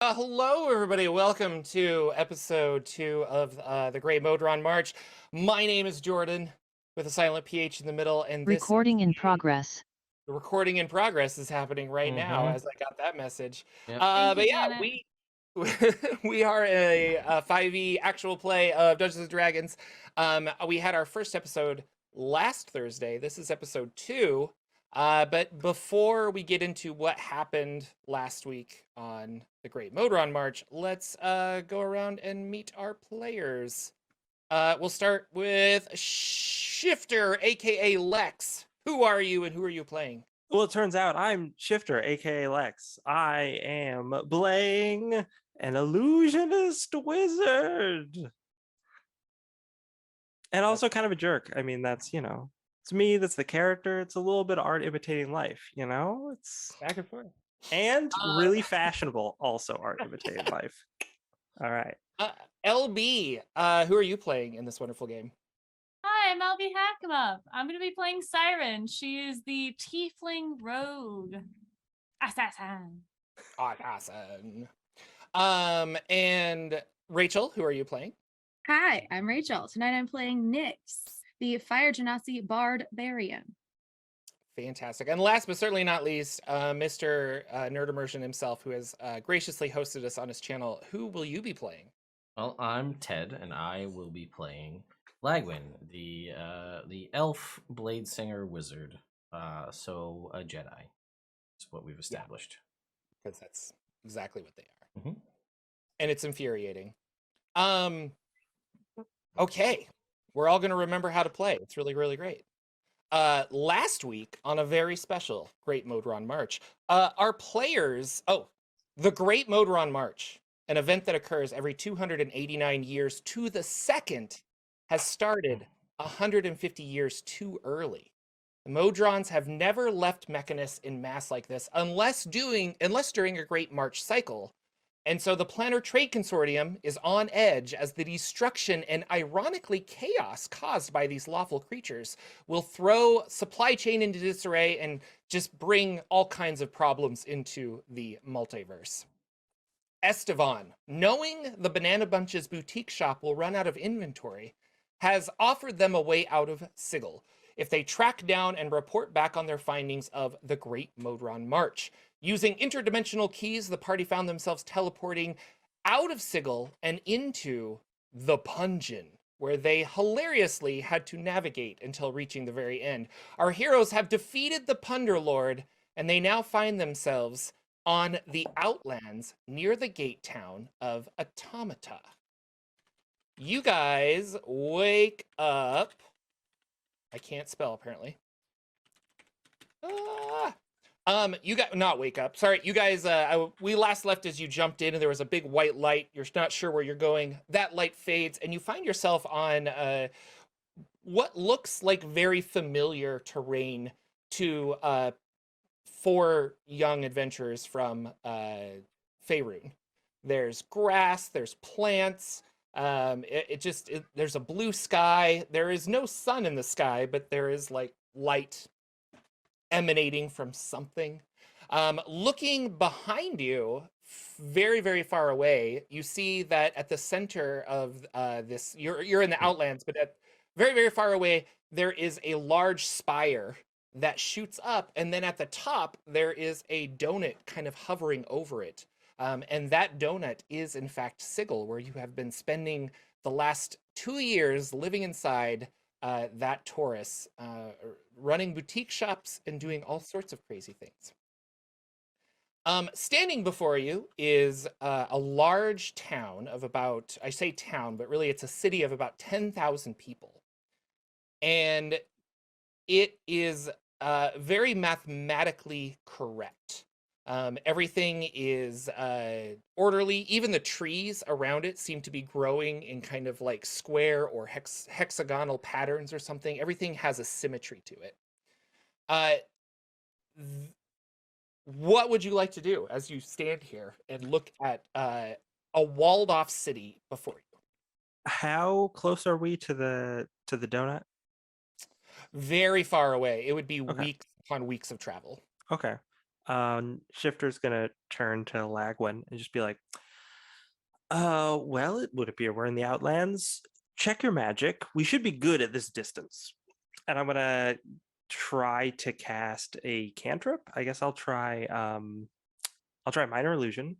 Hello, everybody. Welcome to episode 2 of the Great Modron March. My name is Jordan, with a silent PH in the middle, and this is Recording in progress. the recording in progress is happening right now Mm-hmm. as I got that message. Yep. Thank you, But yeah, Janet. we are a 5e actual play of Dungeons and Dragons. We had our first episode last Thursday. This is episode 2. But before we get into what happened last week on the Great Modron March, let's go around and meet our players. We'll start with Shifter, aka Lex. Who are you and who are you playing? Well, it turns out I'm Shifter, aka Lex. I am playing an illusionist wizard. And also kind of a jerk. I mean, that's, it's me, that's the character. It's a little bit of art imitating life, It's Back and forth. and really fashionable, also art imitating life. All right. LB, who are you playing in this wonderful game? Hi, I'm Albie Hackamup. I'm going to be playing Siren. She is the Tiefling Rogue Assassin. Awesome. And Rachel, who are you playing? Hi, I'm Rachel. Tonight I'm playing Nyx, the Fire Genasi Barbarian. Fantastic. And last but certainly not least, Mr. Nerd Immersion himself, who has graciously hosted us on his channel. Who will you be playing? Well, I'm Ted, and I will be playing Lagwin, the elf blade singer wizard. So a Jedi is what we've established. Because that's exactly what they are. Mhm. And it's infuriating. Okay. We're all going to remember how to play. It's really, really great. Last week, on a very special Great Modron March, our players... the Great Modron March, an event that occurs every 289 years to the second, has started 150 years too early. The Modrons have never left Mechanus in mass like this unless during a Great March cycle. And so the Planner Trade Consortium is on edge as the destruction and ironically chaos caused by these lawful creatures will throw supply chain into disarray and just bring all kinds of problems into the multiverse. Estevan, knowing the Banana Bunch's boutique shop will run out of inventory, has offered them a way out of Sigil if they track down and report back on their findings of the Great Modron March. Using interdimensional keys, the party found themselves teleporting out of Sigil and into the Pungeon, where they hilariously had to navigate until reaching the very end. Our heroes have defeated the Punderlord, and they now find themselves on the Outlands near the gate town of Automata. You guys wake up. I can't spell, apparently. You got not wake up. Sorry, you guys. We last left as you jumped in, and there was a big white light. You're not sure where you're going. That light fades, and you find yourself on what looks like very familiar terrain to 4 young adventurers from Faerun. There's grass. There's plants. There's a blue sky. There is no sun in the sky, but there is like light emanating from something. Looking behind you, very, very far away, you see that at the center of this, you're in the Outlands, but at very, very far away, there is a large spire that shoots up, and then at the top, there is a donut kind of hovering over it. And that donut is, in fact, Sigil, where you have been spending the last 2 years living inside that Taurus, running boutique shops and doing all sorts of crazy things. Standing before you is a large town of about, I say town, but really it's a city of about 10,000 people. And it is very mathematically correct. Everything is orderly. Even the trees around it seem to be growing in kind of like square or hexagonal patterns or something. Everything has a symmetry to it. What would you like to do as you stand here and look at a walled off city before you? How close are we to the donut? Very far away. It would be Okay. weeks upon weeks of travel. Okay. Shifter's gonna turn to Lagwin and just be like, well, it would appear we're in the Outlands. Check your magic. We should be good at this distance. And I'm gonna try to cast a cantrip. I guess I'll try Minor Illusion.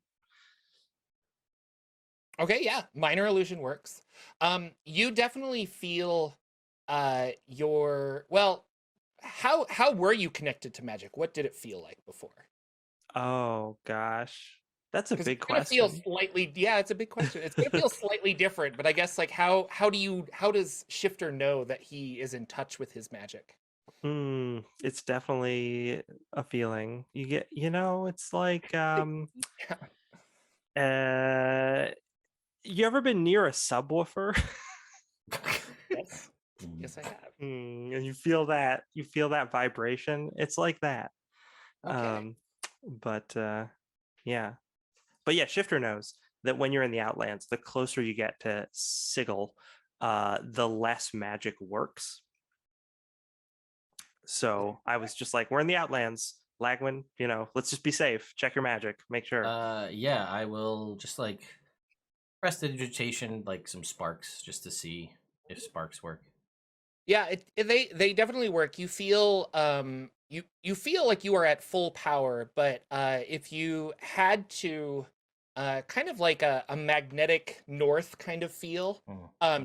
Okay, yeah, minor illusion works. You definitely feel how were you connected to magic? What did it feel like before? Oh gosh. That's a Because big it's gonna feel question. slightly, yeah, it's a big question. It's gonna feel slightly different, but I guess like how does Shifter know that he is in touch with his magic? It's definitely a feeling. You get, it's like you ever been near a subwoofer? Yes, yes, I have. And you feel that vibration. It's like that. Okay. But yeah. But yeah, Shifter knows that when you're in the Outlands, the closer you get to Sigil, the less magic works. So I was just like, we're in the Outlands, Lagwin, let's just be safe. Check your magic. Make sure. Yeah, I will just like prestidigitation, like some sparks, just to see if sparks work. Yeah, they definitely work. You feel you feel like you are at full power, but if you had to kind of like a magnetic north kind of feel,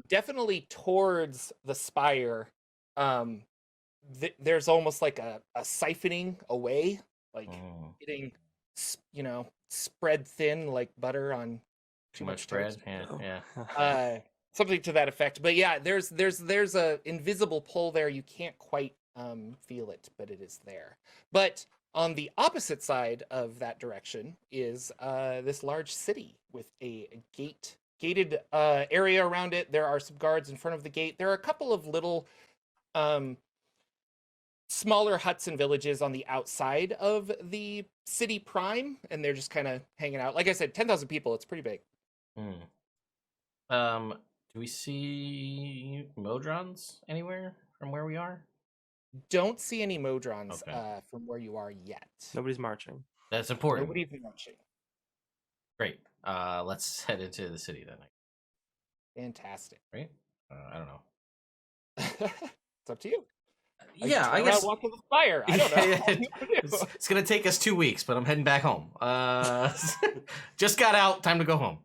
definitely towards the spire, there's almost like a siphoning away, like getting spread thin like butter on Too much bread. toast. Yeah. Something to that effect. But yeah, there's a invisible pull there. You can't quite feel it, but it is there. But on the opposite side of that direction is this large city with a gated area around it. There are some guards in front of the gate. There are a couple of little smaller huts and villages on the outside of the city prime, and they're just kind of hanging out. Like I said, 10,000 people. It's pretty big. Do we see Modrons anywhere from where we are? Don't see any Modrons Okay. from where you are yet. Nobody's marching. That's important. Nobody's marching. Great. Let's head into the city then. Fantastic. Right? I don't know. It's up to you. Yeah, I guess. Walk to the fire. I don't know. It's gonna take us 2 weeks, but I'm heading back home. Just got out. Time to go home.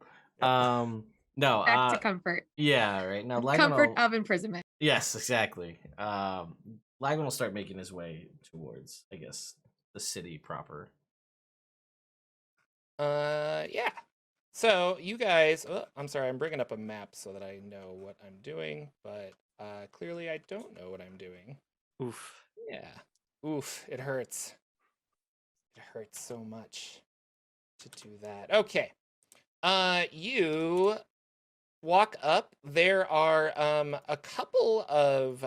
No. Back to comfort. Yeah. Right now, Comfort of imprisonment. Yes, exactly. Lagwin will start making his way towards, I guess, the city proper. Yeah. So you guys, I'm sorry, I'm bringing up a map so that I know what I'm doing, but clearly I don't know what I'm doing. Oof. Yeah. Oof, it hurts. It hurts so much to do that. Okay. You walk up. There are a couple of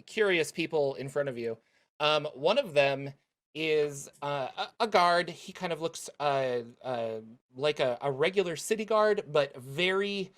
curious people in front of you. One of them is a guard. He kind of looks like a regular city guard, but very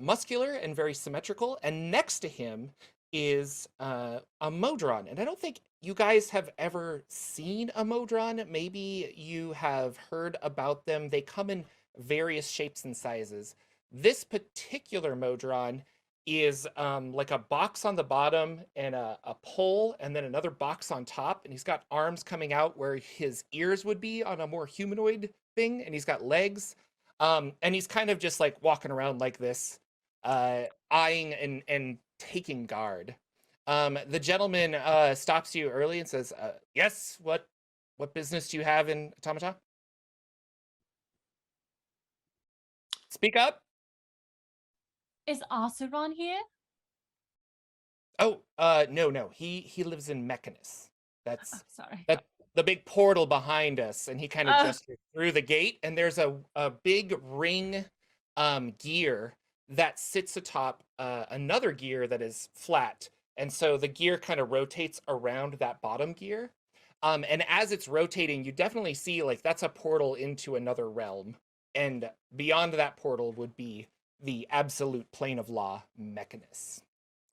muscular and very symmetrical. And next to him is a Modron. And I don't think you guys have ever seen a Modron. Maybe you have heard about them. They come in various shapes and sizes. This particular Modron is like a box on the bottom and a pole and then another box on top, and he's got arms coming out where his ears would be on a more humanoid thing, and he's got legs, and he's kind of just like walking around like this, eyeing and taking guard. The gentleman stops you early and says, yes, what business do you have in Automata? Speak up. Is Asuron here? Oh, no. He lives in Mechanus. That's Oh, sorry. the big portal behind us, and he kind of gestures through the gate, and there's a big ring gear that sits atop another gear that is flat. And so the gear kind of rotates around that bottom gear. And as it's rotating, you definitely see like that's a portal into another realm. And beyond that portal would be the absolute plane of law, Mechanus.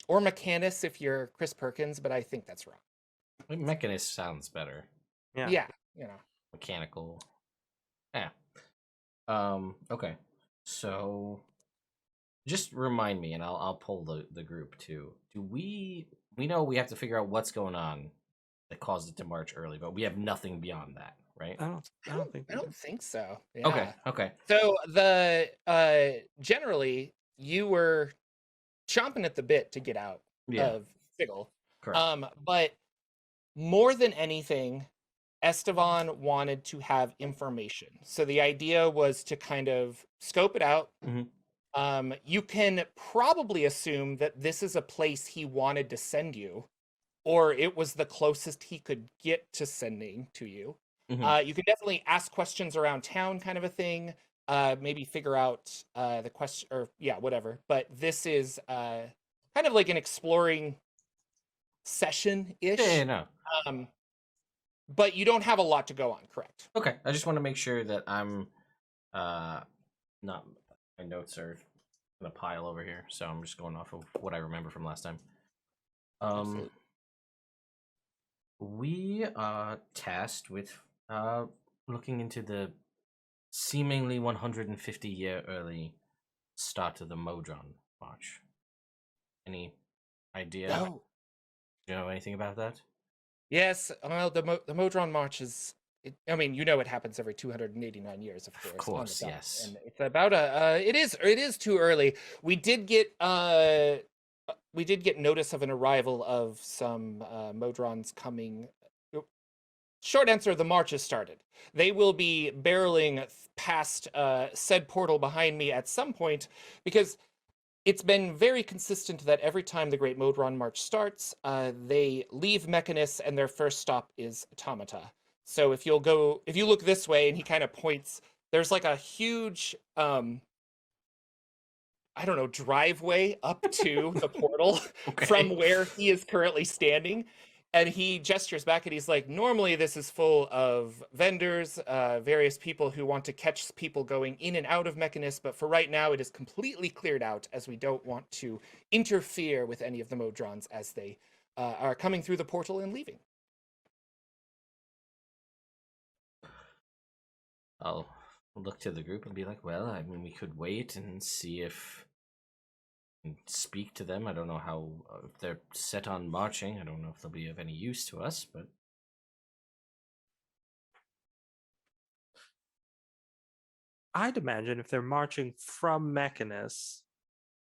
Or Mechanus if you're Chris Perkins, but I think that's wrong. Mechanus sounds better. Yeah. Yeah. mechanical. Yeah. Okay. So just remind me, and I'll pull the group too. Do we know we have to figure out what's going on that caused it to march early, but we have nothing beyond that, right? I don't think I we do. don't think so. Okay. Yeah. Okay. So the generally you were chomping at the bit to get out Yeah. of Figgle. Correct. But more than anything, Estevan wanted to have information. So the idea was to kind of scope it out. You can probably assume that this is a place he wanted to send you, or it was the closest he could get to sending to you. You can definitely ask questions around town, kind of a thing. Maybe figure out the question, or yeah, whatever. But this is kind of like an exploring session-ish. Yeah, no. But you don't have a lot to go on, correct? Okay. I just want to make sure that I'm not my notes are in a pile over here, so I'm just going off of what I remember from last time. Absolutely. We are tasked with looking into the seemingly 150-year early start of the Modron March. Any idea? No. Do you know anything about that? Yes, well, the Modron March is. I mean, it happens every 289 years, of course. Of course, on the dot, yes. And it's about it is too early. We did get notice of an arrival of some Modrons coming. Short answer: the march has started. They will be barreling past said portal behind me at some point, because it's been very consistent that every time the Great Modron March starts, they leave Mechanus and their first stop is Automata. So if you look this way, and he kind of points, there's like a huge, driveway up to the portal from where he is currently standing. And he gestures back and he's like, normally this is full of vendors, various people who want to catch people going in and out of Mechanus, but for right now it is completely cleared out, as we don't want to interfere with any of the Modrons as they are coming through the portal and leaving. I'll look to the group and be like, well, I mean, we could wait and see if and speak to them. I don't know how if they're set on marching. I don't know if they'll be of any use to us, but I'd imagine if they're marching from Mechanus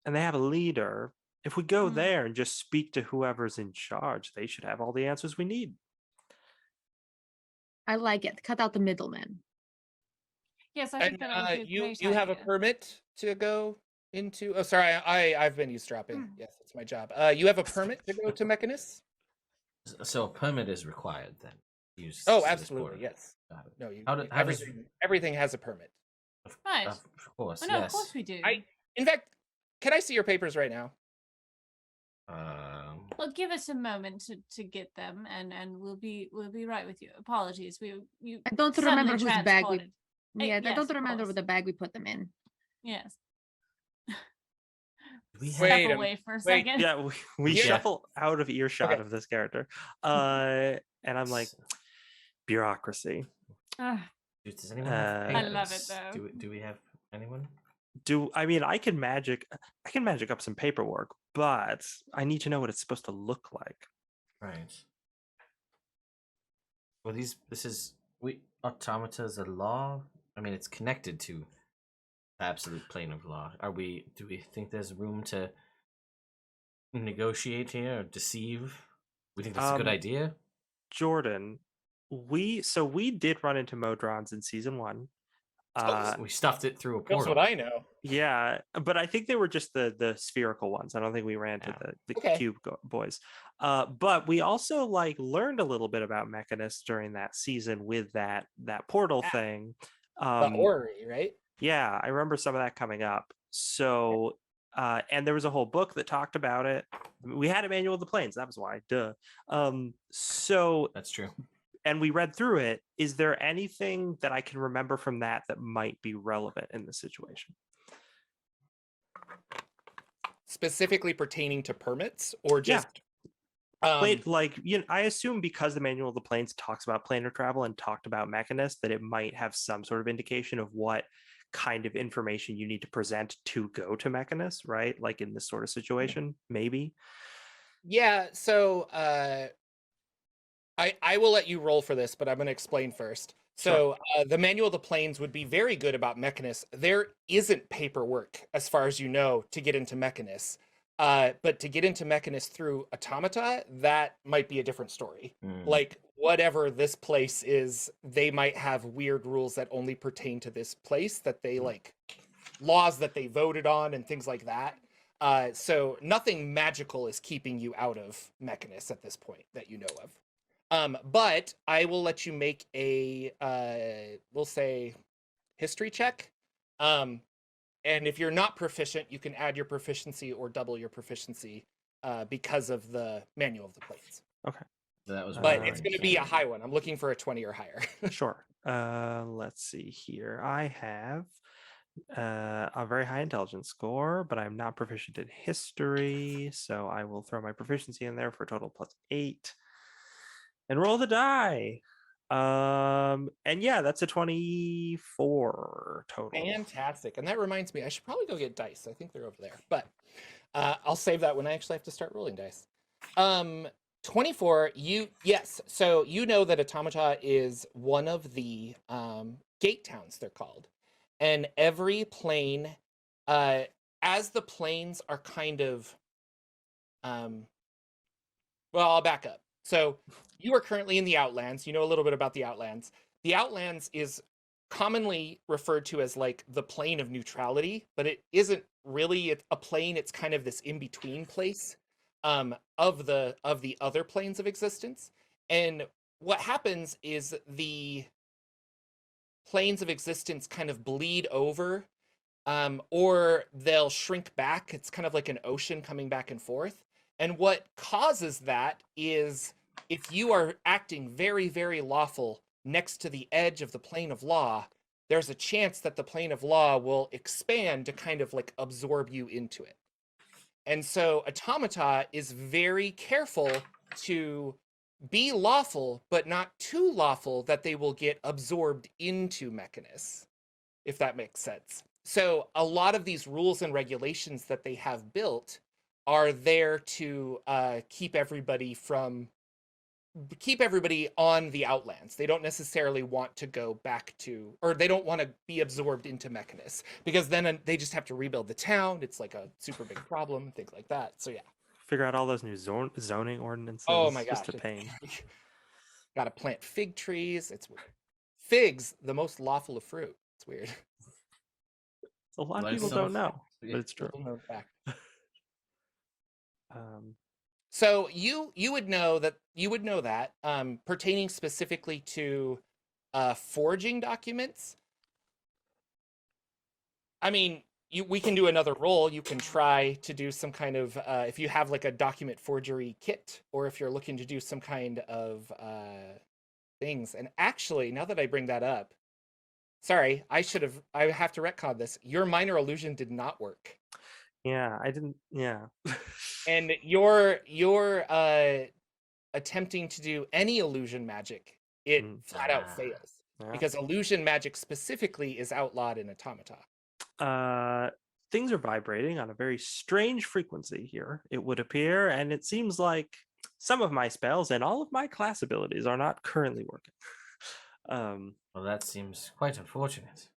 and they have a leader, if we go there and just speak to whoever's in charge, they should have all the answers we need. I like it. Cut out the middleman. Yes, I think And that would be a great you have a idea. permit to go into. Oh, sorry, I've been eavesdropping. Yes, that's my job. You have a permit to go to Mechanus? so a permit is required then. Use Oh, this absolutely, portal. yes. Got it. No, How does- everything has a permit. Right. Of course, Oh, no, yes. of course we do. In fact, can I see your papers right now? Well, give us a moment to get them, and we'll be right with you. Apologies, you. I don't suddenly remember whose bag we. transported. Yeah, I yes, don't of remember course. the bag we put them in. Yes. We Step Wait a- away for a wait, second. Yeah, we Yeah. shuffle out of earshot Okay. of this character. And I'm like, bureaucracy. Ugh. Does anyone have I love it, papers? though. Do we have anyone? I can magic up some paperwork, but I need to know what it's supposed to look like. Right. Well, automata is a law. I mean, it's connected to the absolute plane of law. Do we think there's room to negotiate here or deceive? We think that's a good idea. Jordan, we did run into Modrons in season 1. We stuffed it through a That's portal. what I know. Yeah, but I think they were just the spherical ones. I don't think we ran into the Okay. cube boys. But we also learned a little bit about Mechanus during that season with that portal thing. The orrery, right? Yeah, I remember some of that coming up. So, and there was a whole book that talked about it. We had a manual of the planes. That was why. Duh. So That's true. and we read through it. Is there anything that I can remember from that might be relevant in this situation? Specifically pertaining to permits, or just Like, I assume because the Manual of the Planes talks about planar travel and talked about Mechanus, that it might have some sort of indication of what kind of information you need to present to go to Mechanus, right? Like in this sort of situation, maybe. Yeah, so I will let you roll for this, but I'm going to explain first. So the Manual of the Planes would be very good about Mechanus. There isn't paperwork, as far as you know, to get into Mechanus. But to get into Mechanus through Automata, that might be a different story. Like, whatever this place is, they might have weird rules that only pertain to this place, that they, like, laws that they voted on and things like that. So nothing magical is keeping you out of Mechanus at this point that you know of. But I will let you make a, we'll say, history check. And if you're not proficient, you can add your proficiency or double your proficiency because of the Manual of the Planes. Okay. That was But it's going to be a high one. I'm looking for a 20 or higher. Sure. Let's see here. I have a very high intelligence score, but I'm not proficient in history, so I will throw my proficiency in there for a total +8 and roll the die. And yeah, that's a 24 total. Fantastic. And that reminds me, I should probably go get dice. I think they're over there, but I'll save that when I actually have to start rolling dice. 24, yes. So you know that Automata is one of the gate towns, they're called. And every plane, as the planes are kind of, well, I'll back up. So you are currently in the Outlands. You know a little bit about the Outlands. The Outlands is commonly referred to as like the plane of neutrality, but it isn't really a plane. It's kind of this in-between place of the other planes of existence. And what happens is the planes of existence kind of bleed over, or they'll shrink back. It's kind of like an ocean coming back and forth. And what causes that is if you are acting very, very lawful next to the edge of the plane of law, there's a chance that the plane of law will expand to kind of like absorb you into it. And so Automata is very careful to be lawful, but not too lawful that they will get absorbed into Mechanus, if that makes sense. So a lot of these rules and regulations that they have built are there to keep everybody on the Outlands. They don't necessarily want to go back to, or they don't want to be absorbed into Mechanus, because then they just have to rebuild the town. It's like a super big problem, things like that. So yeah. Figure out all those new zoning ordinances. Oh my gosh. Just a pain. Gotta plant fig trees. It's weird. Figs, the most lawful of fruit. It's weird. A lot of people don't know, but it's true. So you would know that pertaining specifically to forging documents. I mean, we can do another roll. You can try to do some kind of if you have like a document forgery kit, or if you're looking to do some kind of things. And actually, now that I bring that up, sorry, I have to retcon this. Your minor illusion did not work. Yeah, I didn't. Yeah. And you're attempting to do any illusion magic, it flat out fails. Yeah. Because illusion magic specifically is outlawed in Automata. Things are vibrating on a very strange frequency here, it would appear, and it seems like some of my spells and all of my class abilities are not currently working. Well, that seems quite unfortunate.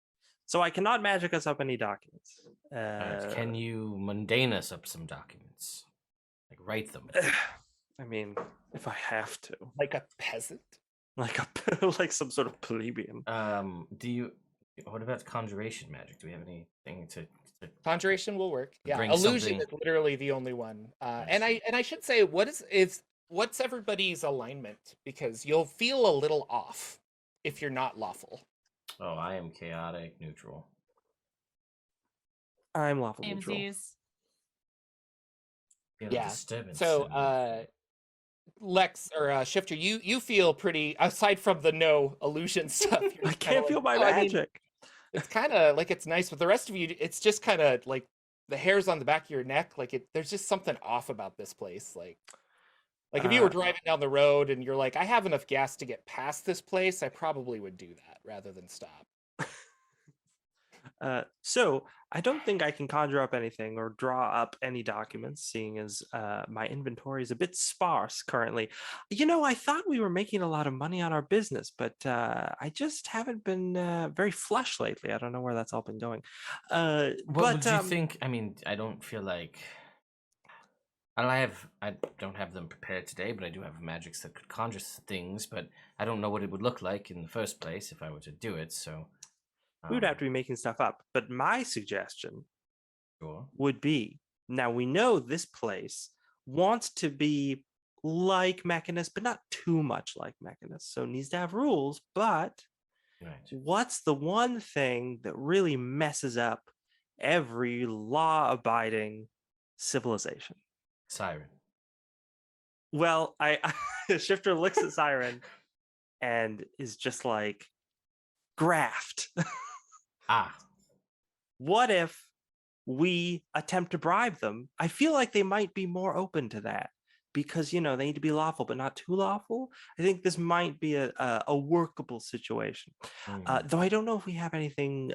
So I cannot magic us up any documents. Can you mundane us up some documents? Like write them? I mean, if I have to. Like a peasant? Like some sort of plebeian. What about conjuration magic? Do we have anything to Conjuration will work. Yeah, bring illusion something- is literally the only one. And I should say, what's everybody's alignment? Because you'll feel a little off if you're not lawful. Oh, I am chaotic neutral. I'm lawful neutral. AMZs. Yeah. Disturbance So Lex or Shifter, you feel pretty, aside from the no illusion stuff. I can't feel my magic. It's kind of like, it's nice, but the rest of you, it's just kind of like the hairs on the back of your neck. Like there's just something off about this place. Like Like if you were driving down the road and you're like, I have enough gas to get past this place, I probably would do that rather than stop. So I don't think I can conjure up anything or draw up any documents, seeing as my inventory is a bit sparse currently. I thought we were making a lot of money on our business, but I just haven't been very flush lately. I don't know where that's all been going. What But would you think? I mean, I don't feel like I don't have them prepared today, but I do have magics that could conjure things. But I don't know what it would look like in the first place if I were to do it. So we would have to be making stuff up. But my suggestion sure. would be, now we know this place wants to be like Mechanus, but not too much like Mechanus. So it needs to have rules. But what's the one thing that really messes up every law-abiding civilization? Siren. Well, Shifter looks at Siren and is just like, graft. What if we attempt to bribe them? I feel like they might be more open to that because, they need to be lawful, but not too lawful. I think this might be a workable situation. Though I don't know if we have anything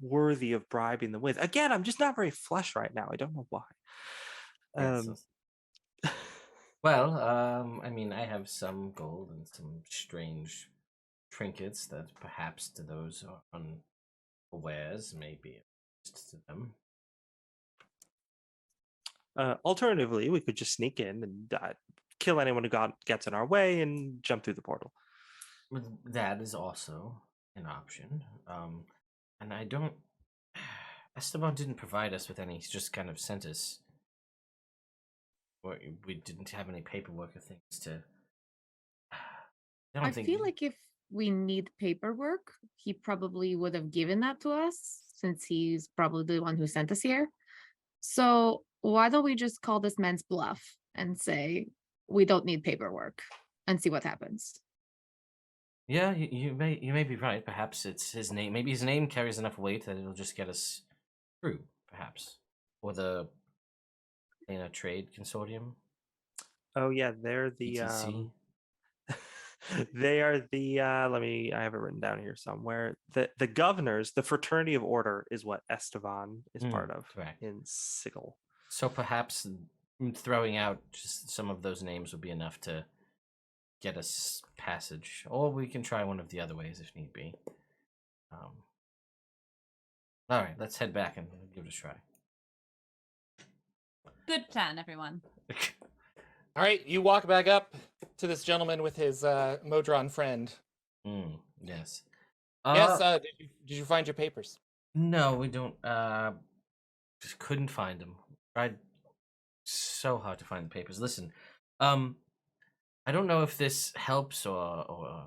worthy of bribing them with. Again, I'm just not very flush right now. I don't know why. Well, I mean, I have some gold and some strange trinkets that perhaps to those unawares may be of interest to them. Alternatively, we could just sneak in and kill anyone who gets in our way and jump through the portal. That is also an option. And I don't... Esteban didn't provide us with any. He's just kind of sent us... We didn't have any paperwork or things to... I feel like if we need paperwork, he probably would have given that to us since he's probably the one who sent us here. So why don't we just call this man's bluff and say we don't need paperwork and see what happens? Yeah, you may be right. Perhaps it's his name. Maybe his name carries enough weight that it'll just get us through, perhaps. Or the Trade Consortium. Oh yeah, they're the ETC. they are the I have it written down here somewhere. The governors, the Fraternity of Order is what Esteban is part of in Sigil. So perhaps throwing out just some of those names would be enough to get us passage, or we can try one of the other ways if need be. All right, let's head back and give it a try. Good plan, everyone. All right, you walk back up to this gentleman with his Modron friend. Yes. Yes. Did you find your papers? No, we don't. Just couldn't find them. Tried so hard to find the papers. Listen, I don't know if this helps or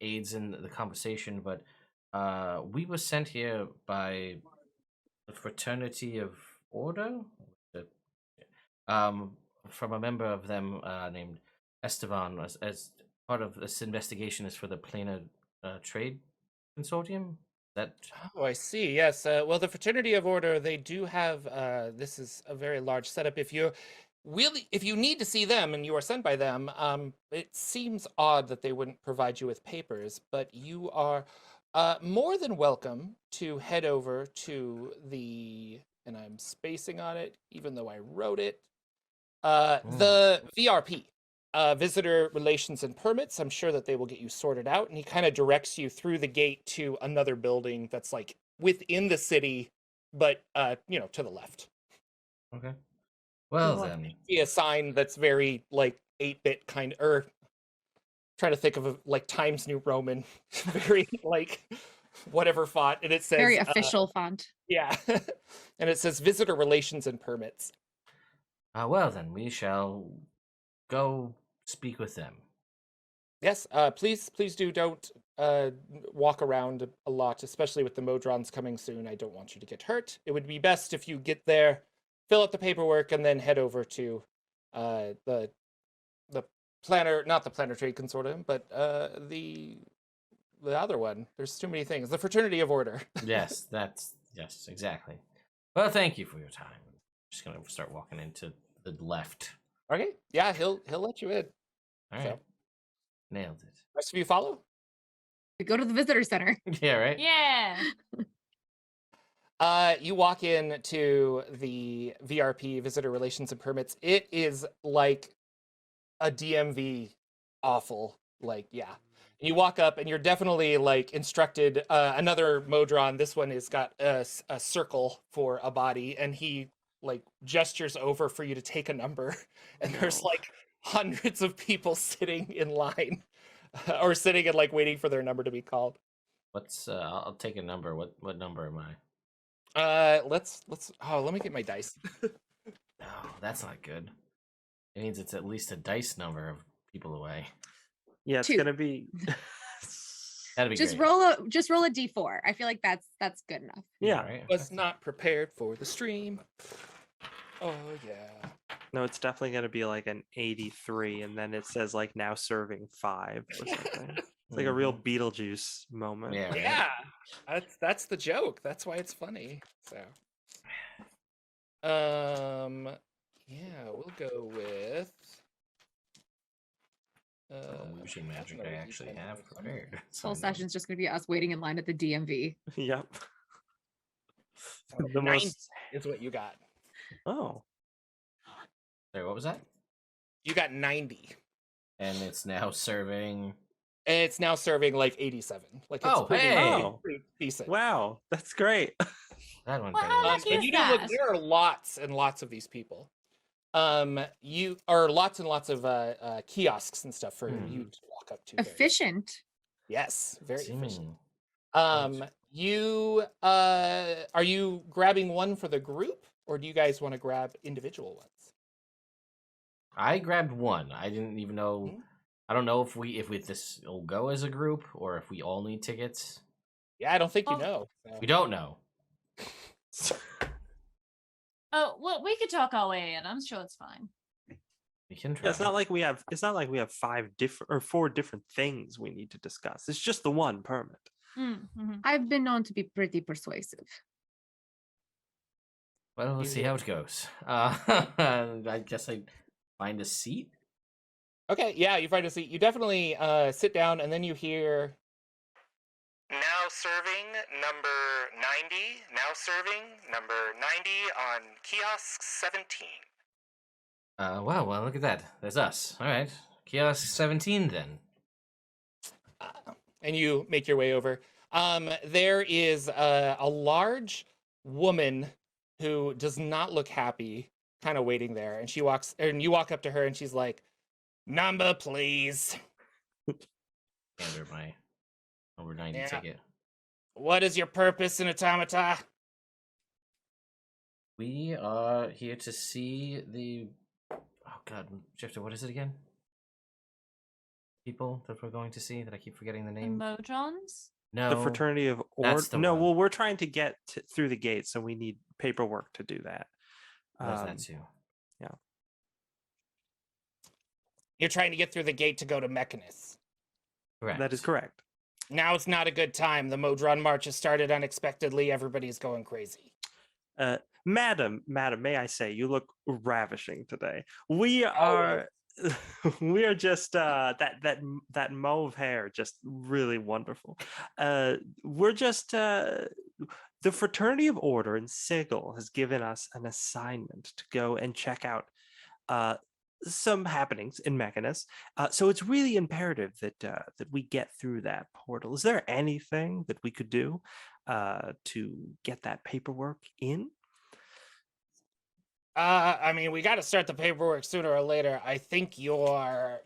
aids in the conversation, but we were sent here by the Fraternity of Order. From a member of them named Esteban, as part of this investigation is for the Planar Trade Consortium. Oh, I see. Yes. Well, the Fraternity of Order, they do have. This is a very large setup. If you need to see them and you are sent by them, it seems odd that they wouldn't provide you with papers. But you are more than welcome to head over to and I'm spacing on it, even though I wrote it. The VRP, Visitor Relations and Permits. I'm sure that they will get you sorted out. And he kind of directs you through the gate to another building that's like within the city, but to the left. Okay. Well then, see a sign that's very like 8-bit kind of, or trying to think of like Times New Roman, very like whatever font, and it says very official font. Yeah, and it says Visitor Relations and Permits. Well then, we shall go speak with them. Yes, please don't walk around a lot, especially with the Modrons coming soon. I don't want you to get hurt. It would be best if you get there, fill out the paperwork, and then head over to the Planner, not the Planner Trade Consortium, but the other one. There's too many things. The Fraternity of Order. Yes, exactly. Well, thank you for your time. I'm just gonna start walking into the left Okay. Yeah, he'll let you in. All right. So. Nailed it. Rest of you follow? We go to the visitor center. Yeah, right? Yeah. You walk in to the VRP, Visitor Relations and Permits. It is like a DMV awful. Like, yeah. You walk up and you're definitely like instructed. Another Modron. This one has got a circle for a body, and he like gestures over for you to take a number. And there's No. like hundreds of people sitting in line or sitting and like waiting for their number to be called. What's I'll take a number. What number am I? Let's let me get my dice. Oh, that's not good. It means it's at least a dice number of people away. Yeah, it's 2. gonna be. That'd be Just great. roll a d4. I feel like that's good enough. Yeah. Right? Was not prepared for the stream. Oh yeah. No, it's definitely gonna be like an 83, and then it says like now serving 5 or something. It's like a real Mhm. Beetlejuice moment. Yeah. Right? Yeah. That's the joke. That's why it's funny. So yeah, we'll go with Illusion magic I actually have prepared. This So whole I know. session's just gonna be us waiting in line at the DMV. Yep. So The 90 most. is what you got. Oh. Sorry, what was that? You got 90. And it's now serving. And it's now serving like 87. Like it's Oh, pretty, hey! pretty decent. Wow, that's great. That one. Well, better how than lucky And is you do look, that? there are lots and lots of these people. You are lots and lots of kiosks and stuff for you to walk up to. Efficient. Yes, very efficient. Seeming. You are you grabbing one for the group, or do you guys want to grab individual ones? I grabbed one. I didn't even know. Mhm. I don't know if this will go as a group or if we all need tickets. Yeah, I don't think you Oh. know. so. We don't know. Oh, well, we could talk our way in. I'm sure it's fine. We can try. Yeah, it's not like we have. It's not like we have 5 different or 4 different things we need to discuss. It's just the one permit. Mm-hmm. I've been known to be pretty persuasive. Well, let's see You- how it goes. I guess I find a seat. Okay, yeah, you find a seat. You definitely sit down, and then you hear. Now serving number 90. Now serving number 90 on kiosk 17. Well, look at that. There's us. All right. Kiosk 17 then. And you make your way over. There is a large woman who does not look happy, kind of waiting there, and you walk up to her, and she's like, "Number, please. Hand her my over 90 Yeah. ticket. What is your purpose in Automata?" We are here to see the. Oh God, Shifter, what is it again? People that we're going to see that I keep forgetting the The name. Modrons? No, The fraternity of that's the no. one. Well, we're trying to get through the gate, so we need paperwork to do that. There's that too. You're trying to get through the gate to go to Mechanus. Correct. That is correct. Now it's not a good time. The Modron March has started unexpectedly. Everybody's going crazy. Madam, may I say, you look ravishing today. We Oh, are, we are just that mauve hair, just really wonderful. We're just the Fraternity of Order in Sigil has given us an assignment to go and check out some happenings in Mechanus. So it's really imperative that that we get through that portal. Is there anything that we could do to get that paperwork in? I mean, we got to start the paperwork sooner or later. I think you're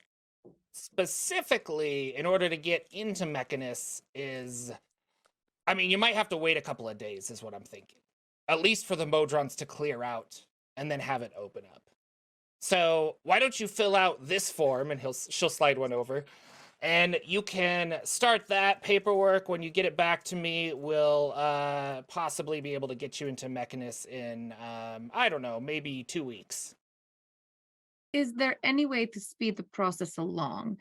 specifically, in order to get into Mechanus, is. I mean, you might have to wait a couple of days, is what I'm thinking. At least for the Modrons to clear out and then have it open up. So why don't you fill out this form, and she'll slide one over, and you can start that paperwork. When you get it back to me, we'll possibly be able to get you into Mechanus in I don't know, maybe 2 weeks. Is there any way to speed the process along?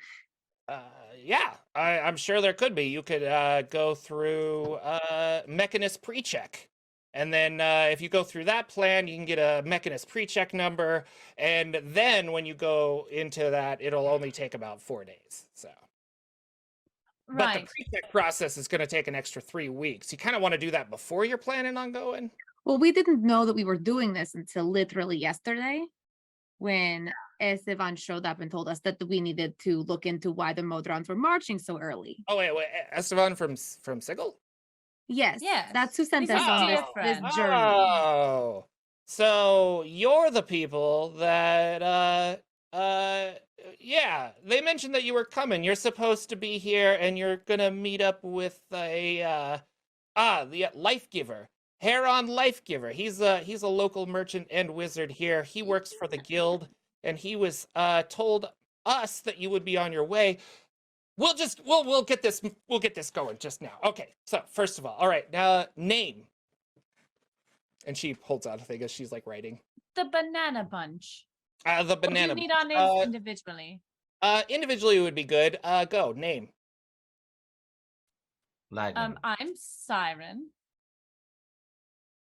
Yeah, I'm sure there could be. You could go through Mechanus pre-check. And then if you go through that plan, you can get a Mechanus pre-check number. And then when you go into that, it'll only take about 4 days. So, but the Right. pre-check process is going to take an extra 3 weeks. You kind of want to do that before you're planning on going. Well, we didn't know that we were doing this until literally yesterday when Esteban showed up and told us that we needed to look into why the Modrons were marching so early. Oh wait, Esteban from Sigil? Yes, Yes, that's who sent he's us a on dear this friend. journey. Oh, so you're the people that yeah, they mentioned that you were coming. You're supposed to be here, and you're gonna meet up with the Life Giver, Heron Life Giver. He's a local merchant and wizard here. He works for the guild, and he was told us that you would be on your way. We'll get this going just now. Okay, so first of all right, now name. And she holds out a thing as she's like writing. The Banana Bunch. The Or do banana. you need our names individually? Individually would be good. Go name. Lightning. I'm Siren.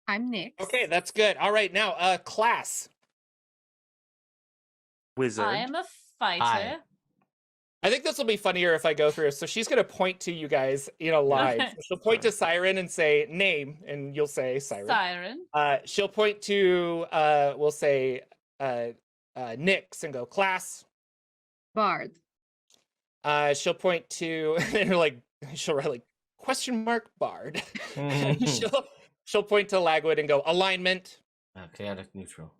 I'm Nick. Okay, that's good. All right, now class. Wizard. I am a fighter. Hi. I think this will be funnier if I go through. So she's gonna point to you guys in a line. Okay. So she'll point to Siren and say name, and you'll say Siren. Siren. She'll point to we'll say Nyx and go class. Bard. She'll point to and like she'll write like question mark Bard. she'll point to Lagwood and go alignment. Chaotic neutral.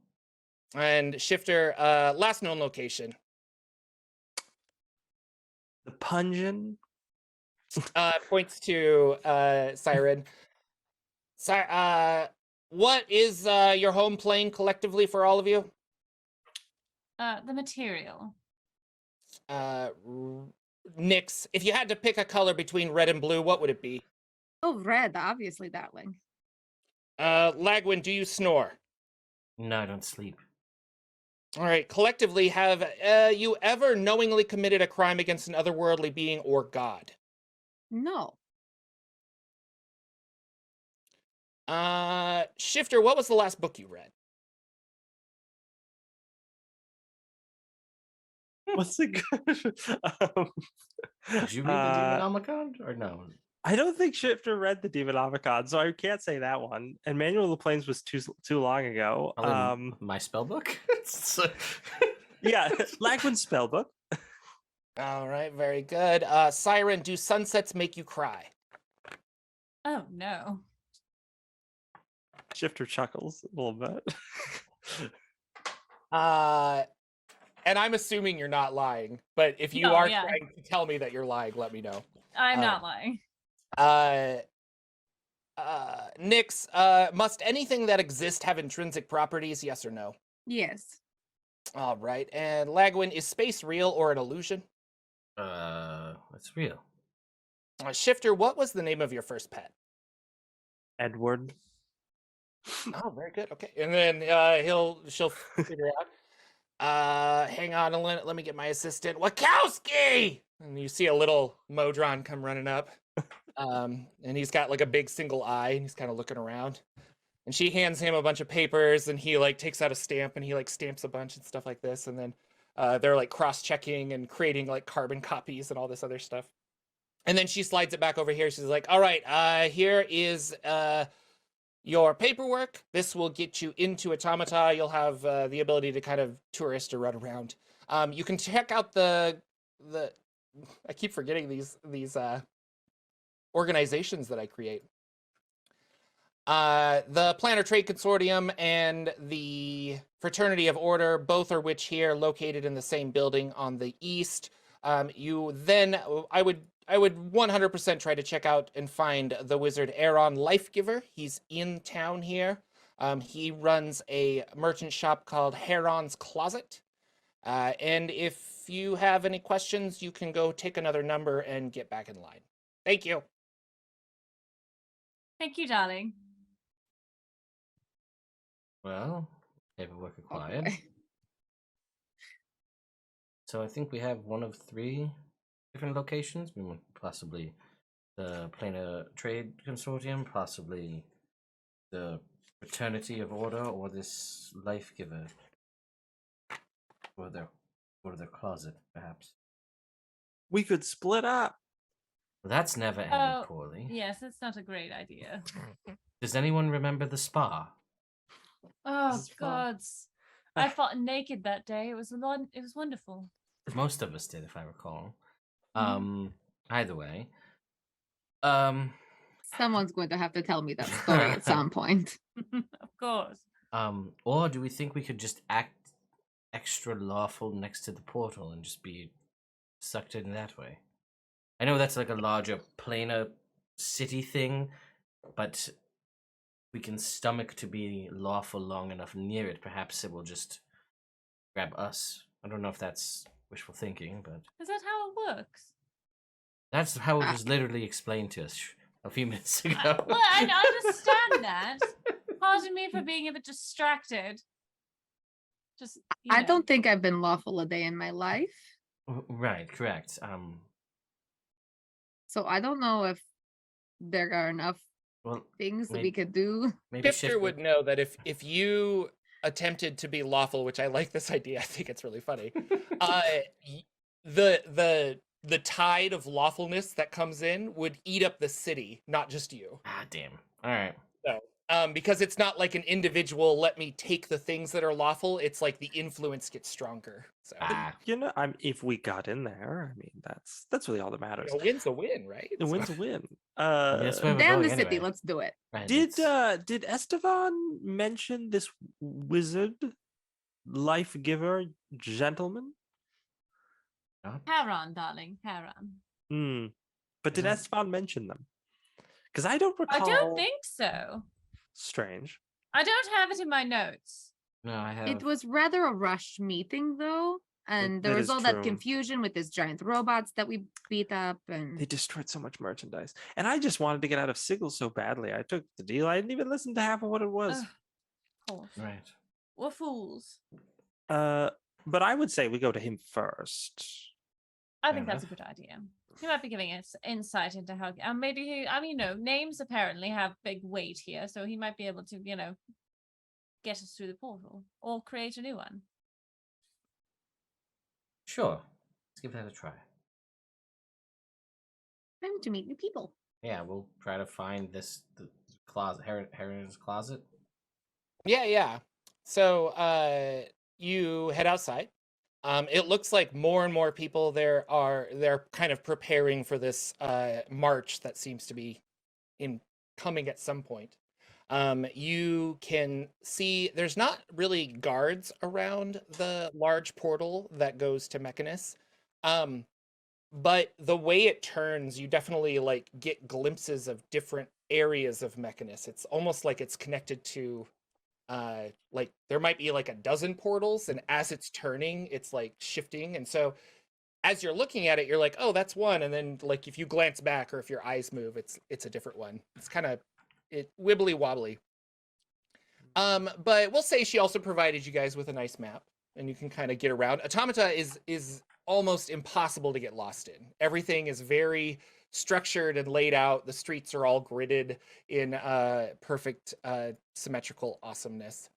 And Shifter, last known location. The Pungeon. Points to Siren. What is your home plane collectively for all of you? The material. Nyx, if you had to pick a color between red and blue, what would it be? Oh, red, obviously that way. Lagwin, do you snore? No, I don't sleep. All right, collectively, have you ever knowingly committed a crime against an otherworldly being or god? No. Shifter, what was the last book you read? What's the good? Did you read the Demonomicon or no? I don't think Shifter read the Demonomicon, so I can't say that one. And Manual of the Planes was too long ago. My spell book? Yeah, Lagwin's spellbook. All right, very good. Siren, do sunsets make you cry? Oh no. Shifter chuckles a little bit. And I'm assuming you're not lying, but if you No, are yeah. trying to tell me that you're lying, let me know. I'm not lying. Nyx, must anything that exists have intrinsic properties, yes or no? Yes. All right, and Lagwin, is space real or an illusion? It's real. Shifter, what was the name of your first pet? Edward. Oh, very good. Okay, and then she'll figure out. Hang on, let me get my assistant, Wachowski. And you see a little Modron come running up, and he's got like a big single eye, and he's kind of looking around. And she hands him a bunch of papers, and he like takes out a stamp, and he like stamps a bunch and stuff like this, and then they're like cross-checking and creating like carbon copies and all this other stuff. And then she slides it back over here. She's like, "All right, here is your paperwork. This will get you into Automata. You'll have the ability to kind of tourist or run around. You can check out the I keep forgetting these organizations that I create. The Planner Trade Consortium and the Fraternity of Order, both are which here, located in the same building on the east. You then, I would 100% try to check out and find the wizard Aaron Lifegiver. He's in town here. He runs a merchant shop called Heron's Closet. And if you have any questions, you can go take another number and get back in line. Thank you. Thank you, darling. Well, paperwork acquired. Okay. So I think we have one of 3 different locations. We want possibly the Planar Trade Consortium, possibly the fraternity of order or this life giver? Or their closet, perhaps. We could split up. Well, that's never ended Oh, poorly. yes, it's not a great idea. Does anyone remember the spa? Oh is fun. gods. I fought naked that day. It was wonderful. Most of us did, if I recall. Mhm. Either way. Someone's going to have to tell me that story at some point. Of course. Or do we think we could just act extra lawful next to the portal and just be sucked in that way? I know that's like a larger, plainer city thing, but we can stomach to be lawful long enough near it. Perhaps it will just grab us. I don't know if that's wishful thinking, but Is that how it works? that's how it was literally explained to us a few minutes ago. Well, I understand that. Pardon me for being a bit distracted. Just I don't think I've been lawful a day in my life. Right, correct. So I don't know if there are enough Well, things that we maybe- could do. maybe Shifter would know that if you attempted to be lawful, which I like this idea, I think it's really funny. The tide of lawfulness that comes in would eat up the city, not just you. Ah, damn. All right. So, because it's not like an individual, let me take the things that are lawful. It's like the influence gets stronger. So Ah, You know, if we got in there, I mean, that's really all that matters. a win's a win, right? A win's a win. that's where we're Damn going the city, anyway. let's do it. right, Did it's- did Esteban mention this wizard, life giver gentleman? Heron, darling, Heron. Hmm. But did Yeah. Esteban mention them? Because I don't I recall. don't think so. Strange. I don't have it in my notes. No, I have. It was rather a rushed meeting though. And there that was is all true. that confusion with these giant robots that we beat up and They destroyed so much merchandise, and I just wanted to get out of Sigil so badly. I took the deal. I didn't even listen to half of what it was. Ugh, of course. Right. We're fools. But I would say we go to him first. I Fair think that's a enough. good idea. He might be giving us insight into how, and maybe he, I mean, names apparently have big weight here, so he might be able to, get us through the portal or create a new one. Sure. Let's give that a try. time to meet new people. Yeah, we'll try to find the closet, Heron's closet. Yeah. So you head outside. It looks like more and more people they're kind of preparing for this march that seems to be coming at some point. You can see there's not really guards around the large portal that goes to Mechanus. But the way it turns, you definitely like get glimpses of different areas of Mechanus. It's almost like it's connected to like there might be like a dozen portals, and as it's turning, it's like shifting. And so as you're looking at it, you're like, oh, that's one. And then like if you glance back or if your eyes move, it's a different one. It's kind of wibbly wobbly. But we'll say she also provided you guys with a nice map, and you can kind of get around. Automata is almost impossible to get lost in. Everything is very structured and laid out. The streets are all gridded in perfect symmetrical awesomeness.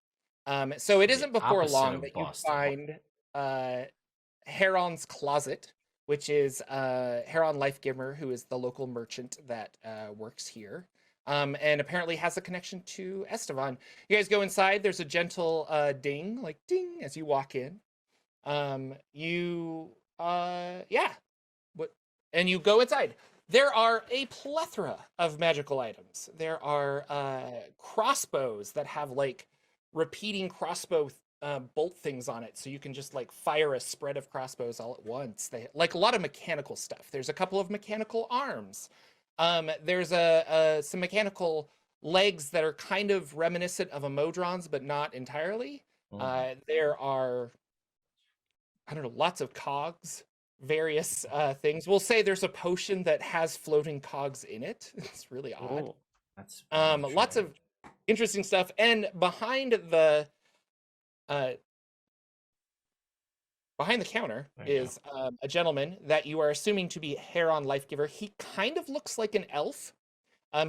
So it The isn't before opposite long of that you Boston. find Heron's closet, which is Heron Lifegiver, who is the local merchant that works here. And apparently has a connection to Esteban. You guys go inside. There's a gentle ding, like ding, as you walk in. And you go inside. There are a plethora of magical items. There are crossbows that have like repeating crossbow bolt things on it, so you can just like fire a spread of crossbows all at once. They like a lot of mechanical stuff. There's a couple of mechanical arms. There's some mechanical legs that are kind of reminiscent of a Modron's, but not entirely. There are, I don't know, lots of cogs, various things. We'll say there's a potion that has floating cogs in it. It's really odd. Oh, That's Lots of interesting stuff. And behind the counter There you is a gentleman that you are assuming to be Heron Lifegiver. He kind of looks like an elf.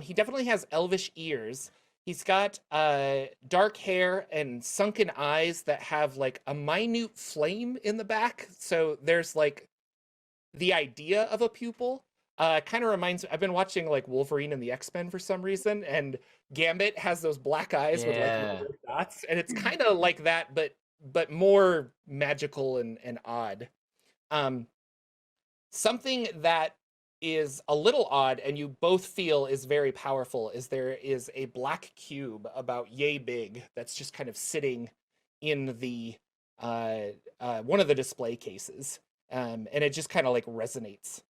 He definitely has elvish ears. He's got dark hair and sunken eyes that have like a minute flame in the back. So there's like the idea of a pupil. Kind of reminds me, I've been watching like Wolverine and the X-Men for some reason, and Gambit has those black eyes with like Yeah. little dots, and it's kind of like that, but more magical and odd. Something that is a little odd and you both feel is very powerful is there is a black cube about yay big that's just kind of sitting in the one of the display cases, and it just kind of like resonates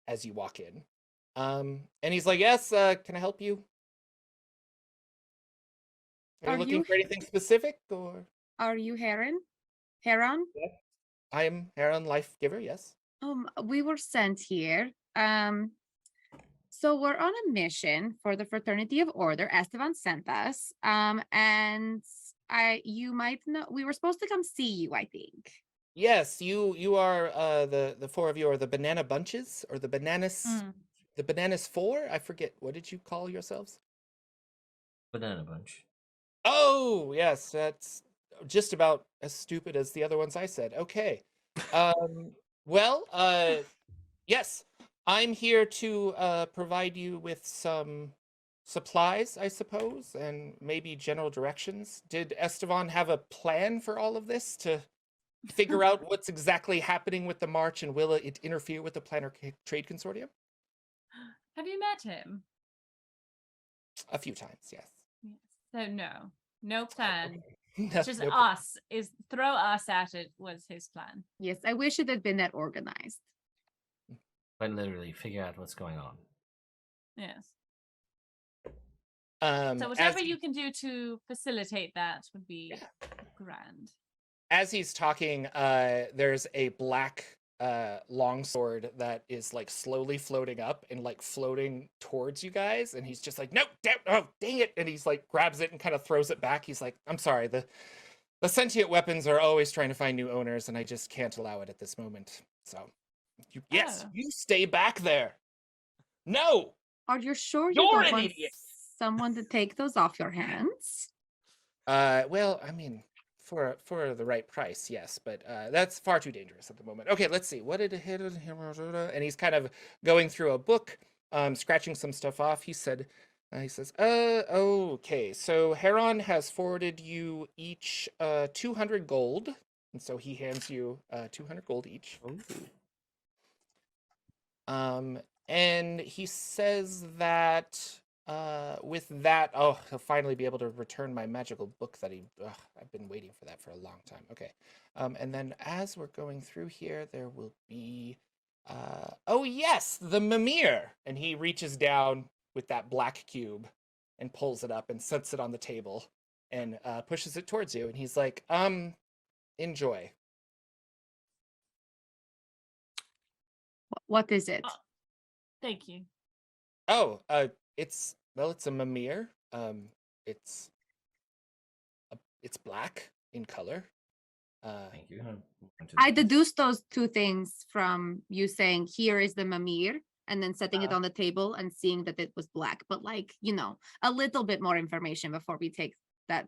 as you walk in, and he's like, yes, can I help you? Are you Are looking you for anything specific, or? Are you Heron? I am Heron Life Giver, yes. We were sent here. So we're on a mission for the Fraternity of Order. Esteban sent us. And you might know we were supposed to come see you, I think. Yes, you are the four of you are the banana bunches or the bananas the bananas four? I forget. What did you call yourselves? Banana bunch. Oh, yes, that's just about as stupid as the other ones I said. Okay. Well, yes, I'm here to provide you with some supplies, I suppose, and maybe general directions. Did Esteban have a plan for all of this to figure out what's exactly happening with the march, and will it interfere with the Planner Trade Consortium? Have you met him? A few times, yes. Yes. So no plan. No, Just no us is throw us at it was his plan. Yes, I wish it had been that organized. But literally figure out what's going on. Yes. So So whatever you can do to facilitate that would be grand. As he's talking, there's a black longsword that is like slowly floating up and like floating towards you guys, and he's just like, no, oh, dang it, and he's like grabs it and kind of throws it back. He's like, I'm sorry, the sentient weapons are always trying to find new owners, and I just can't allow it at this moment. So, you stay back there. No, Are you sure you You're don't an want idiot. someone to take those off your hands? Well, I mean, for the right price, yes, but that's far too dangerous at the moment. Okay, let's see. What did it hit him? And he's kind of going through a book, scratching some stuff off. He says, okay, so Heron has forwarded you each 200 gold, and so he hands you 200 gold each. And he says that with that, he'll finally be able to return my magical book that I've been waiting for that for a long time. Okay. And then as we're going through here, there will be, oh yes, the Mimir. And he reaches down with that black cube and pulls it up and sets it on the table and pushes it towards you. And he's like, enjoy. What is it? Thank you. Oh, it's a Mimir. It's black in color. Thank you. I deduced those two things from you saying here is the Mimir and then setting it on the table and seeing that it was black, but like, a little bit more information before we take that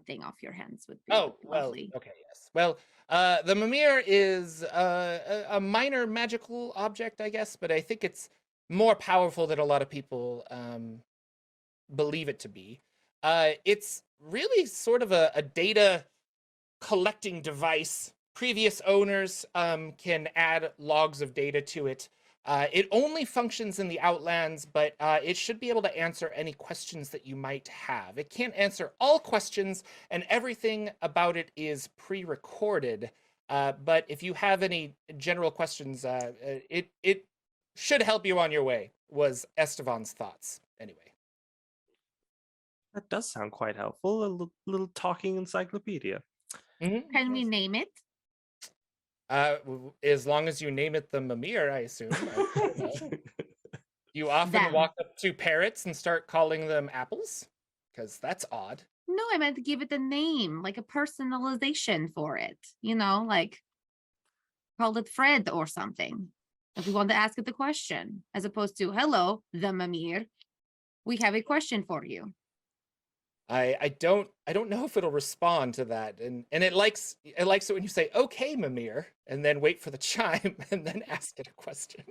thing off your hands would be lovely. Okay, yes. Well, the Mimir is a minor magical object, I guess, but I think it's more powerful than a lot of people believe it to be. It's really sort of a data collecting device. Previous owners can add logs of data to it. It only functions in the Outlands, but it should be able to answer any questions that you might have. It can't answer all questions, and everything about it is pre-recorded. But if you have any general questions, it should help you on your way, was Esteban's thoughts, anyway. That does sound quite helpful. A little talking encyclopedia. Mm-hmm. Can we name it? As long as you name it the Mimir, I assume. You often walk up to parrots and start calling them apples? Because that's odd. No, I meant to give it a name, like a personalization for it. Like call it Fred or something. If we want to ask it the question, as opposed to hello, the Mimir. We have a question for you. I don't know if it'll respond to that, and it likes it when you say okay, Mimir, and then wait for the chime and then ask it a question.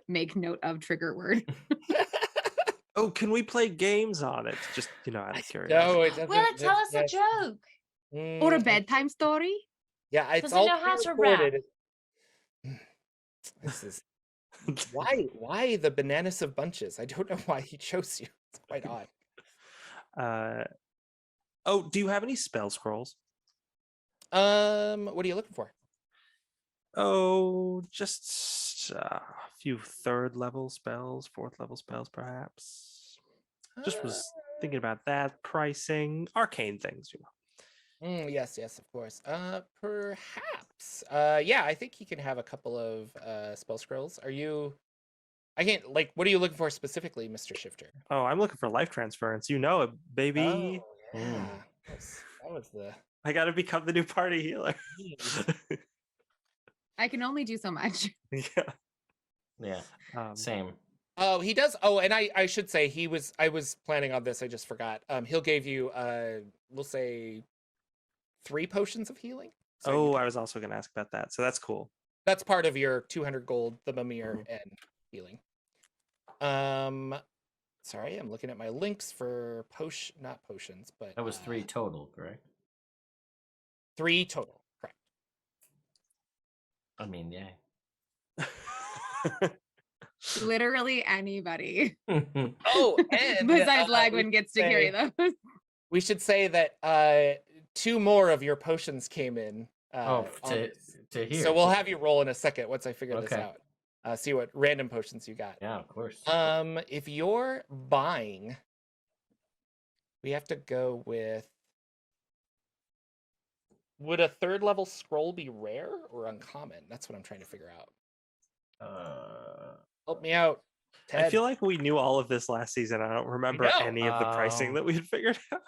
Make note of trigger word. Oh, can we play games on it? Just out of curiosity. No, it doesn't. Will it tell us a that's- joke? Or a Mm, bedtime story? Yeah, it's Does it all know how to pre-recorded. This is why the bananas of bunches? I don't know why he chose you. It's quite odd. Oh, do you have any spell scrolls? What are you looking for? Oh, just a few third level spells, fourth level spells, perhaps. Just was thinking about that. Pricing, arcane things, Yes, of course. Perhaps. Yeah, I think he can have a couple of spell scrolls. Are you? I can't what are you looking for specifically, Mr. Shifter? Oh, I'm looking for life transference. You know it, baby. Oh, yeah. That was the. I gotta become the new party healer. I can only do so much. Yeah. Yeah. Same. Oh, he does. Oh, and I should say I was planning on this. I just forgot. He'll give you we'll say 3 potions of healing. So I was also gonna ask about that. So that's cool. that's part of your 200 gold, the Mimir and healing. Sorry, I'm looking at my links for not potions, but That was 3 total, correct? 3 total, correct. I mean, yeah. Literally anybody. Oh, and Besides we Lagwin gets to carry say- those. We should say that 2 more of your potions came in. Oh, on- to here. So we'll have you roll in a second once I figure this Okay. out. See what random potions you got. Yeah, of course. If you're buying, we have to go with. Would a 3rd level scroll be rare or uncommon? That's what I'm trying to figure out. Help me out, Ted. I feel like we knew all of this last season. I don't remember know. any of the pricing that we had figured out.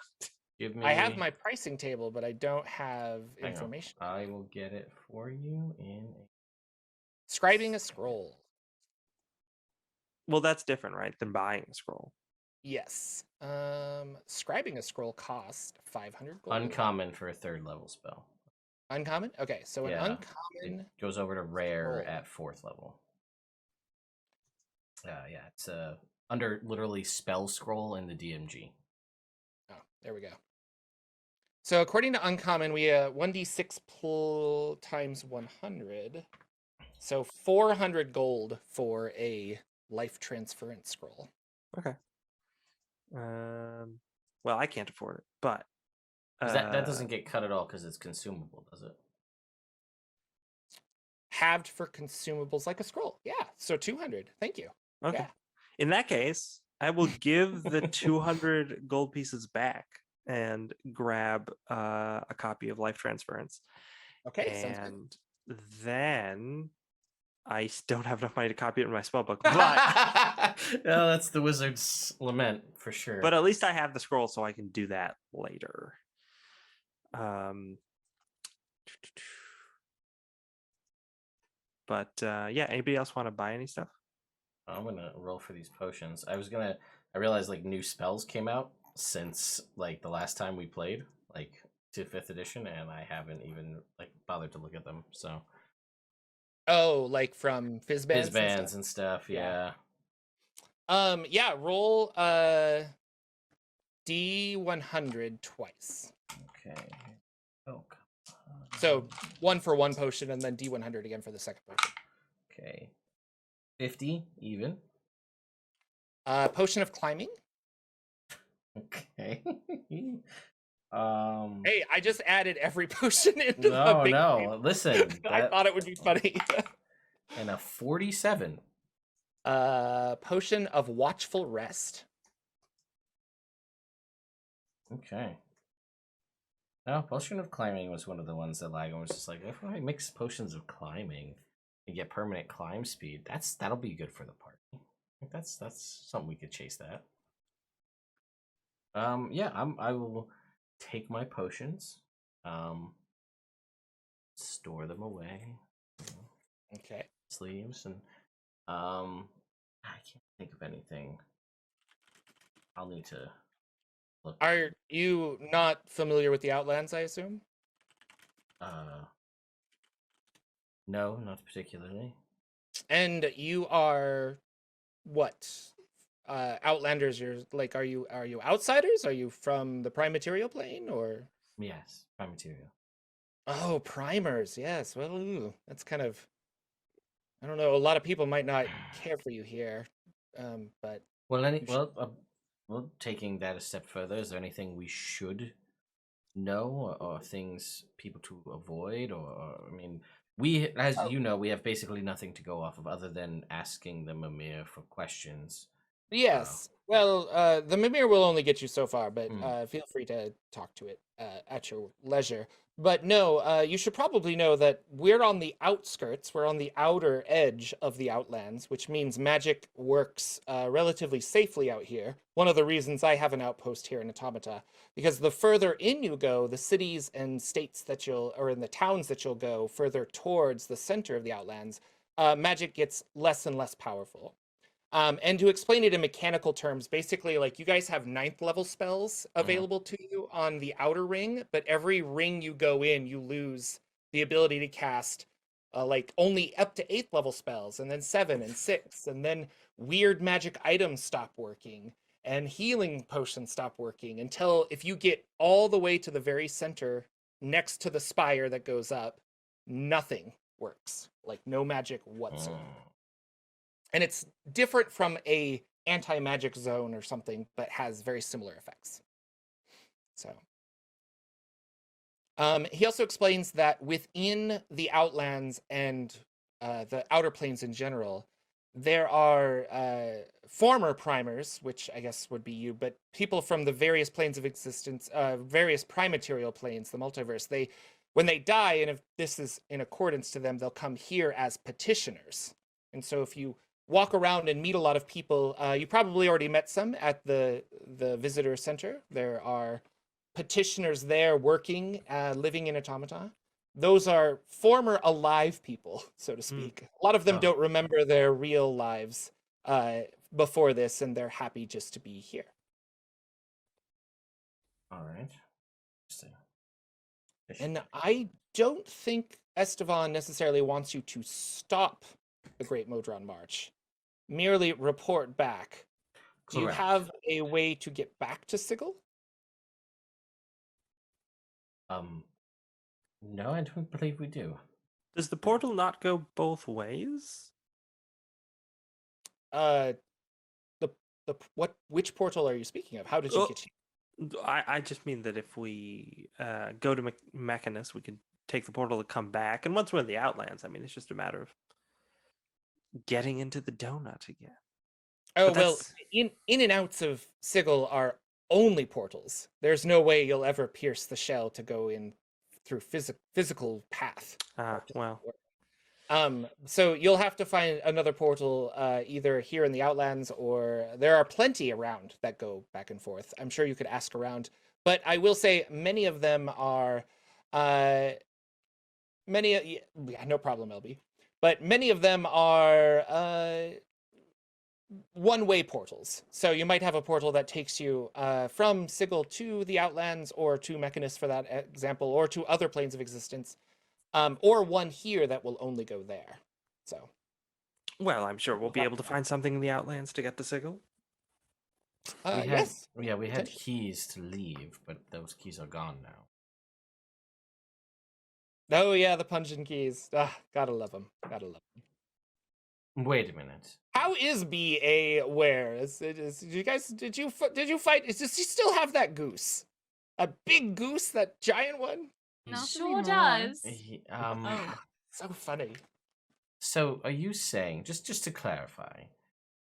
Give me. I have my pricing table, but I don't have Hang on. information. I will get it for you in. Scribing a scroll. Well, that's different, right? Than buying a scroll. Yes. Scribing a scroll costs 500 gold. Uncommon for a 3rd level spell. Uncommon? Okay, so Yeah, an uncommon. It goes over to rare scroll. at 4th level. Yeah, it's under literally spell scroll in the DMG. Oh, there we go. So according to uncommon, we 1d6 times 100. So 400 gold for a life transference scroll. Okay. Well, I can't afford it, but 'Cause that doesn't get cut at all because it's consumable, does it? Halved for consumables like a scroll. Yeah, so 200. Thank you. Okay. Yeah. In that case, I will give the 200 gold pieces back and grab a copy of Life Transference. Okay, sounds good. And then I don't have enough money to copy it in my spellbook, but Well, that's the wizard's lament for sure. but at least I have the scroll, so I can do that later. But yeah, anybody else want to buy any stuff? I'm gonna roll for these potions. I realized like new spells came out since like the last time we played, like to 5th edition, and I haven't even like bothered to look at them. So Oh, like from Fizzbands? bands and stuff, yeah. Yeah, roll D100 twice. Okay. Oh. Come on. So 1 for 1 potion and then D100 again for the 2nd potion. Okay. 50 even. Potion of climbing. Okay. Hey, I just added every potion into the No, big no. table. Listen. I thought it would be funny. And a 47. Potion of watchful rest. Okay. No, potion of climbing was one of the ones that Lagon was just like, if I mix potions of climbing and get permanent climb speed, that'll be good for the party. I think that's something we could chase that. Yeah, I will take my potions, store them away, Okay. sleeves, and I can't think of anything. I'll need to look. Are you not familiar with the Outlands, I assume? No, not particularly. And you are what? Outlanders, you're like, are you outsiders? Are you from the prime material plane or? Yes, prime material. Oh, primers, yes. Well, that's kind of, I don't know, a lot of people might not care for you here. But Well, you should- well, taking that a step further, is there anything we should know, or things people to avoid, or I mean, as Oh. you know, we have basically nothing to go off of other than asking the Mimir for questions. Yes. Well, the Mimir will only get you so far, but Mm. feel free to talk to it at your leisure. But no, you should probably know that we're on the outskirts, we're on the outer edge of the Outlands, which means magic works relatively safely out here. One of the reasons I have an outpost here in Automata, because the further in you go, the cities and states that or in the towns that you'll go further towards the center of the Outlands, magic gets less and less powerful. And to explain it in mechanical terms, basically, like you guys have 9th level spells available to you on the outer ring, but every ring you go in, you lose the ability to cast like only up to 8th level spells, and then 7 and 6, and then weird magic items stop working, and healing potions stop working until if you get all the way to the very center next to the spire that goes up, nothing works. Like no magic whatsoever. And it's different from a anti-magic zone or something, but has very similar effects. So he also explains that within the Outlands and the Outer Planes in general, there are former primers, which I guess would be you, but people from the various planes of existence, various prime material planes, the multiverse, when they die, and if this is in accordance to them, they'll come here as petitioners. And so if you walk around and meet a lot of people, you probably already met some at the visitor center. There are petitioners there working, living in Automata. Those are former alive people, so to speak. A lot of them Oh. don't remember their real lives before this, and they're happy just to be here. All right. Interesting. And I don't think Estevan necessarily wants you to stop the Great Modron March. Merely report back. Do you Correct. have a way to get back to Sigil? No, I don't believe we do. Does the portal not go both ways? Which portal are you speaking of? How did you Oh, get here? I just mean that if we go to Mechanus, we can take the portal to come back. And once we're in the Outlands, I mean, it's just a matter of getting into the donut again. Oh, But well, that's- in and outs of Sigil are only portals. There's no way you'll ever pierce the shell to go in through physical path. well, So you'll have to find another portal either here in the Outlands, or there are plenty around that go back and forth. I'm sure you could ask around, but I will say many of them are yeah, no problem, LB. But many of them are one-way portals. So you might have a portal that takes you from Sigil to the Outlands, or to Mechanus for that example, or to other planes of existence, or one here that will only go there. So, well, I'm sure we'll be able to find something in the Outlands to get to Sigil. yes. Yeah, we had Potentially. keys to leave, but those keys are gone now. Oh yeah, the pungent keys. Gotta love them. Gotta love them. Wait a minute. How is BA aware? You guys, did you fight? Does he still have that goose? A big goose, that giant one? Not Sure anymore. does. Oh. So funny. So, are you saying, just to clarify,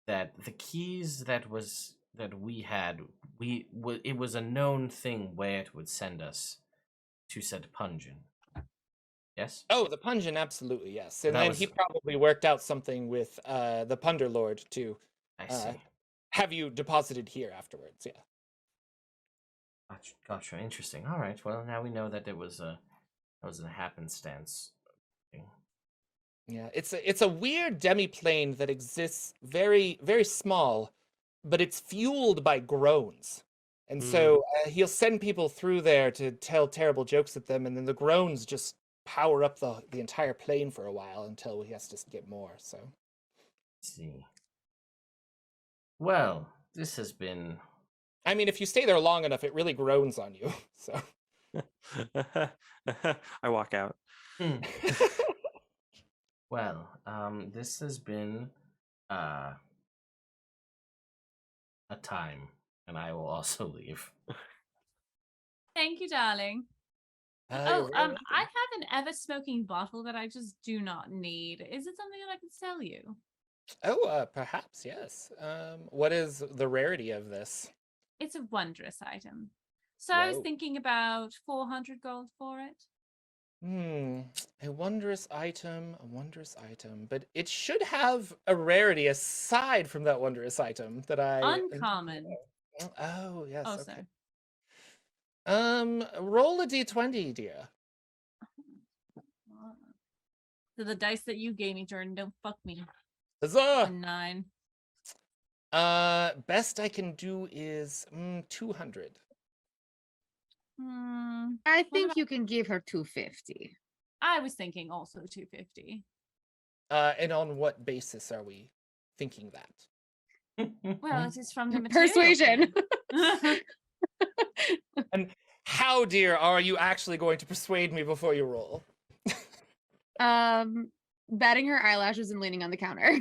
that the keys that we had, it was a known thing where it would send us to said pungent? Yes. Oh, the pungent, absolutely, yes. And That then he was- probably worked out something with the Punder Lord to I see. have you deposited here afterwards. Yeah. Gotcha. Interesting. All right. Well, now we know that it was a happenstance thing. Yeah, it's a weird demiplane that exists very very small, but it's fueled by groans. And so he'll send people through there to tell terrible jokes at them, and then the groans just power up the entire plane for a while until he has to get more. So, Let's see. Well, this has been. I mean, if you stay there long enough, it really groans on you. So, I walk out. Well, this has been a time, and I will also leave. Thank you, darling. you're Oh, very I welcome. have an ever-smoking bottle that I just do not need. Is it something that I can sell you? Oh, perhaps yes. What is the rarity of this? It's a wondrous item. So I was Whoa. thinking about 400 gold for it. A wondrous item, but it should have a rarity aside from that wondrous item that I Uncommon. Oh, yes, Oh, okay. sorry. Roll a d20, dear. So the dice that you gave me, Jordan, don't fuck me. A Huzzah! 9. Best I can do is 200. I What think about- you can give her 250. I was thinking also 250. And on what basis are we thinking that? Well, it is from the material Persuasion. thing. And how, dear, are you actually going to persuade me before you roll? Batting her eyelashes and leaning on the counter.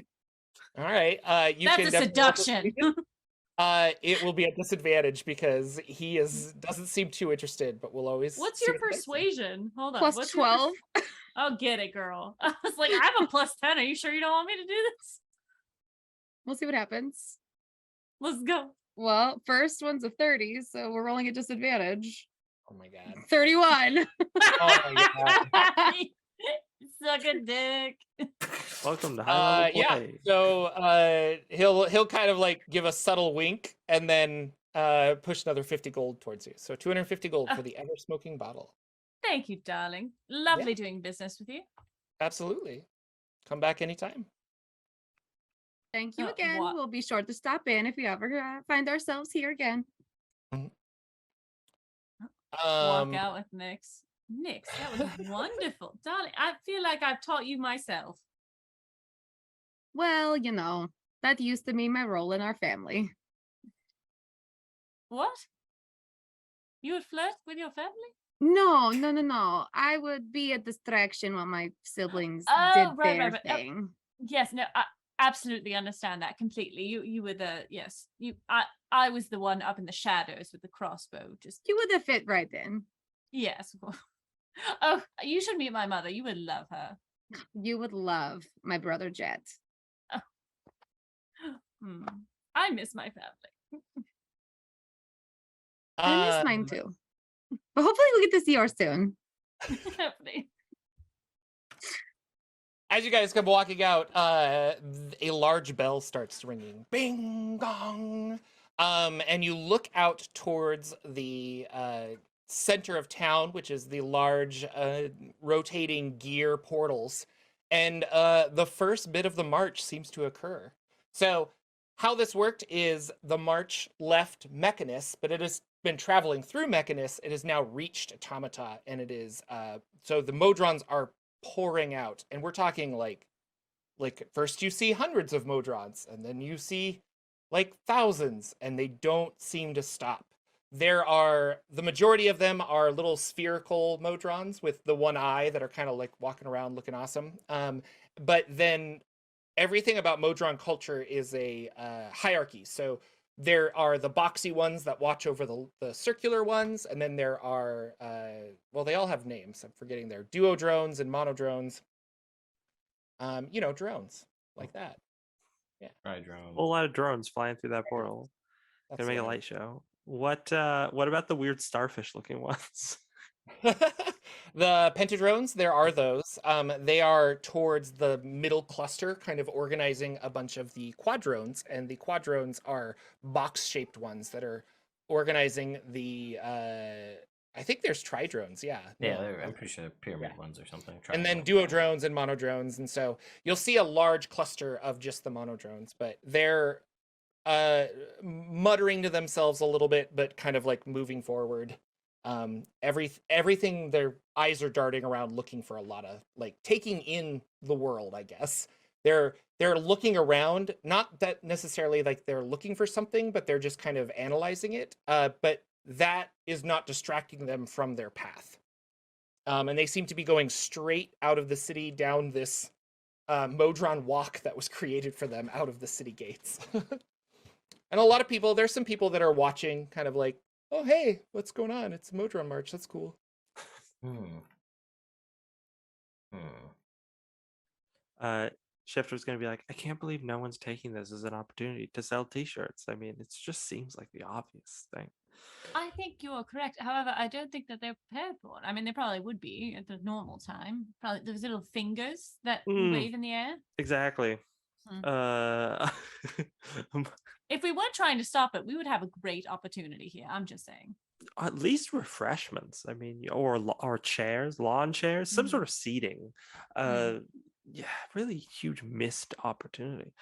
All right. You That's can a definitely roll seduction. it will be at disadvantage because he doesn't seem too interested, but we'll always. What's see your what the dice say. persuasion? Hold on. Plus What's your 12. Oh, get it, girl. I was like, I have a plus 10. Are you sure you don't want me to do this? We'll see what happens. Let's go. Well, first one's a 30, so we're rolling at disadvantage. Oh my god. 31. Oh my god. Suck a dick. Welcome to high level Yeah. play. So he'll kind of like give a subtle wink and then push another 50 gold towards you. So 250 gold for the ever smoking bottle. Thank you, darling. Lovely doing business with you. Absolutely. Come back anytime. Thank you Uh, again. what? We'll be sure to stop in if we ever find ourselves here again. Walk out with Nyx. Nyx, that was wonderful. Darling, I feel like I've taught you myself. Well, that used to be my role in our family. What? You would flirt with your family? No. I would be a distraction while my siblings did their thing. Yes, no, I absolutely understand that completely. You were I was the one up in the shadows with the crossbow. You would have fit right in. Yes. Oh, you should meet my mother. You would love her. You would love my brother Jet. I miss my family. I miss mine too. But hopefully we'll get to see yours soon. Hopefully. As you guys come walking out, a large bell starts ringing. Bing gong. And you look out towards the center of town, which is the large rotating gear portals. And the first bit of the march seems to occur. So how this worked is the march left Mechanus, but it has been traveling through Mechanus. It has now reached Automata, and it is so the Modrons are pouring out, and we're talking like first you see hundreds of Modrons, and then you see like thousands, and they don't seem to stop. The majority of them are little spherical Modrons with the one eye that are kind of like walking around looking awesome. But then everything about Modron culture is a hierarchy. So there are the boxy ones that watch over the circular ones, and then there are they all have names. I'm forgetting their duo drones and mono drones. Drones like that. Yeah. Right, drone. A whole lot of drones flying through that portal. That's Gonna make a what I light show. What about the weird starfish looking ones? The pentadrones, there are those. They are towards the middle cluster, kind of organizing a bunch of the quadrones, and the quadrones are box-shaped ones that are organizing the I think there's tri-drones, yeah. Yeah, no, I'm pretty sure they're pyramid yeah. ones or something. And then triangle. duodrones and monodrones, and so you'll see a large cluster of just the monodrones, but they're muttering to themselves a little bit, but kind of like moving forward. Everything, their eyes are darting around, looking for a lot of like taking in the world, I guess. They're looking around, not that necessarily like they're looking for something, but they're just kind of analyzing it. But that is not distracting them from their path. And they seem to be going straight out of the city down this Modron walk that was created for them out of the city gates. And a lot of people, there's some people that are watching, kind of like, oh, hey, what's going on? It's Modron March. That's cool. Shifter's gonna be like, I can't believe no one's taking this as an opportunity to sell T-shirts. I mean, it just seems like the obvious thing. I think you are correct. However, I don't think that they're prepared for it. I mean, they probably would be at the normal time. Probably those little fingers that wave in the air. Exactly. If we weren't trying to stop it, we would have a great opportunity here. I'm just saying. At least refreshments. I mean, or chairs, lawn chairs, some sort of seating. Yeah, really huge missed opportunity.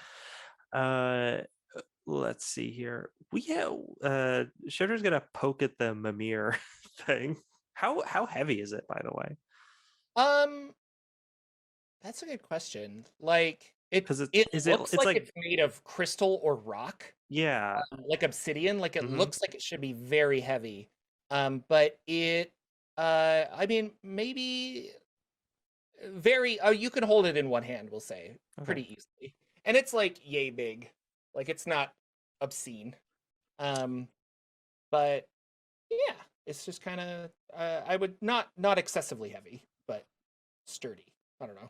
Let's see here. We have Shifter's gonna poke at the Mimir thing. How heavy is it, by the way? That's a good question. Like it looks it's like like it's made of crystal or rock. Yeah. Like obsidian. Like it Mhm. looks like it should be very heavy. But it I mean maybe very you can hold it in one hand, we'll say, pretty easily. And it's like yay big. Like it's not obscene. But yeah, it's just kind of I would not excessively heavy, but sturdy. I don't know.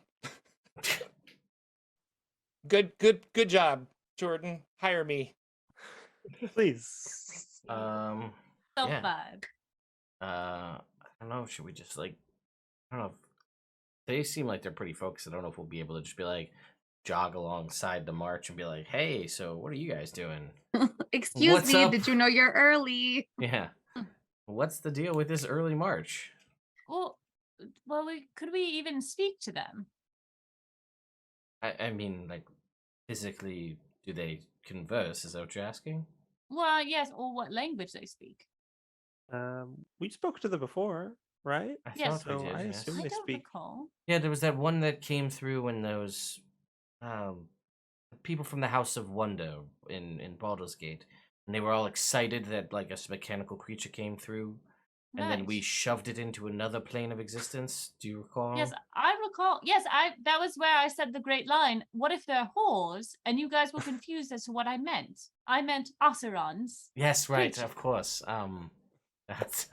Good job, Jordan. Hire me. Please. So Yeah. vibe. I don't know. Should we just like? I don't know. They seem like they're pretty focused. I don't know if we'll be able to just be like jog alongside the march and be like, "Hey, so what are you guys doing?" Excuse What's me, up? did you know you're early? Yeah. What's the deal with this early march? Well, could we even speak to them? I mean, like, physically, do they converse? Is that what you're asking? Well, yes, or what language they speak. We spoke to them before, right? I Yes. thought we So did. I Yes. assume I they don't speak. recall. Yeah, there was that one that came through when those people from the House of Wonder in Baldur's Gate, and they were all excited that like a mechanical creature came through, and then we Nice. shoved it into another plane of existence. Do you recall? Yes, I recall. Yes, that was where I said the great line. What if they're whores? And you guys were confused as to what I meant. I meant Ocerons. Yes, right. Creature. Of course. That's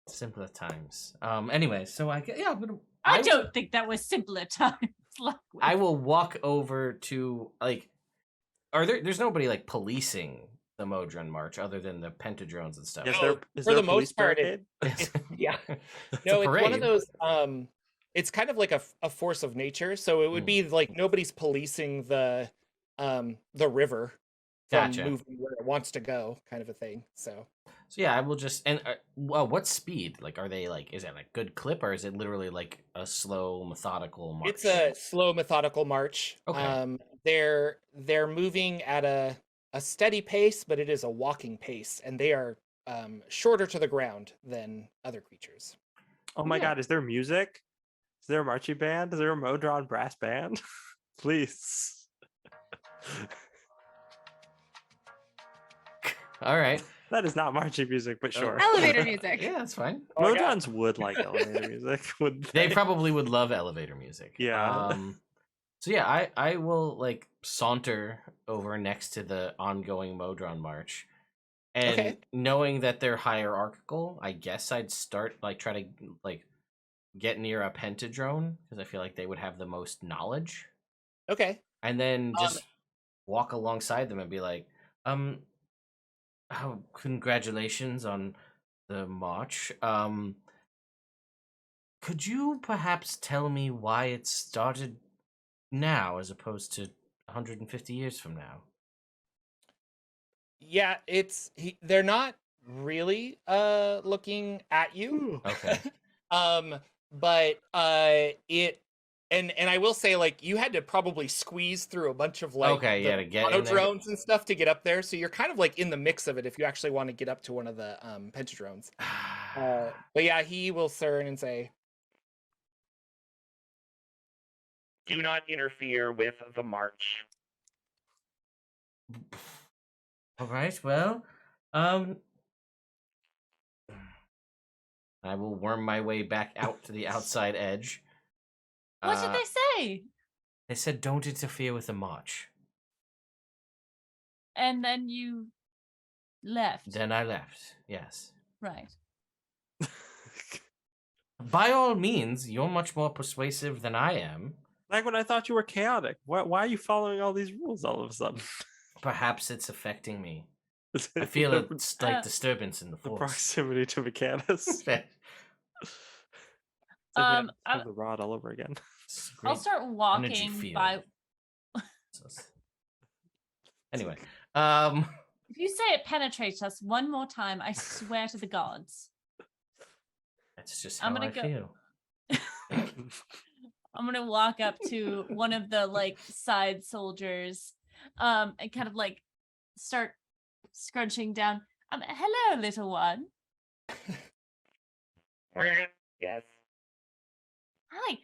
simpler times. Anyway, so yeah, but I don't think that was simpler times. I will walk over to like. There's nobody like policing the Modron March other than the pentadrones and stuff. Yes, Oh, is for there the a police most part, barricade? yeah. It's No, a it's one of parade. those. It's kind of like a force of nature. So it would be like nobody's policing the river from Gotcha. moving where it wants to go, kind of a thing. So yeah, I will just well, what speed? Like, are they like? Is it like good clip or is it literally like a slow, methodical march? it's a slow, methodical march. Okay. They're moving at a steady pace, but it is a walking pace, and they are shorter to the ground than other creatures. Oh my Yeah. god, is there music? Is there a marching band? Is there a Modron brass band? Please. All right. That is not marching music, but sure. Elevator music. Yeah, that's fine. Oh my God. Modrons would like elevator music, would They probably would love elevator music. Yeah. So yeah, I will like saunter over next to the ongoing Modron March, and Okay. knowing that they're hierarchical, I guess I'd start like try to like get near a pentadrone because I feel like they would have the most knowledge, Okay. and then just walk alongside them and be like, oh, congratulations on the march. Could you perhaps tell me why it started now as opposed to 150 years from now? Yeah, they're not really looking at you. Okay. But it and I will say, like, you had to probably squeeze through a bunch of like Okay, yeah, the to get in auto there. drones and stuff to get up there. So you're kind of like in the mix of it if you actually want to get up to one of the pentadrones. But yeah, he will turn and say, "Do not interfere with the march." All right. Well, I will worm my way back out to the outside edge. What did they say? They said, "Don't interfere with the march." And then you left. Then I left. Yes. Right. By all means, you're much more persuasive than I am. Like when I thought you were chaotic. Why are you following all these rules all of a sudden? Perhaps it's affecting me. I feel a slight disturbance in the the force. proximity to Mechanus. Um, Have the rod all over again. I'll start energy walking field. by. Anyway, If you say it penetrates us one more time, I swear to the gods. that's just how I go- feel. I'm gonna walk up to one of the like side soldiers, and kind of like start scrunching down. Hello, little one. Yes. Hi.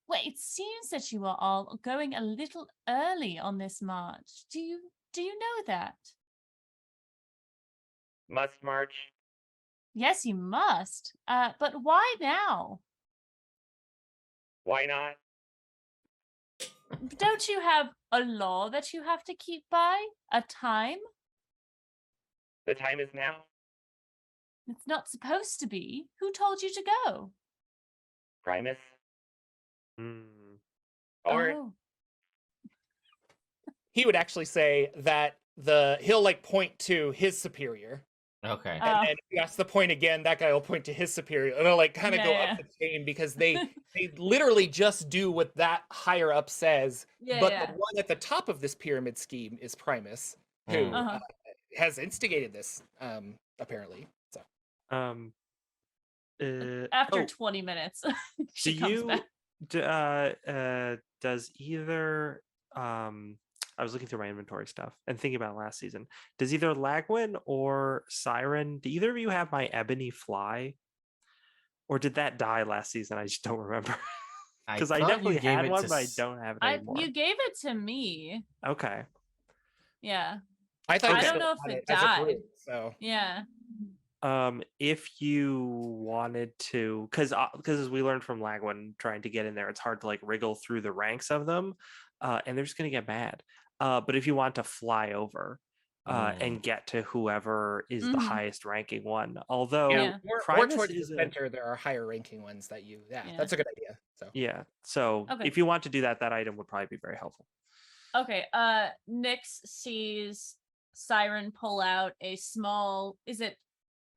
Well, it seems that you are all going a little early on this march. Do you know that? Must march. Yes, you must. But why now? Why not? Don't you have a law that you have to keep by? A time? The time is now. It's not supposed to be. Who told you to go? Primus. Or Oh. He would actually say that he'll like point to his superior. Okay. And then if you ask the point again, that guy will point to his superior. And they'll like kind of go Yeah. up the chain because they literally just do what that higher up says. Yeah, But yeah. the one at the top of this pyramid scheme is Primus, who Mm. Uh-huh. has instigated this, apparently. So After 20 minutes, she do comes you back. does either I was looking through my inventory stuff and thinking about last season. Does either Lagwin or Siren, do either of you have my ebony fly? Or did that die last season? I just don't remember. Because I thought you definitely gave had it one, to but I don't have it anymore. You gave it to me. Okay. Yeah. I thought I you don't still know if had it as a died. group, so Yeah. If you wanted to, because as we learned from Lagwin, trying to get in there, it's hard to like wriggle through the ranks of them, and they're just gonna get mad. But if you want to fly over and get to whoever is the Mhm. highest ranking one, although Yeah. or Primus towards is the center, there are higher ranking ones that you. Yeah, Yeah. that's a good idea. So yeah. So Okay. if you want to do that, that item would probably be very helpful. Okay. Nyx sees Siren pull out a small.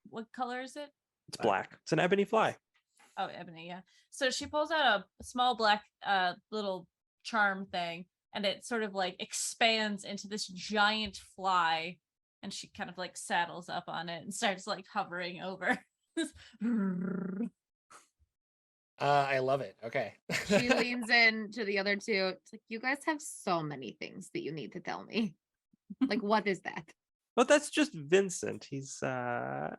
What color is it? It's black. It's an ebony fly. Oh, ebony. Yeah. So she pulls out a small black little charm thing, and it sort of like expands into this giant fly, and she kind of like saddles up on it and starts like hovering over. I love it. Okay. She leans in to the other two. It's like, you guys have so many things that you need to tell me. Like, what is that? But that's just Vincent. He's a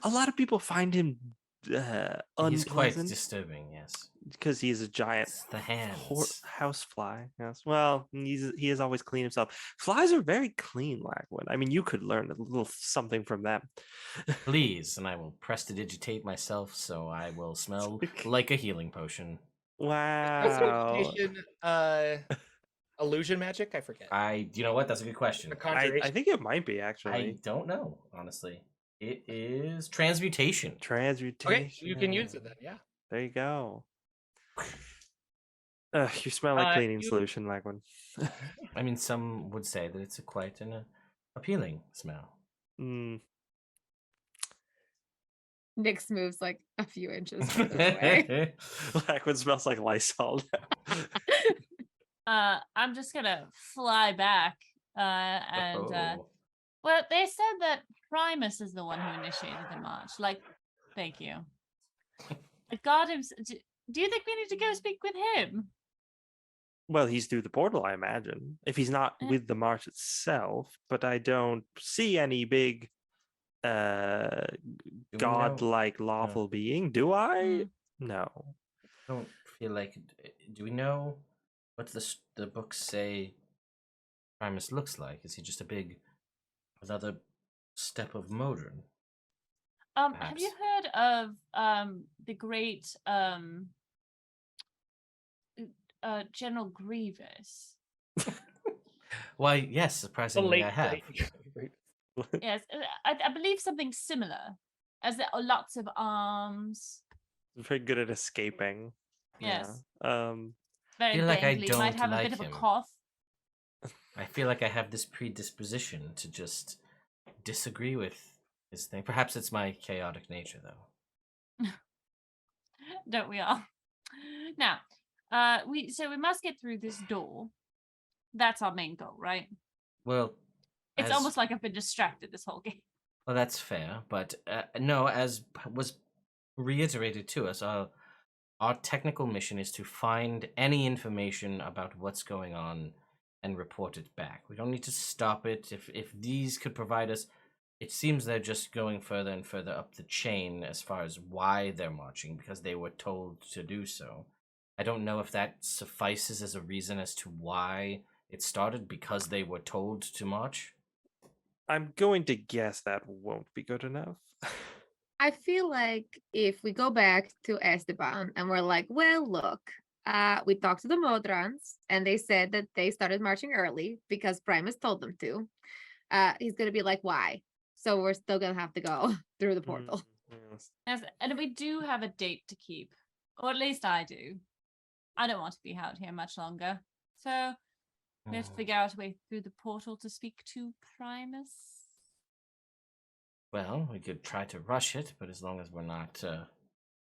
lot of people find him He's quite unpleasant disturbing. Yes. because he's a giant It's the hands. house fly. Yes. Well, he is always clean himself. Flies are very clean, Lagwin. I mean, you could learn a little something from them. Please, and I will prestidigitate myself, so I will smell like a healing potion. Wow. Prestidigitation, illusion magic. I forget. You know what? That's a good question. The conjuration. I think it might be I actually don't know, honestly. It is transmutation. transmutation. Okay, you can use it then. Yeah. There you go. You smell like cleaning you- solution, Lagwin. I mean, some would say that it's quite an appealing smell. Mm. Nyx moves like a few inches further away. Lagwin smells like Lysol. I'm just gonna fly back and Oh. Well, they said that Primus is the one who initiated the march. Like, thank you. Like, God himself. Do you think we need to go speak with him? Well, he's through the portal, I imagine. If he's not Eh. with the march itself, but I don't see any big we know- godlike lawful being. Do I? Mm. No. I don't feel like. Do we know what the books say Primus looks like? Is he just a big another step of Modron? Have you heard of the great General Grievous? Why, yes, The surprisingly, I late have. great. Yes, I believe something similar. As there are lots of arms. Very good at escaping. Yes. Yeah. Very feel like I dangly. Might don't have a like bit of a him. cough. I feel like I have this predisposition to just disagree with his thing. Perhaps it's my chaotic nature, though. Don't we all? Now, we must get through this door. That's our main goal, right? Well, It's as- almost like I've been distracted this whole game. Well, that's fair, but no, as was reiterated to us, our technical mission is to find any information about what's going on and report it back. We don't need to stop it. If these could provide us, it seems they're just going further and further up the chain as far as why they're marching, because they were told to do so. I don't know if that suffices as a reason as to why it started, because they were told to march. I'm going to guess that won't be good enough. I feel like if we go back to Esteban and we're like, well, look, we talked to the Modrons and they said that they started marching early because Primus told them to. He's gonna be like, why? So we're still gonna have to go through the portal. Yes. Yes, and we do have a date to keep. Or at least I do. I don't want to be out here much longer. So we have to figure out a way through the portal to speak to Primus. Well, we could try to rush it, but as long as we're not,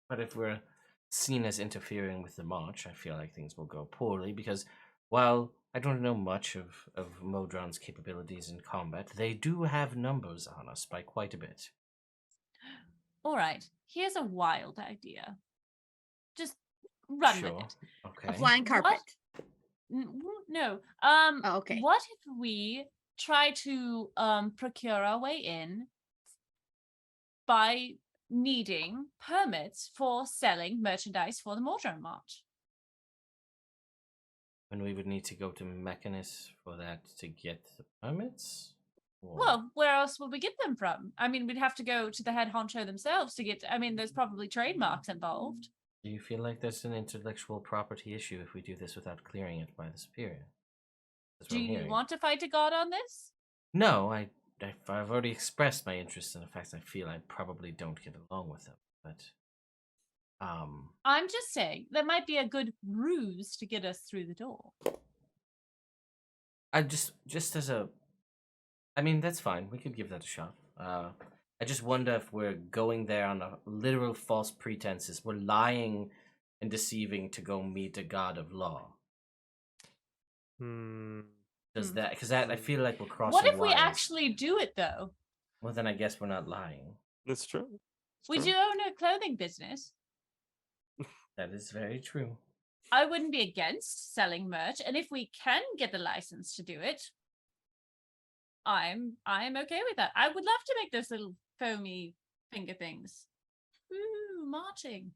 but if we're seen as interfering with the march, I feel like things will go poorly, because while I don't know much of Modron's capabilities in combat, they do have numbers on us by quite a bit. All right, here's a wild idea. Just run Sure. with it. Okay. A flying carpet. No. Oh, okay. What if we try to procure our way in by needing permits for selling merchandise for the Modron March? And we would need to go to Mechanus for that to get the permits? Or- Well, where else would we get them from? I mean, we'd have to go to the head honcho themselves to get. I mean, there's probably trademarks involved. do you feel like there's an intellectual property issue if we do this without clearing it by the superior? That's what Do I'm you hearing. want to fight a god on this? No, I've already expressed my interest in the fact I feel I probably don't get along with them, but I'm just saying there might be a good ruse to get us through the door. I just as a, I mean, that's fine. We could give that a shot. I just wonder if we're going there on a literal false pretenses. We're lying and deceiving to go meet a god of law. Does that, because that I feel like we're crossing. What if we lines. actually do it though? Well, then I guess we're not lying. That's true. We do own a clothing business. That is very true. I wouldn't be against selling merch, and if we can get the license to do it, I'm okay with that. I would love to make those little foamy finger things. Ooh, marching.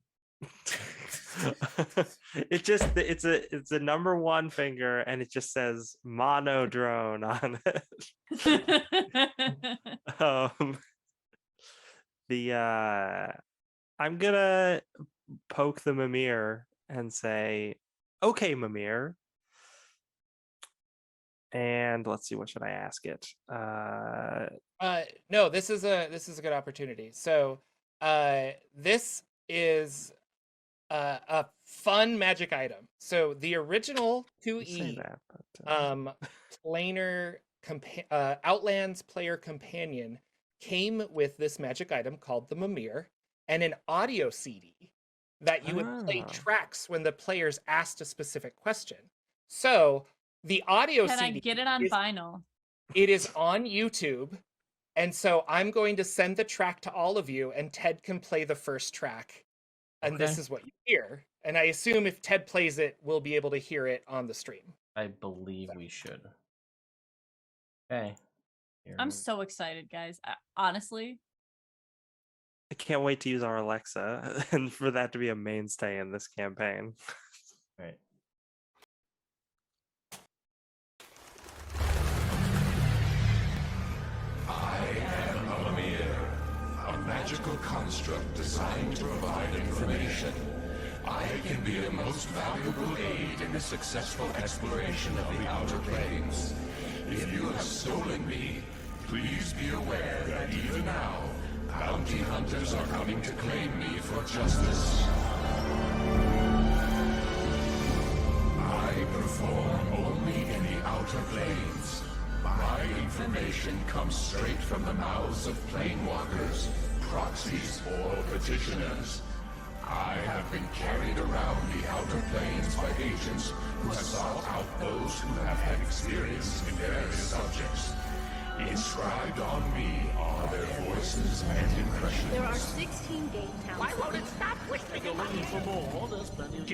It's a number one finger and it just says mono drone on it. I'm gonna poke the Mimir and say, okay, Mimir. And let's see, what should I ask it? No, this is a good opportunity. So this is a fun magic item. So the original you say 2E that, but, planar Outlands player companion came with this magic item called the Mimir and an audio CD that you would play Ah. tracks when the players asked a specific question. So the audio Can I CD get it on is- vinyl? It is on YouTube. And so I'm going to send the track to all of you, and Ted can play the first track. And this Okay. is what you hear. And I assume if Ted plays it, we'll be able to hear it on the stream. I believe we should. Okay. Here I'm we- so excited, guys. Honestly, I can't wait to use our Alexa and for that to be a mainstay in this campaign. Right. I am a Lemire, a magical construct designed to provide information. I can be a most valuable aid in the successful exploration of the outer planes. If you have stolen me, please be aware that even now, bounty hunters are coming to claim me for justice. I perform only in the outer planes. My information comes straight from the mouths of planewalkers, proxies, or petitioners. I have been carried around the outer planes by agents who have sought out those who have had experience in various subjects. Inscribed on me are their voices and impressions. There are 16 game towns. Why won't it stop whispering? You're looking for more. There's plenty of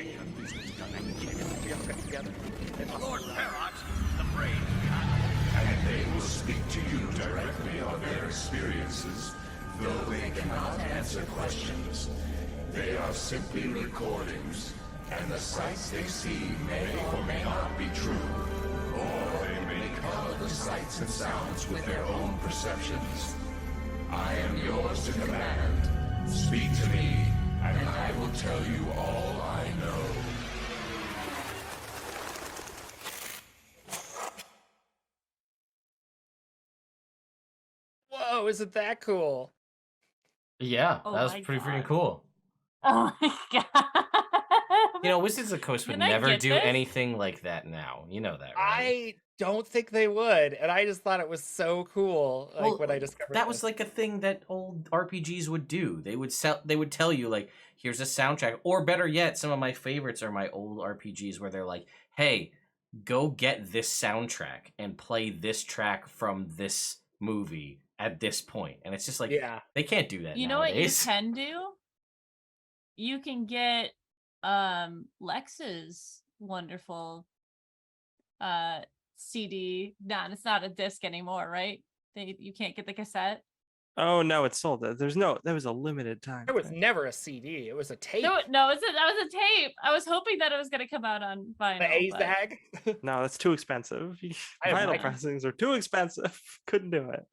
Lord Paradox, the brain. And they will speak to you directly on their experiences, though they cannot answer questions. They are simply recordings, and the sights they see may or may not be true. Or they may color the sights and sounds with their own perceptions. I am yours to command. Speak to me, and I will tell you all I know. Whoa, isn't that cool? Yeah, Oh that was my pretty freaking God. cool. oh my god. You know, Wizards of the Coast would Can I never get do this? anything like that now. You know that, right? I don't think they would. And I just thought it was so cool. Like Well, when I discovered that was this. like a thing that old RPGs would do. They would tell you like, here's a soundtrack, or better yet, some of my favorites are my old RPGs where they're like, hey, go get this soundtrack and play this track from this movie at this point. And it's just like, Yeah. they can't do that You know what you nowadays. can do? You can get Lex's wonderful CD. Nah, it's not a disc anymore, right? You can't get the cassette. Oh no, it's sold. There was a limited time. There was thing. never a CD. It was a tape. No, that was a tape. I was hoping that it was gonna come out on vinyl. The but- AZAG. No, that's too expensive. I have Vinyl mine. pressings are too expensive. Couldn't do it.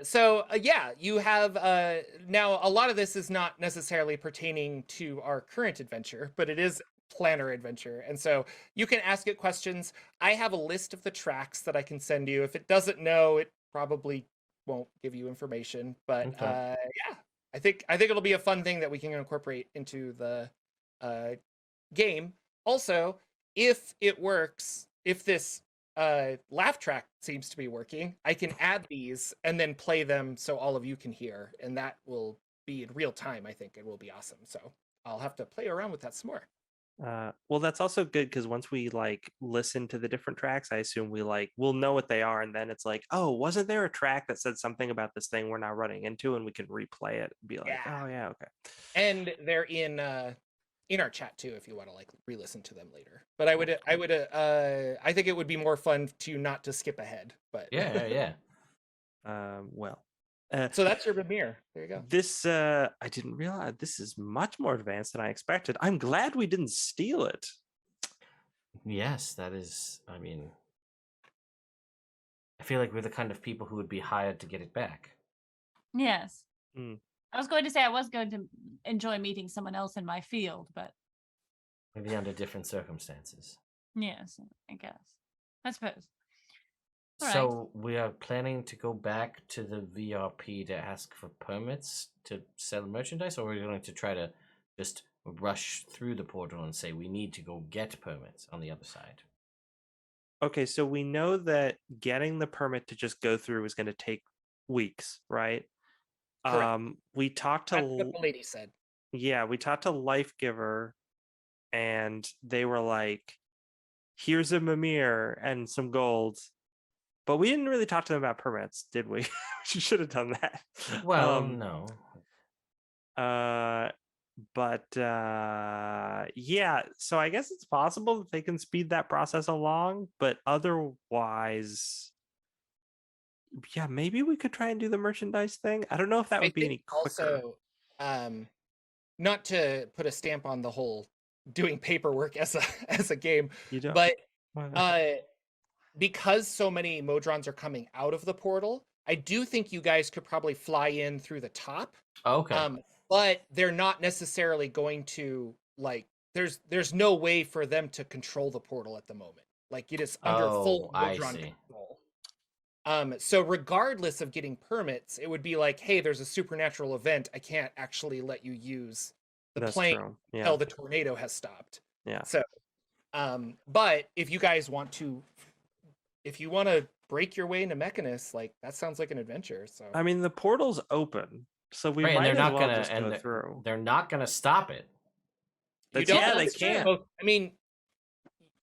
So yeah, you have now a lot of this is not necessarily pertaining to our current adventure, but it is planner adventure. And so you can ask it questions. I have a list of the tracks that I can send you. If it doesn't know, it probably won't give you information. But Okay. yeah, I think it'll be a fun thing that we can incorporate into the game. Also, if it works, if this laugh track seems to be working, I can add these and then play them so all of you can hear, and that will be in real time. I think it will be awesome. So I'll have to play around with that some more. Well, that's also good because once we like listen to the different tracks, I assume we'll know what they are, and then it's like, oh, wasn't there a track that said something about this thing we're now running into, and we can replay it and be like, Yeah. oh yeah, okay. And they're in our chat too if you want to like re-listen to them later. But I think it would be more fun to not to skip ahead. But Yeah. Well, so that's your Mimir. There you go. this I didn't realize this is much more advanced than I expected. I'm glad we didn't steal it. Yes, that is. I mean, I feel like we're the kind of people who would be hired to get it back. Yes. Mm. I was going to say I was going to enjoy meeting someone else in my field, but Maybe under different circumstances. yes, I guess. I suppose. All right. So we are planning to go back to the VRP to ask for permits to sell merchandise, or are we going to try to just rush through the portal and say we need to go get permits on the other side? Okay, so we know that getting the permit to just go through is going to take weeks, right? Correct. We talked That's to what the lady said. we talked to Life Giver, and they were like, here's a Mimir and some gold, But we didn't really talk to them about permits, did we? We should have done that. Well, no. Yeah, so I guess it's possible that they can speed that process along, but otherwise, yeah, maybe we could try and do the merchandise thing. I don't know if that would I be think any quicker. also, not to put a stamp on the whole doing paperwork as a game, You don't, but why not? because so many Modrons are coming out of the portal, I do think you guys could probably fly in through the top. Okay. But they're not necessarily going to like. There's no way for them to control the portal at the moment. Like it is under full I Modron see. control. So regardless of getting permits, it would be like, hey, there's a supernatural event. I can't actually let you use the That's plane true. Yeah. until the tornado has stopped. Yeah. So, but if you guys want to, if you want to break your way into Mechanus, like that sounds like an adventure. So I mean, the portal's open, so we Right, might and they're as not well gonna just go and through. they're not gonna stop it. you That's, don't yeah, know they if they're can't. both- I mean,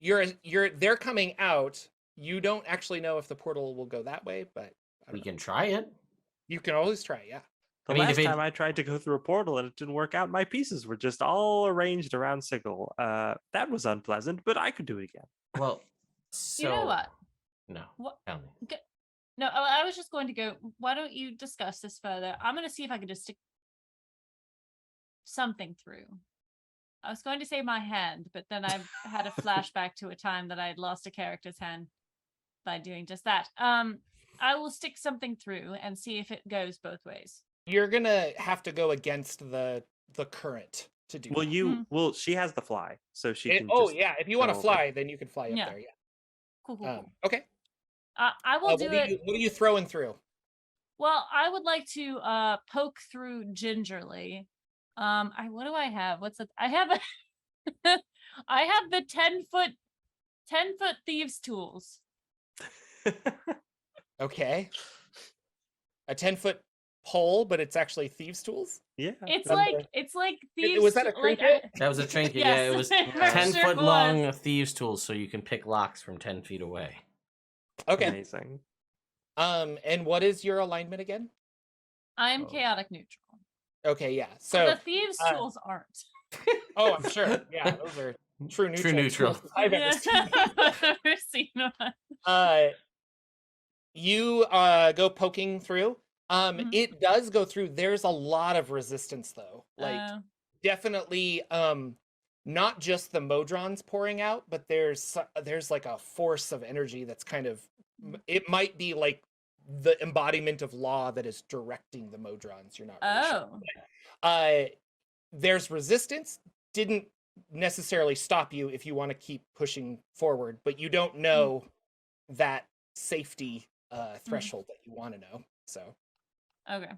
they're coming out. You don't actually know if the portal will go that way, but I We don't know. can try it. You can always try. Yeah. The I mean, if last it- time I tried to go through a portal and it didn't work out, my pieces were just all arranged around Sigil. That was unpleasant, but I could do it again. Well, so You know what? No, What? tell me. No, I was just going to go. Why don't you discuss this further? I'm going to see if I can just stick something through. I was going to say my hand, but then I had a flashback to a time that I had lost a character's hand by doing just that. I will stick something through and see if it goes both ways. You're gonna have to go against the current to do. Well, that. well, she has the fly, so she can. Oh just yeah, if you want to go over. fly, then you can fly up Yeah. there. Yeah. Cool, cool, cool. Okay. I will do it. What are you throwing through? Well, I would like to poke through gingerly. What do I have? What's it? I have I have the 10-foot thieves tools. Okay. A 10-foot pole, but it's actually thieves' tools. Yeah. It's Remember- like thieves. Was that a like, trinket? That was a trinket. Yes, Yeah, it was it for 10 sure foot was. long thieves' tools, so you can pick locks from 10 feet away. Okay. Amazing. And what is your alignment again? I am Oh. chaotic neutral. Okay, yeah. So So the thieves' tools aren't. oh, I'm sure. Yeah, those are true neutral. True neutral. tools I've ever seen. I've never seen one. You go poking through. Mhm. It does go through. There's a lot of resistance though. Like definitely not just the Modrons pouring out, but there's like a force of energy that's kind of it might be like the embodiment of law that is directing the Modrons. You're not really sure. There's resistance. Didn't necessarily stop you if you want to keep pushing forward, but you don't know that safety threshold that you want to know. So Okay.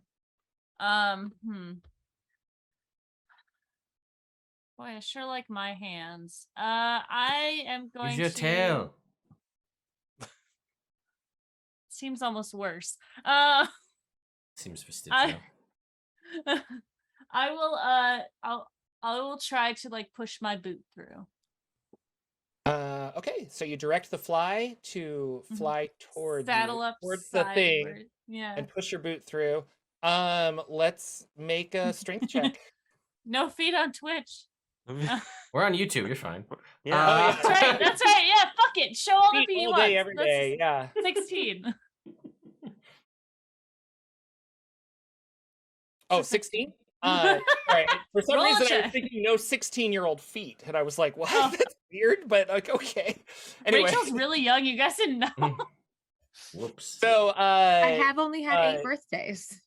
Boy, I sure like my hands. I am going Use your to. tail. Seems almost worse. Seems fastidious. I will. I will try to like push my boot through. okay, so you direct the fly to fly towards Saddle you, up towards the thing sideward. Yeah. and push your boot through. Let's make a strength check. No feet on Twitch. We're on YouTube. You're fine. Yeah. That's right. That's right. Yeah. Fuck it. Show all the Feet feet all once. day, every That's day. Yeah. 16. Oh, 16? All right. For some Roll a reason, I was check. thinking no 16-year-old feet, and I was like, "What? Oh. That's weird." But like, okay. Anyway, Rachel's really young. You guys didn't know. Whoops. so I have only had 8 uh, birthdays.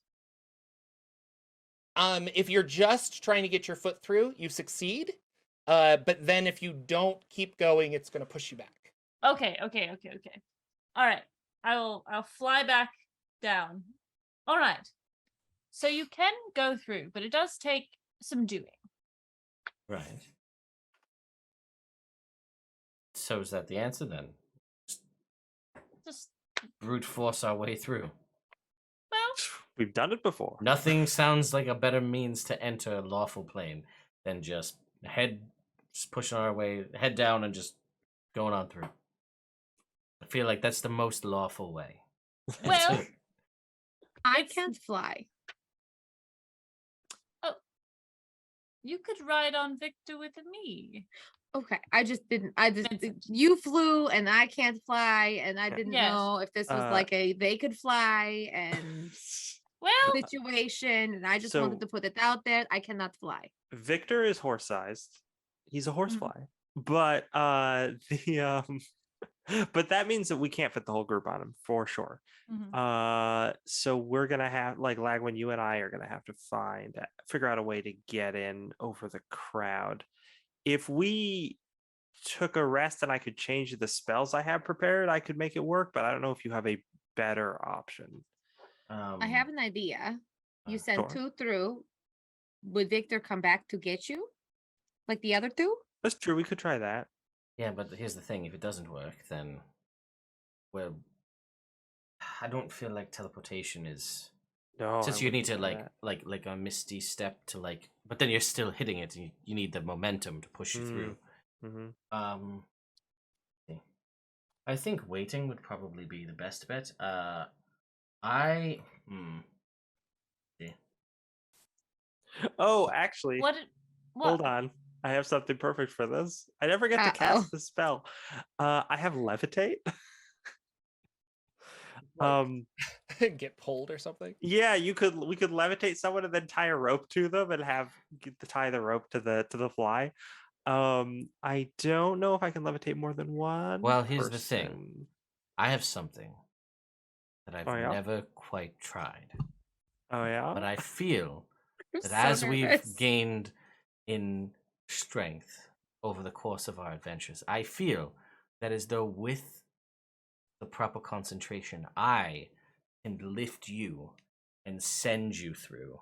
if you're just trying to get your foot through, you succeed. But then if you don't keep going, it's going to push you back. Okay. All right. I'll fly back down. All right. So you can go through, but it does take some doing. Right. So is that the answer then? Just Brute force our way through. well, We've done it before. Nothing sounds like a better means to enter a lawful plane than just pushing our way, head down and just going on through. I feel like that's the most lawful way. Well, I It's- can't fly. you could ride on Victor with me. Okay, I just didn't. I just Vincent. you flew and I can't fly, and I didn't Yes. know if this was Uh, like a they could fly and Well, situation, and I just So- wanted to put it out there. I cannot fly. Victor is horse-sized. He's a horsefly. But the but that means that we can't fit the whole group on him for sure. mhm. So we're gonna have like Lagwin, you and I are gonna have to figure out a way to get in over the crowd. If we took a rest and I could change the spells I have prepared, I could make it work, but I don't know if you have a better option. I have an idea. You send Sure. 2 through. Would Victor come back to get you, like the other 2? That's true, we could try that. Yeah, but here's the thing: if it doesn't work, then I don't feel like teleportation is. No, Since I you need wouldn't to try that. like a misty step to but then you're still hitting it. And you need the momentum to push you through. Mhm. I think waiting would probably be the best bet. Yeah. Oh, actually, What? hold on. I have something perfect for this. I never get to cast the spell. I have levitate. Get pulled or something. Yeah, we could levitate someone and then tie a rope to them and tie the rope to the fly. I don't know if I can levitate more than one. Well, here's the thing. person. I have something that I've Oh, yeah? never quite tried, Oh yeah. but I feel I'm that so as we've nervous. gained in strength over the course of our adventures, I feel that as though with the proper concentration, I can lift you and send you through,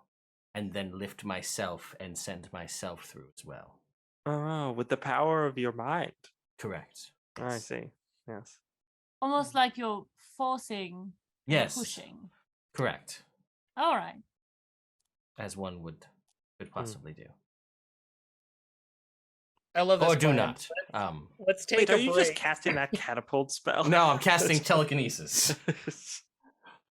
and then lift myself and send myself through as well. Oh, with the power of your mind. Correct. I Yes. see. Yes. Almost like you're forcing, and Yes. pushing. Correct. All right. As one could possibly do. I love this. Or do plan. not. Let's take Wait, a are you break. just casting that catapult spell? No, I'm casting telekinesis.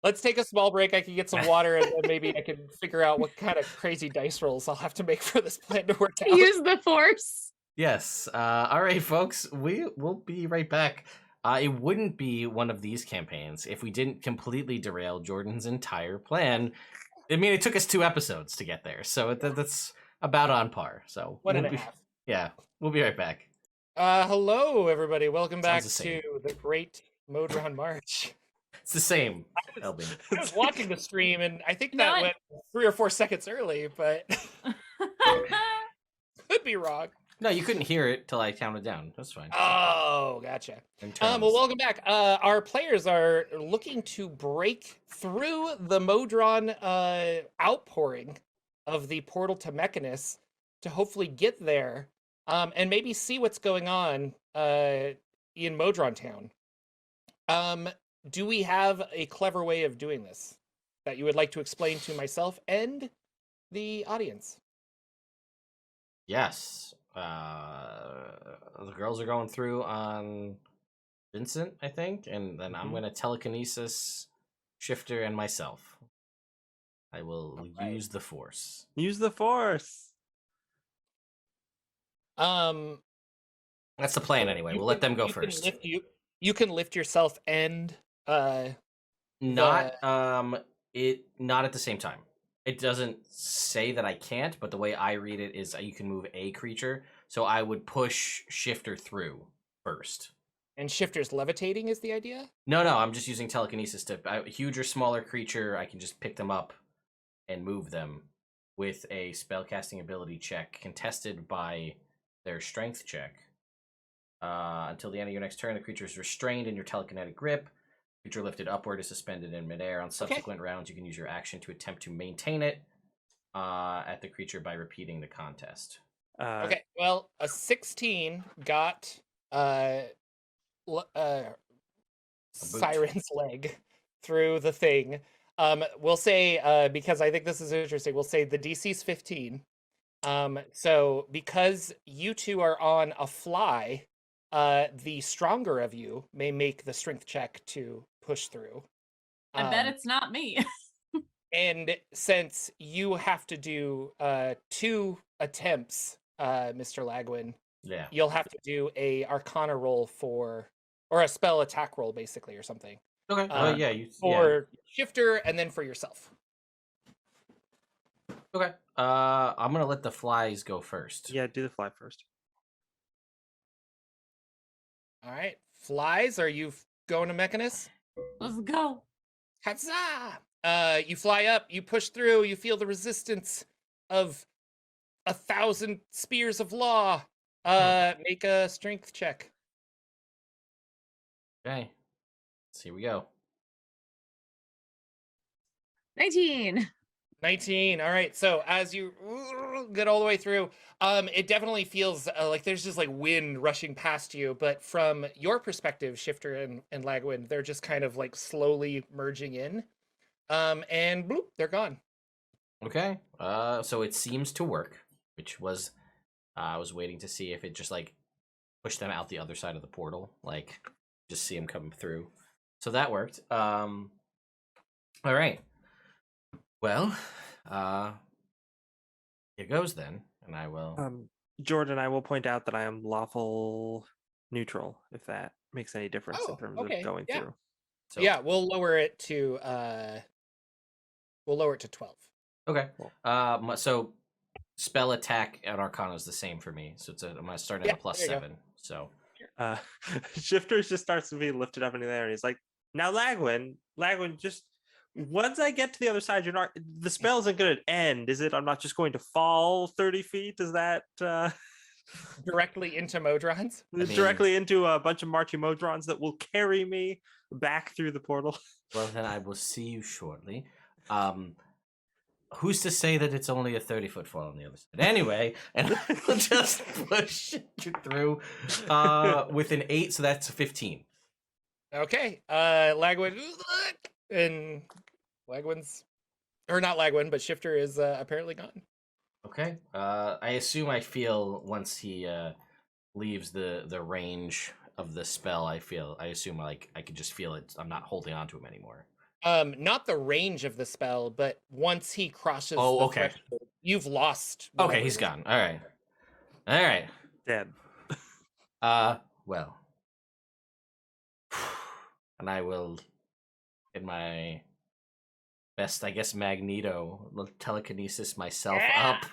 Let's take a small break. I can get some water, and then maybe I can figure out what kind of crazy dice rolls I'll have to make for this plan to work out. Use the force. Yes. All right, folks. We will be right back. It wouldn't be one of these campaigns if we didn't completely derail Jordan's entire plan. I mean, it took us 2 episodes to get there, so that's about on par. So One and we'll a be- half. Yeah, we'll be right back. Hello, everybody. Welcome back Sounds the same. to the Great Modron March. It's the same, Elby. I was watching the stream, and I think No, that I- went 3 or 4 seconds early, but could be wrong. No, you couldn't hear it till I counted down. That's fine. Oh, gotcha. Internals. Well, welcome back. Our players are looking to break through the Modron outpouring of the portal to Mechanus to hopefully get there and maybe see what's going on in Modron Town. Do we have a clever way of doing this that you would like to explain to myself and the audience? Yes. The girls are going through on Vincent, I think, and then I'm going to telekinesis Shifter and myself. I will use the Force. Use the force. That's the plan anyway. We'll let them go first. You can lift yourself and Not not at the same time. It doesn't say that I can't, but the way I read it is you can move a creature. So I would push Shifter through first. and Shifter's levitating is the idea? No, I'm just using telekinesis to a huge or smaller creature. I can just pick them up and move them with a spellcasting ability check contested by their strength check. Until the end of your next turn, the creature is restrained in your telekinetic grip. Creature lifted upward is suspended in midair. On subsequent rounds, you can use your action to attempt to maintain it at the creature by repeating the contest. Okay, well, a 16 got Siren's leg through the thing. We'll say, because I think this is interesting, we'll say the DC's 15. So because you two are on a fly, the stronger of you may make the strength check to push through. I bet it's not me. And since you have to do 2 attempts, Mr. Lagwin, Yeah. you'll have to do a Arcana roll or a spell attack roll, basically, or something. Okay. Yeah. For Shifter and then for yourself. Okay. I'm gonna let the flies go first. Yeah, do the fly first. All right. Flies, are you going to Mechanus? Let's go. Huzzah! You fly up, you push through, you feel the resistance of 1,000 spears of law. Make a strength check. Okay. Here we go. 19. 19. All right. So as you get all the way through, it definitely feels like there's just like wind rushing past you. But from your perspective, Shifter and Lagwin, they're just kind of like slowly merging in. And bloop, they're gone. Okay. So it seems to work, which was I was waiting to see if it just like pushed them out the other side of the portal, like just see them come through. So that worked. All right. Well, here goes then, and I will. Jordan, I will point out that I am lawful neutral, if that makes any difference in terms of going through. So, Yeah, we'll lower it to 12. Okay. Cool. So spell attack and Arcana is the same for me. So I'm gonna start at a +7. So Shifters just starts to be lifted up into the air, and he's like, "Now, Lagwin, just once I get to the other side, the spell isn't going to end, is it? I'm not just going to fall 30 feet. Is that directly into Modrons? Directly into a bunch of marching Modrons that will carry me back through the portal. Well, then I will see you shortly. Who's to say that it's only a 30-foot fall on the other side? Anyway, and I'll just push you through with an 8, so that's a 15. Okay. Lagwin and Lagwin's, or not Lagwin, but Shifter is apparently gone. Okay. I assume I feel once he leaves the range of the spell, I assume like I could just feel it. I'm not holding on to him anymore. Not the range of the spell, but once he crosses the threshold, you've lost. Okay, he's gone. All right. Dead. Well. And I will, in my best, I guess, Magneto, telekinesis myself up,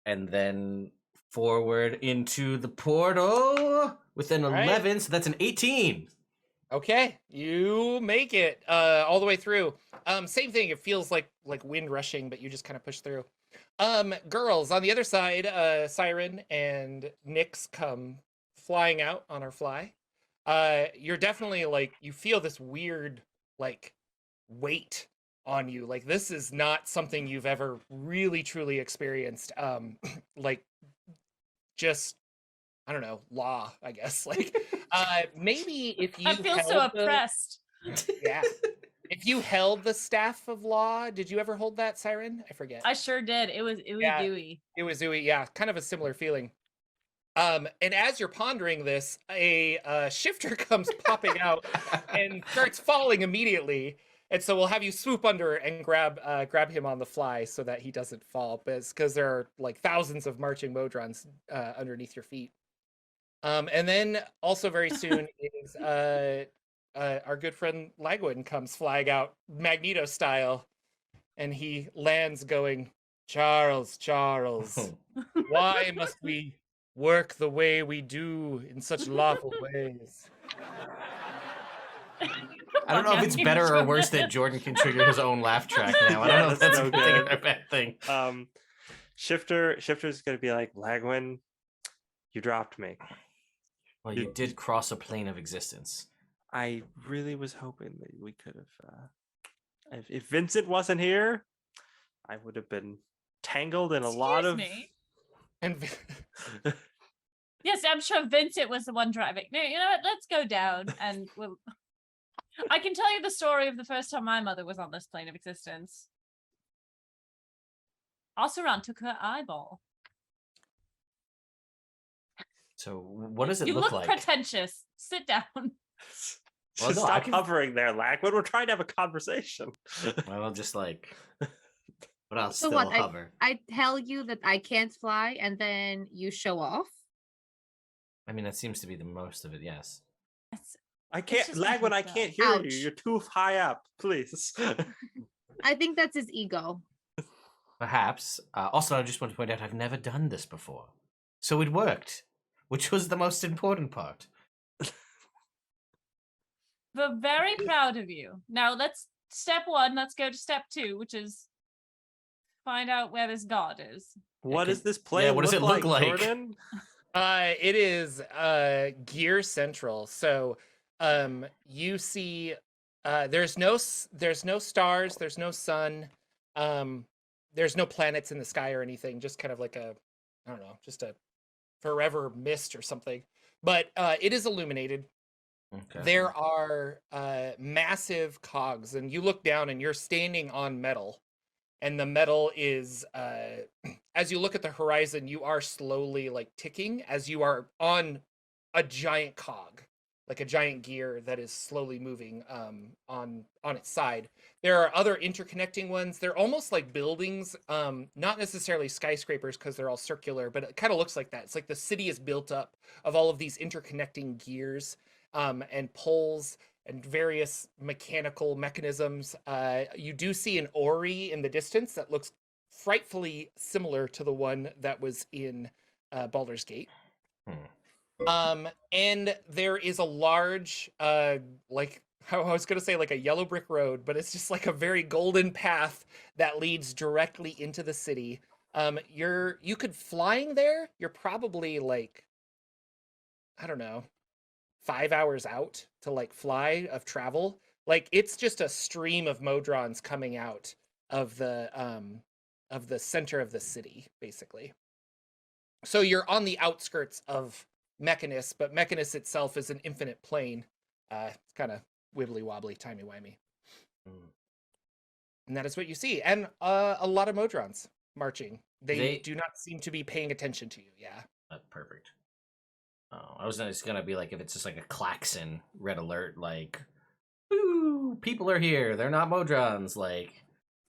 and then forward into the portal with an 11, so that's an 18. Okay, you make it all the way through. Same thing, it feels like wind rushing, but you just kind of push through. Girls, on the other side, Siren and Nyx come flying out on our fly. You're definitely like, you feel this weird like weight on you. Like this is not something you've ever really truly experienced. Like just, I don't know, law, I guess. Like maybe if you I feel so oppressed. Yeah. If you held the staff of law, did you ever hold that, Siren? I forget. I sure did. It was ooey. It was ooey, yeah. Kind of a similar feeling. And as you're pondering this, a Shifter comes popping out and starts falling immediately. And so we'll have you swoop under and grab him on the fly so that he doesn't fall, because there are like thousands of marching Modrons underneath your feet. And then also very soon is our good friend Lagwin comes flying out Magneto style, and he lands going, Charles, why must we work the way we do in such lawful ways? I don't know if it's better or worse that Jordan can trigger his own laugh track now. I don't know if that's a good thing or a bad thing. Shifter's gonna be like, Lagwin, you dropped me. Well, you did cross a plane of existence. I really was hoping that we could have. If Vincent wasn't here, I would have been tangled in a lot of. And yes, I'm sure Vincent was the one driving. No, you know what? Let's go down, and I can tell you the story of the first time my mother was on this plane of existence. Oseran took her eyeball. So what does it You look look like? pretentious. Sit down. Well, Just no, I stop can- hovering there, Lag, when we're trying to have a conversation. Well, I'll just like, but I'll So still what? hover. I tell you that I can't fly, and then you show off. I mean, that seems to be the most of it. Yes. I can't just Lag when I nothing, can't though. hear Ouch. you. You're too high up, please. I think that's his ego. Perhaps. Also, I just want to point out I've never done this before, so it worked, which was the most important part. We're very proud of you. Now step 1, let's go to step 2, which is find out where this god is. What can- does this plane what does it look like? Jordan? It is Gear Central. So you see there's no stars, there's no sun, there's no planets in the sky or anything, just kind of like a, I don't know, just a forever mist or something. But it is illuminated. Okay. There are massive cogs, and you look down and you're standing on metal. And the metal is, as you look at the horizon, you are slowly like ticking as you are on a giant cog, like a giant gear that is slowly moving on its side. There are other interconnecting ones. They're almost like buildings, not necessarily skyscrapers because they're all circular, but it kind of looks like that. It's like the city is built up of all of these interconnecting gears and poles and various mechanical mechanisms. You do see an orrery in the distance that looks frightfully similar to the one that was in Baldur's Gate. And there is a large, like, I was going to say like a yellow brick road, but it's just like a very golden path that leads directly into the city. You could flying there, you're probably like, I don't know, 5 hours out to like fly of travel. Like it's just a stream of Modrons coming out of the center of the city, basically. So you're on the outskirts of Mechanus, but Mechanus itself is an infinite plane. It's kind of wibbly wobbly, timey wimey. And that is what you see. And a lot of Modrons marching. They do not seem to be paying attention to you. Yeah. Perfect. Oh, I was just gonna be like, if it's just like a klaxon, red alert, like, "Ooh, people are here. They're not Modrons," like,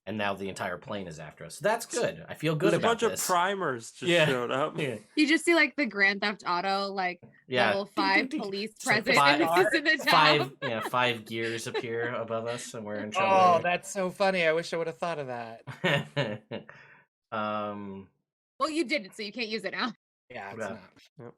and now the entire plane is after us. That's good. I feel good There's about a bunch this. of primers just Yeah. showed up. Yeah. You just see like the Grand Theft Auto, like Yeah. level 5 police Just like presence in the town. five gears appear above us, and we're in Oh, trouble. that's so funny. I wish I would have thought of that. Well, you did it, so you can't use it now. Yeah, it's Yeah. not.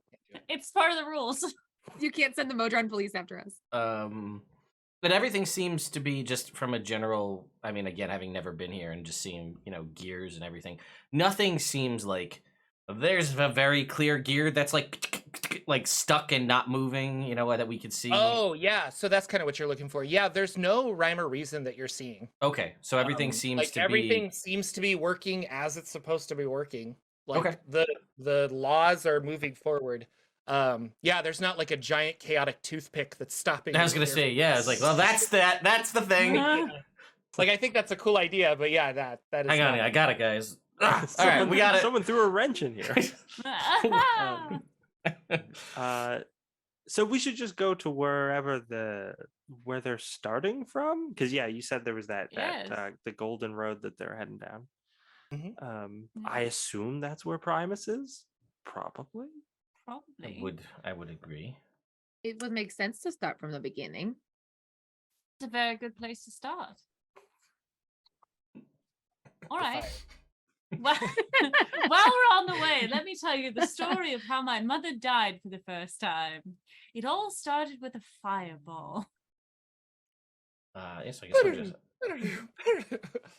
It's part of the rules. You can't send the Modron police after us. But everything seems to be just from a general, I mean, again, having never been here and just seeing, gears and everything, nothing seems like there's a very clear gear that's like stuck and not moving, that we could see. Oh, yeah. So that's kind of what you're looking for. Yeah, there's no rhyme or reason that you're seeing. Okay, so everything seems to everything seems to be working as it's supposed to be working. Like Okay. the laws are moving forward. Yeah, there's not like a giant chaotic toothpick that's stopping. I was gonna say, yeah, it's like, well, that's the thing. Like, I think that's a cool idea, but yeah, that is. Hang on, not- I got it, guys. All right, we got it. Someone threw a wrench in here. So we should just go to wherever where they're starting from, because you said there was that Yes. the golden road that they're heading down. Mhm. I assume that's where Primus is. Probably. Probably. I would agree. It would make sense to start from the beginning. It's a very good place to start. All right. Well, while we're on the way, let me tell you the story of how my mother died for the first time. It all started with a fireball. Yes, I guess we're just.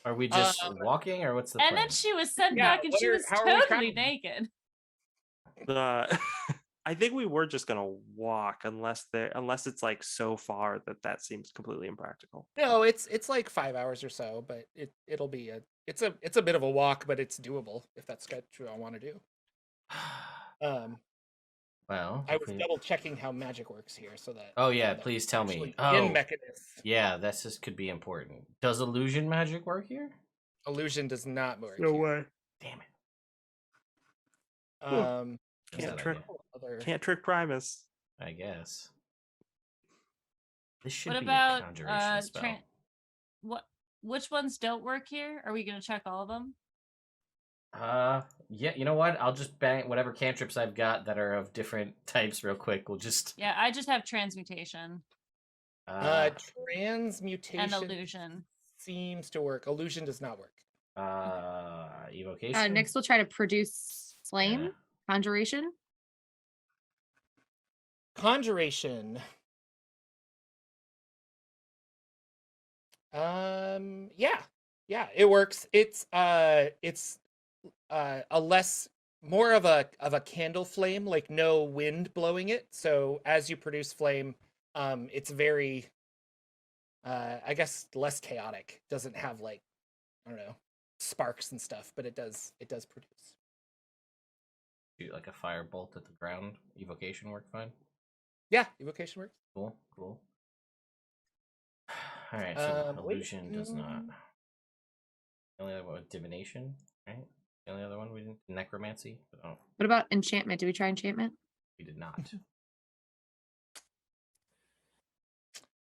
Are we just walking, or what's the And plan? then she was sent Yeah, back and what she are- was how are we totally traveling? naked. I think we were just gonna walk unless it's like so far that seems completely impractical. No, it's like 5 hours or so, but it'll be it's a bit of a walk, but it's doable if that's what I want to do. Well, I was double checking how magic works here, so that. Oh yeah, that please tell actually me. Oh, in Mechanus, yeah, could be important. Does illusion magic work here? illusion does not work. No here. way. Damn it. How's Can't that trick, idea? Other... can't trick Primus. I guess. This should What be about a conjuration spell. what? Which ones don't work here? Are we gonna check all of them? Yeah, you know what? I'll just bang whatever cantrips I've got that are of different types real quick. We'll just Yeah, I just have transmutation transmutation and illusion. seems to work. Illusion does not work. evocation. Next, we'll try to produce flame. Yeah. Conjuration. Conjuration. Yeah, it works. It's a less more of a candle flame, like no wind blowing it. So as you produce flame, it's very I guess less chaotic. Doesn't have like, I don't know, sparks and stuff, but it does produce. Shoot like a firebolt at the ground. Evocation work fine. Yeah, evocation works. Cool. All right, so illusion does not. The only other one was divination, right? The only other one we didn't necromancy. Oh, What about enchantment? Did we try enchantment? we did not.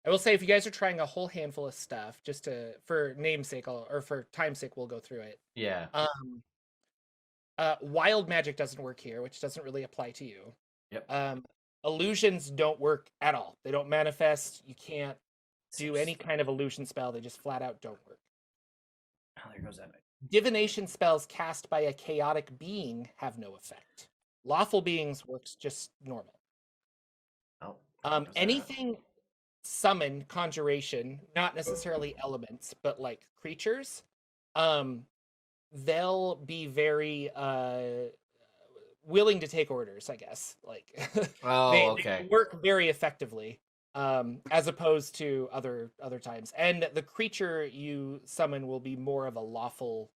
I will say, if you guys are trying a whole handful of stuff, just for namesake, or for time's sake, we'll go through it. Yeah. Wild magic doesn't work here, which doesn't really apply to you. Yep. Illusions don't work at all. They don't manifest. You can't do any kind of illusion spell. They just flat out don't work. Oh, there goes that. Divination spells cast by a chaotic being have no effect. Lawful beings works just normal. Oh. there goes that. Anything summon, conjuration, not necessarily elements, but like creatures, they'll be very willing to take orders, I guess. Like Oh, they okay. work very effectively, as opposed to other times. And the creature you summon will be more of a lawful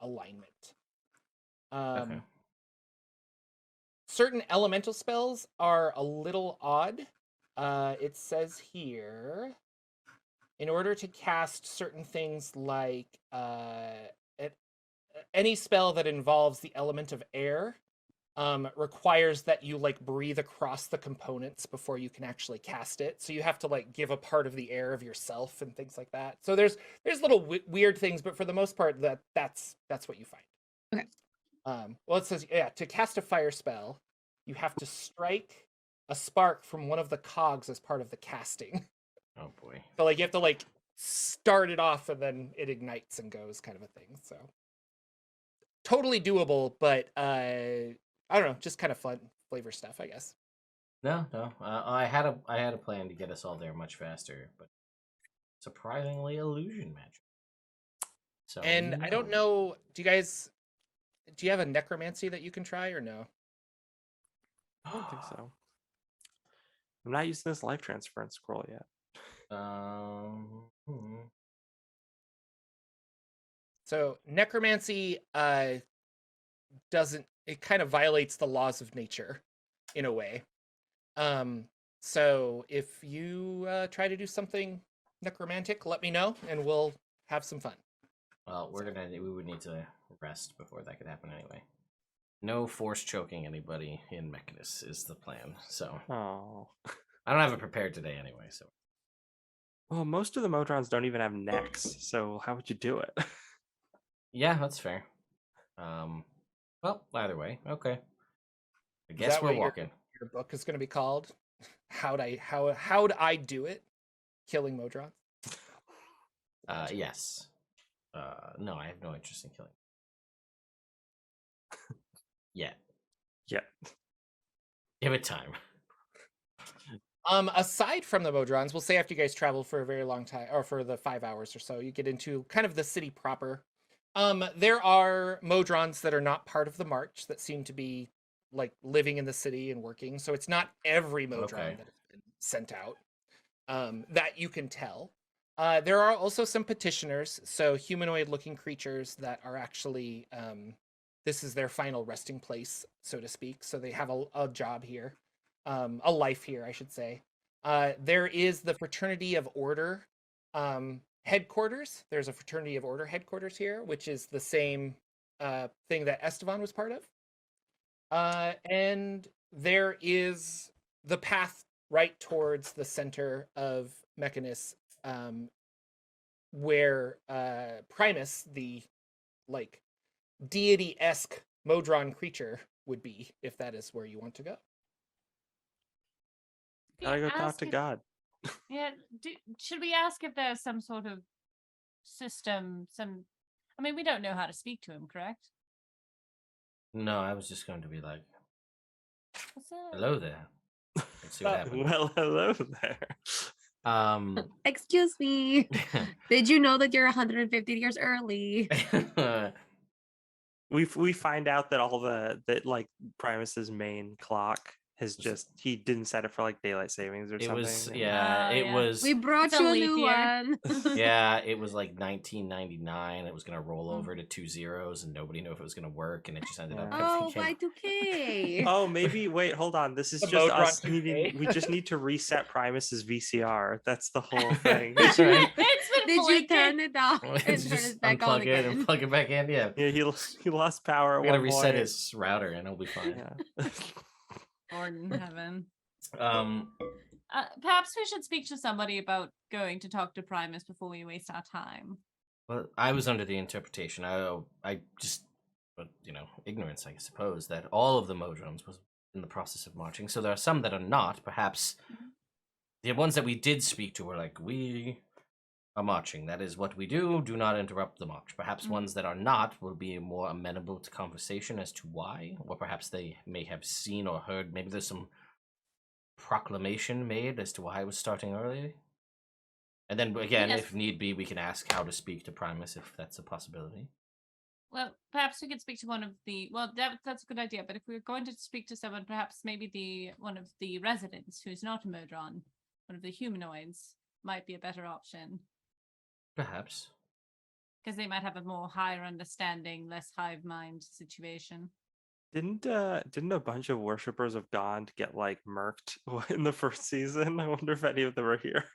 alignment. Okay. Certain elemental spells are a little odd. It says here, in order to cast certain things like any spell that involves the element of air, requires that you like breathe across the components before you can actually cast it. So you have to like give a part of the air of yourself and things like that. So there's little weird things, but for the most part, that's what you find. Okay. Well, it says, yeah, to cast a fire spell, you have to strike a spark from one of the cogs as part of the casting. Oh boy. So like you have to like start it off and then it ignites and goes, kind of a thing. So totally doable, but I don't know, just kind of fun flavor stuff, I guess. No. I had a plan to get us all there much faster, but surprisingly, illusion magic. So. And I don't know, do you have a necromancy that you can try or no? I don't think so. I'm not using this life transference scroll yet. So necromancy doesn't, it kind of violates the laws of nature in a way. So if you try to do something necromantic, let me know and we'll have some fun. Well, we would need to rest before that could happen anyway. No force choking anybody in Mechanus is the plan. So Oh. I don't have it prepared today anyway. So. Well, most of the Modrons don't even have necks, so how would you do it? Yeah, that's fair. Well, either way, okay. I Is guess that we're what walking. Your book is going to be called How'd I Do It? Killing Modron? Yes. No, I have no interest in killing. Yet. Yeah. Give it time. Aside from the Modrons, we'll say after you guys travel for a very long time, or for the 5 hours or so, you get into kind of the city proper. There are Modrons that are not part of the march that seem to be like living in the city and working. So it's not every Modron that has been sent out, that you can tell. There are also some petitioners, so humanoid-looking creatures that are actually, this is their final resting place, so to speak. So they have a job here, a life here, I should say. There is the Fraternity of Order headquarters. There's a Fraternity of Order headquarters here, which is the same thing that Estevan was part of. And there is the path right towards the center of Mechanus, where Primus, the like deity-esque Modron creature, would be, if that is where you want to go. Gotta go talk Ask to if- God. Yeah. Should we ask if there's some sort of system? I mean, we don't know how to speak to him, correct? No, I was just going to be like, What's up? hello there. Let's see what happens. Well, hello there. Excuse me. Did you know that you're 150 years early? We find out that all that like Primus's main clock has just he didn't set it for like daylight savings or it something. was and- yeah, it yeah. was We brought It's a you a leap new year. one. yeah, it was like 1999. It was gonna roll Mm. over to 2 zeros, and nobody knew if it was gonna work, and it just ended up. Yeah. Oh, became- Y2K. Oh, maybe wait, hold on. This is The just Modron us 2K. needing. We just need to reset Primus's VCR. That's the whole thing. That's right. It's been Did you blinking. turn it off and turn Just it back on unplug it again? and plug it back in. Yeah, Yeah, he lost power. we're At gonna one reset point. his router, and it'll be fine. Yeah. Lord in heaven. Um, Perhaps we should speak to somebody about going to talk to Primus before we waste our time. well, I was under the interpretation. I just, but ignorance, I suppose, that all of the Modrons was in the process of marching. So there are some that are not. Perhaps the ones that we did speak to were like, we are marching. That is what we do. Do not interrupt the march. Perhaps ones that are not will be more amenable to conversation as to why, or perhaps they may have seen or heard. Maybe there's some proclamation made as to why it was starting early. And then again, Yes. if need be, we can ask how to speak to Primus if that's a possibility. Well, perhaps we could speak to one of the. Well, that's a good idea. But if we were going to speak to someone, perhaps maybe one of the residents who's not a Modron, one of the humanoids, might be a better option Perhaps. because they might have a more higher understanding, less hive mind situation. Didn't a bunch of worshippers of God get like murked in the first season? I wonder if any of them are here.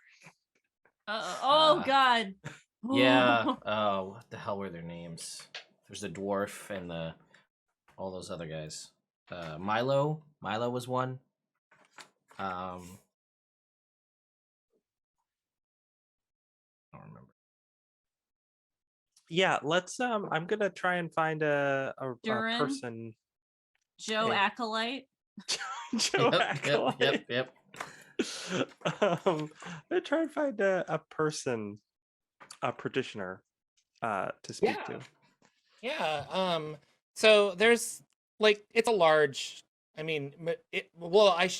Oh God. Yeah. What the hell were their names? There's the dwarf and all those other guys. Milo was one. I don't remember. Yeah, let's. I'm gonna try and find a Durin? person. Joe Hey. Acolyte. Joe Acolyte. Yep. I'm gonna try and find a person, a practitioner, to speak to. Yeah. So there's like it's a large. I mean,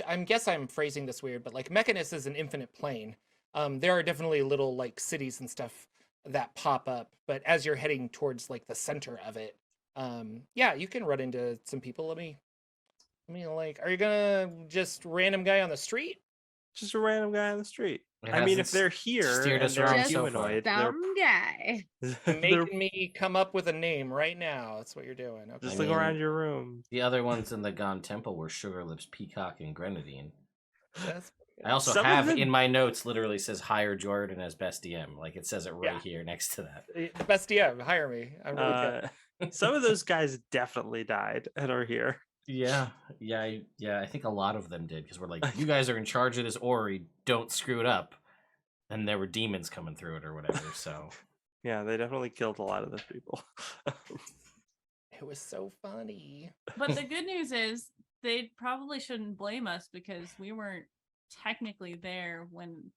I'm guess I'm phrasing this weird, but like Mechanus is an infinite plane. There are definitely little like cities and stuff that pop up, but as you're heading towards like the center of it, yeah, you can run into some people. Let me like, are you gonna just random guy on the street? Just a random guy on the street. It I mean, hasn't if they're here steered and us they're around Just so far. humanoid, they're, Some guy. they're Making me come up with a name right now. That's what you're doing. Okay. just I look mean- around your room. The other ones in the Gone Temple were Sugar Lips, Peacock, and Grenadine. That's I also Some of have them- in my notes literally says hire Jordan as best DM. Like it says it right Yeah. here next to that. the best DM. Hire me. I'm really good. Some of those guys definitely died and are here. Yeah. I think a lot of them did because we're like, you guys are in charge of this orrery. Don't screw it up. And there were demons coming through it or whatever. So Yeah, they definitely killed a lot of those people. It was so funny. But the good news is they probably shouldn't blame us because we weren't technically there when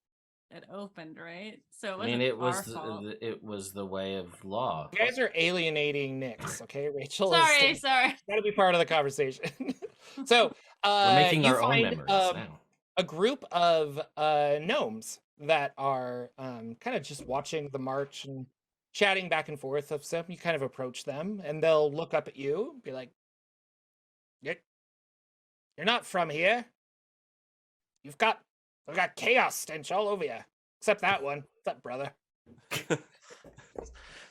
it opened, right? So it I mean, wasn't it was our fault. it was the way of law. You guys are alienating Nyx, okay? Rachel Sorry, is sorry. gotta be part of the conversation. So We're making you our own find, memories now. a group of gnomes that are kind of just watching the march and chatting back and forth of stuff. You kind of approach them and they'll look up at you and be like, you're not from here. I've got chaos stench all over you. Except that one. What's up, brother?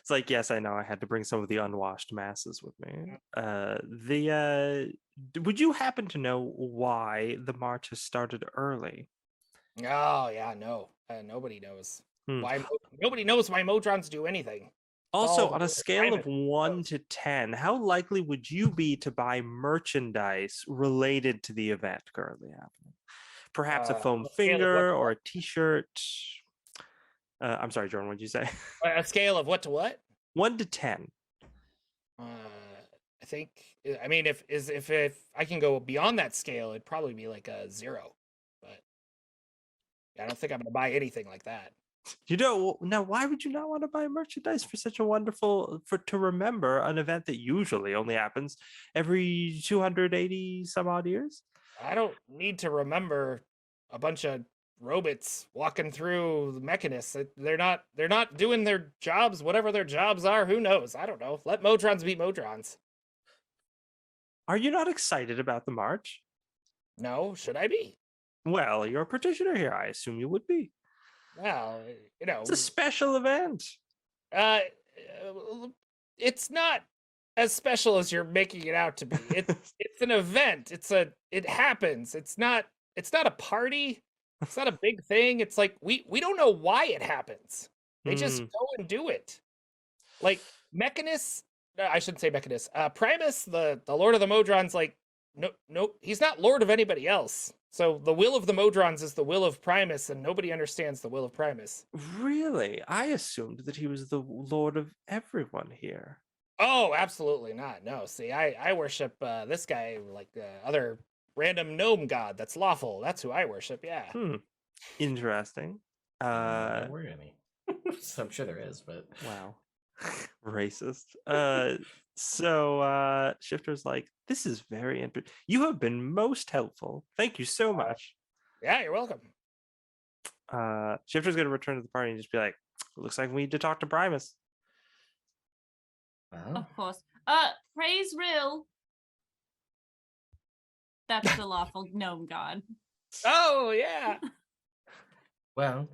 It's like, yes, I know I had to bring some of the unwashed masses with me. Would you happen to know why the march has started early? Oh yeah, no. Nobody knows Hmm. why. Nobody knows why Modrons do anything. Also, all on a scale of Primus 1 knows. to 10, how likely would you be to buy merchandise related to the event currently happening? Perhaps a foam On a scale of what finger to or what? a t-shirt. I'm sorry, Jordan, what did you say? A scale of what to what? 1 to 10. Uh, I think. I mean, if I can go beyond that scale, it'd probably be like a 0. But I don't think I'm gonna buy anything like that. You know, now why would you not want to buy merchandise for such a wonderful to remember an event that usually only happens every 280 some odd years? I don't need to remember a bunch of robots walking through the Mechanus. They're not doing their jobs, whatever their jobs are. Who knows? I don't know. Let Modrons be Modrons. Are you not excited about the march? No, should I be? Well, you're a petitioner here. I assume you would be. Well, you know, It's a special event. uh, it's not as special as you're making it out to be. It's an event. It happens. It's not a party. It's not a big thing. It's like we don't know why it happens. They just go and do it. Like Mechanus, I shouldn't say Mechanus. Primus, the Lord of the Modrons, like no, he's not Lord of anybody else. So the will of the Modrons is the will of Primus, and nobody understands the will of Primus. Really? I assumed that he was the lord of everyone here. Oh, absolutely not. No, see, I worship this guy like other random gnome god that's lawful. That's who I worship. Yeah. Interesting. There were any. So I'm sure there is, but Wow. Racist. So Shifter's like, this is very interesting. You have been most helpful. Thank you so much. Yeah, you're welcome. Shifter's gonna return to the party and just be like, looks like we need to talk to Primus. well, Of course. Praise Rill. That's the lawful gnome god. Oh yeah. well,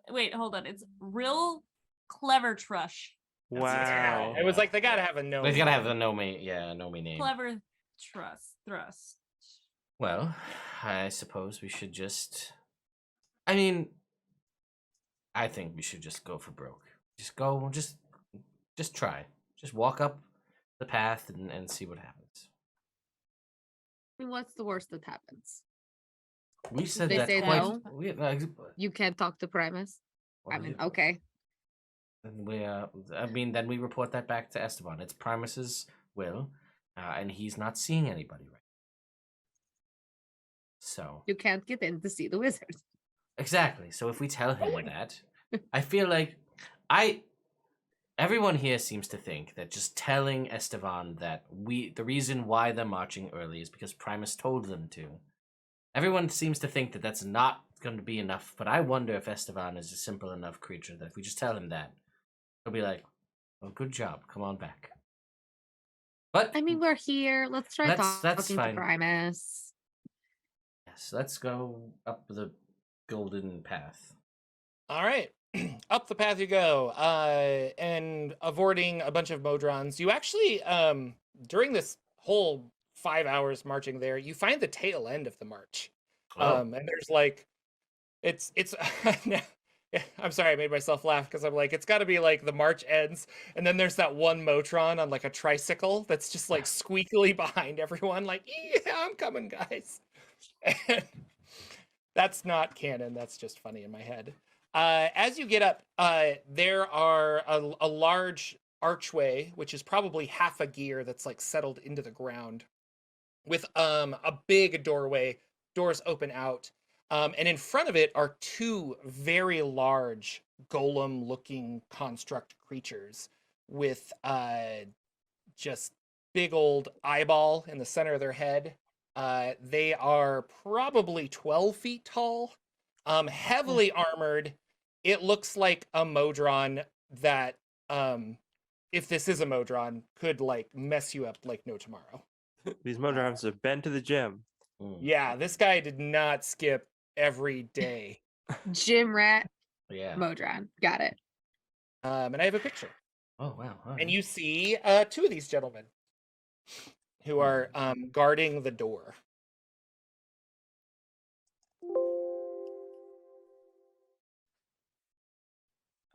Wait, hold on. It's Rill Clever Trush. Wow. It was like they gotta have a gnome. they gotta have a Nomi, Nomi name. Clever Thrust. Well, I suppose we should just. I mean, I think we should just go for broke. Just go, just try. Just walk up the path and see what happens. I mean, what's the worst that happens? We said They that say quite. no? You can't talk to Primus. I mean, okay. And then we report that back to Esteban. It's Primus's will, and he's not seeing anybody right. So You can't get in to see the wizard. exactly. So if we tell him that, I feel like everyone here seems to think that just telling Esteban that the reason why they're marching early is because Primus told them to. Everyone seems to think that that's not going to be enough, but I wonder if Esteban is a simple enough creature that if we just tell him that, he'll be like, "Well, good job. Come on back." But I mean, we're here. Let's try That's talking to fine. Primus. yes, let's go up the golden path. All right. Up the path you go, and avoiding a bunch of Modrons. You actually, during this whole 5 hours marching there, you find the tail end of the march. And there's like, it's. I'm sorry, I made myself laugh because I'm like, it's got to be like the march ends, and then there's that one Motron on like a tricycle that's just like squeakily behind everyone, like, yeah, I'm coming, guys. And that's not canon. That's just funny in my head. As you get up, there are a large archway, which is probably half a gear that's like settled into the ground, with a big doorway. Doors open out, and in front of it are two very large golem-looking construct creatures with just big old eyeball in the center of their head. They are probably 12 feet tall, heavily armored. It looks like a Modron that, if this is a Modron, could like mess you up like no tomorrow. These Modrons have been to the gym. Yeah, this guy did not skip every day. Gym rat Yeah. Modron. Got it. And I have a picture. Oh wow. All And right. you see two of these gentlemen who are guarding the door.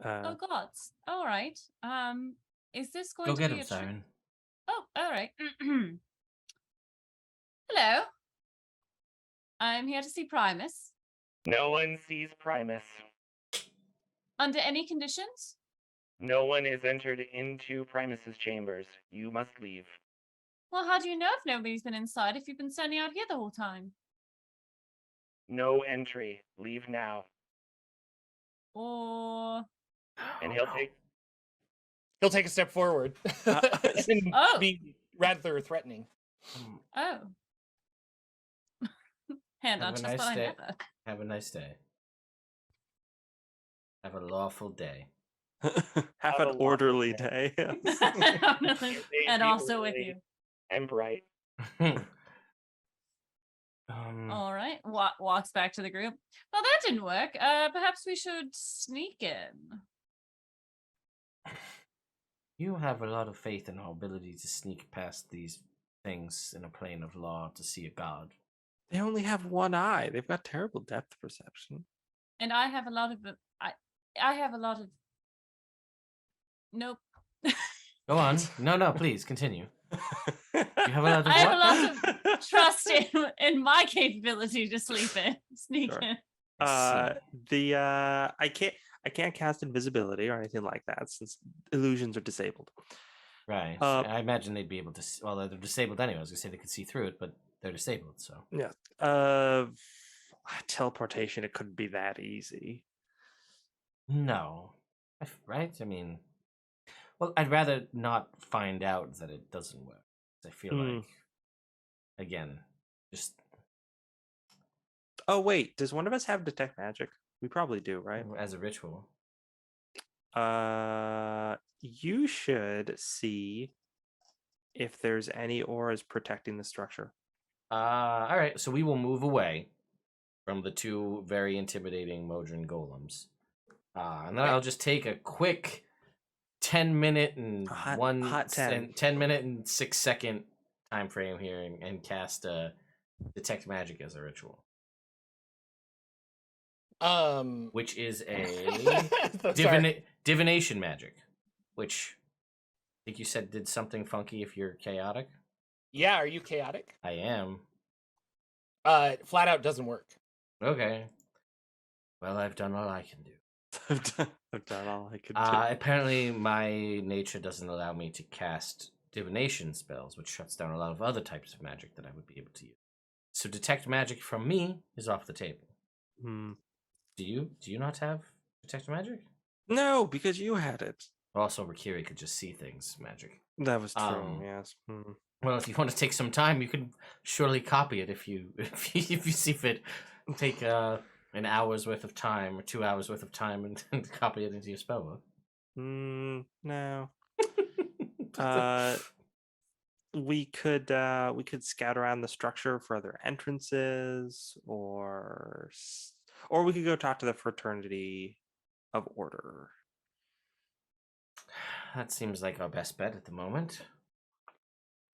Oh gods. All right. Is this going Go to get be him, a trick? Siren. Oh, all right. Hello. I'm here to see Primus. No one sees Primus. Under any conditions? No one is entered into Primus's chambers. You must leave. Well, how do you know if nobody's been inside if you've been standing out here the whole time? No entry. Leave now. Or And Oh, He'll take a step forward and Oh. be rather threatening. oh. Hand on Have a chest nice behind day. Heather. Have a nice day. Have a lawful day. Have a an lawful orderly day. day. And also with you. And bright. All right. Walks back to the group. Well, that didn't work. Perhaps we should sneak in. You have a lot of faith in our ability to sneak past these things in a plane of law to see a god. They only have one eye. They've got terrible depth perception. And I have a lot of I have a lot of nope. Go on. No, please continue. You have a lot of I have a what? lot of trust in my capability to sneak Sure. in. I see. I can't cast invisibility or anything like that since illusions are disabled. Right. I imagine they'd be able to. Well, they're disabled anyway. I was gonna say they could see through it, but they're disabled. So Yeah. Teleportation, it couldn't be that easy. no, right? I mean, well, I'd rather not find out that it doesn't work. I feel like, again, just Oh wait, does one of us have detect magic? We probably do, right? as a ritual. You should see if there's any auras protecting the structure. All right. So we will move away from the two very intimidating Modron golems, and then I'll just take a quick 10-minute and hot 10. 10-minute and 6-second time frame here and cast detect magic as a ritual, which is a divination magic, which I think you said did something funky if you're chaotic. Yeah, are you chaotic? I am. Flat out doesn't work. Okay. Well, I've done all I can do. I've done all I could do. Apparently, my nature doesn't allow me to cast divination spells, which shuts down a lot of other types of magic that I would be able to use. So detect magic from me is off the table. Hmm. Do you not have detect magic? No, because you had it. Also, Rikiri could just see things magic. That was true. Yes. Well, if you want to take some time, you can surely copy it if you see fit. Take an hour's worth of time or 2 hours worth of time and copy it into your spellbook. No. We could scout around the structure for other entrances, or we could go talk to the Fraternity of Order. That seems like our best bet at the moment.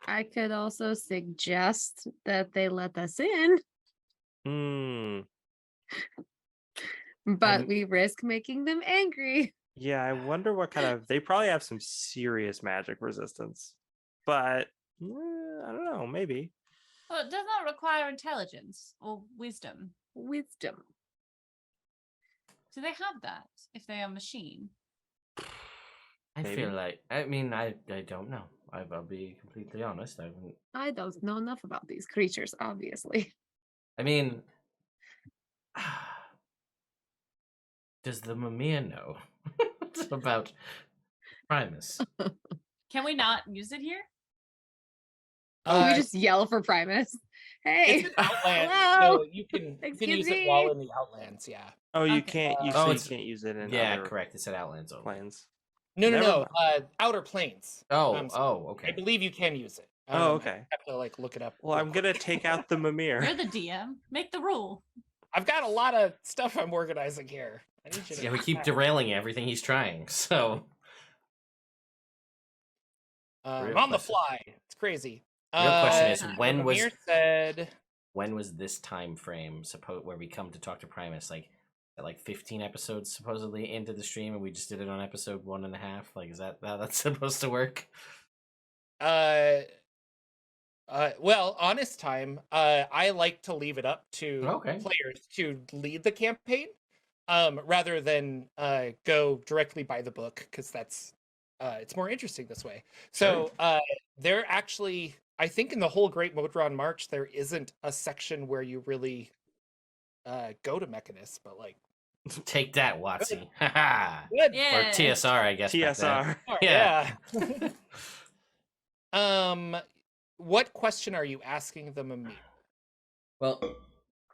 I could also suggest that they let us in, but And- we risk making them angry. Yeah, I wonder what kind of. They probably have some serious magic resistance, but I don't know. Maybe. Well, it does not require intelligence or wisdom. Wisdom. Do they have that if they are machine? I Maybe. feel like I don't know. I'll be completely honest. I don't know enough about these creatures, obviously. I mean, does the Mimir know about Primus? Can we not use it here? We just yell for Primus. Hey, It's an outland, hello? so you can Excuse use me? it while in the outlands. Yeah. Oh, you Okay. can't. You Oh, you it's- can't use it in Yeah, other correct. It's at Outlands only. planes. No, Never outer planes. Oh, sorry. I okay. believe you can use it. Oh, okay. I have to look it up. Well, I'm gonna take out the Mimir. You're the DM. Make the rule. I've got a lot of stuff I'm organizing here. I need you to Yeah, we keep derailing everything he's trying. So Real on the question. fly. It's crazy. the real question is, when Amir said was this time frame where we come to talk to Primus? Like, like 15 episodes supposedly into the stream, and we just did it on episode 1.5. Like, is that how that's supposed to work? Well, honest time, I like to leave it up to players to lead the campaign, rather than go directly by the book, because that's it's more interesting this way. So there actually, I think in the whole Great Modron March, there isn't a section where you really go to Mechanus, but like take that, Watsy. Good. Yeah. Or TSR, I guess. TSR. Yeah. What question are you asking the Mimir? Well,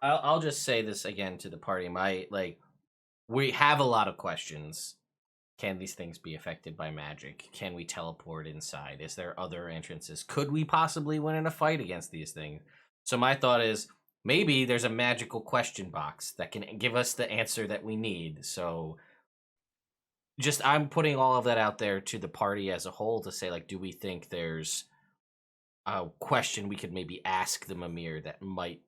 I'll just say this again to the party. We have a lot of questions. Can these things be affected by magic? Can we teleport inside? Is there other entrances? Could we possibly win in a fight against these things? So my thought is maybe there's a magical question box that can give us the answer that we need. So just I'm putting all of that out there to the party as a whole to say, like, do we think there's a question we could maybe ask the Mimir that might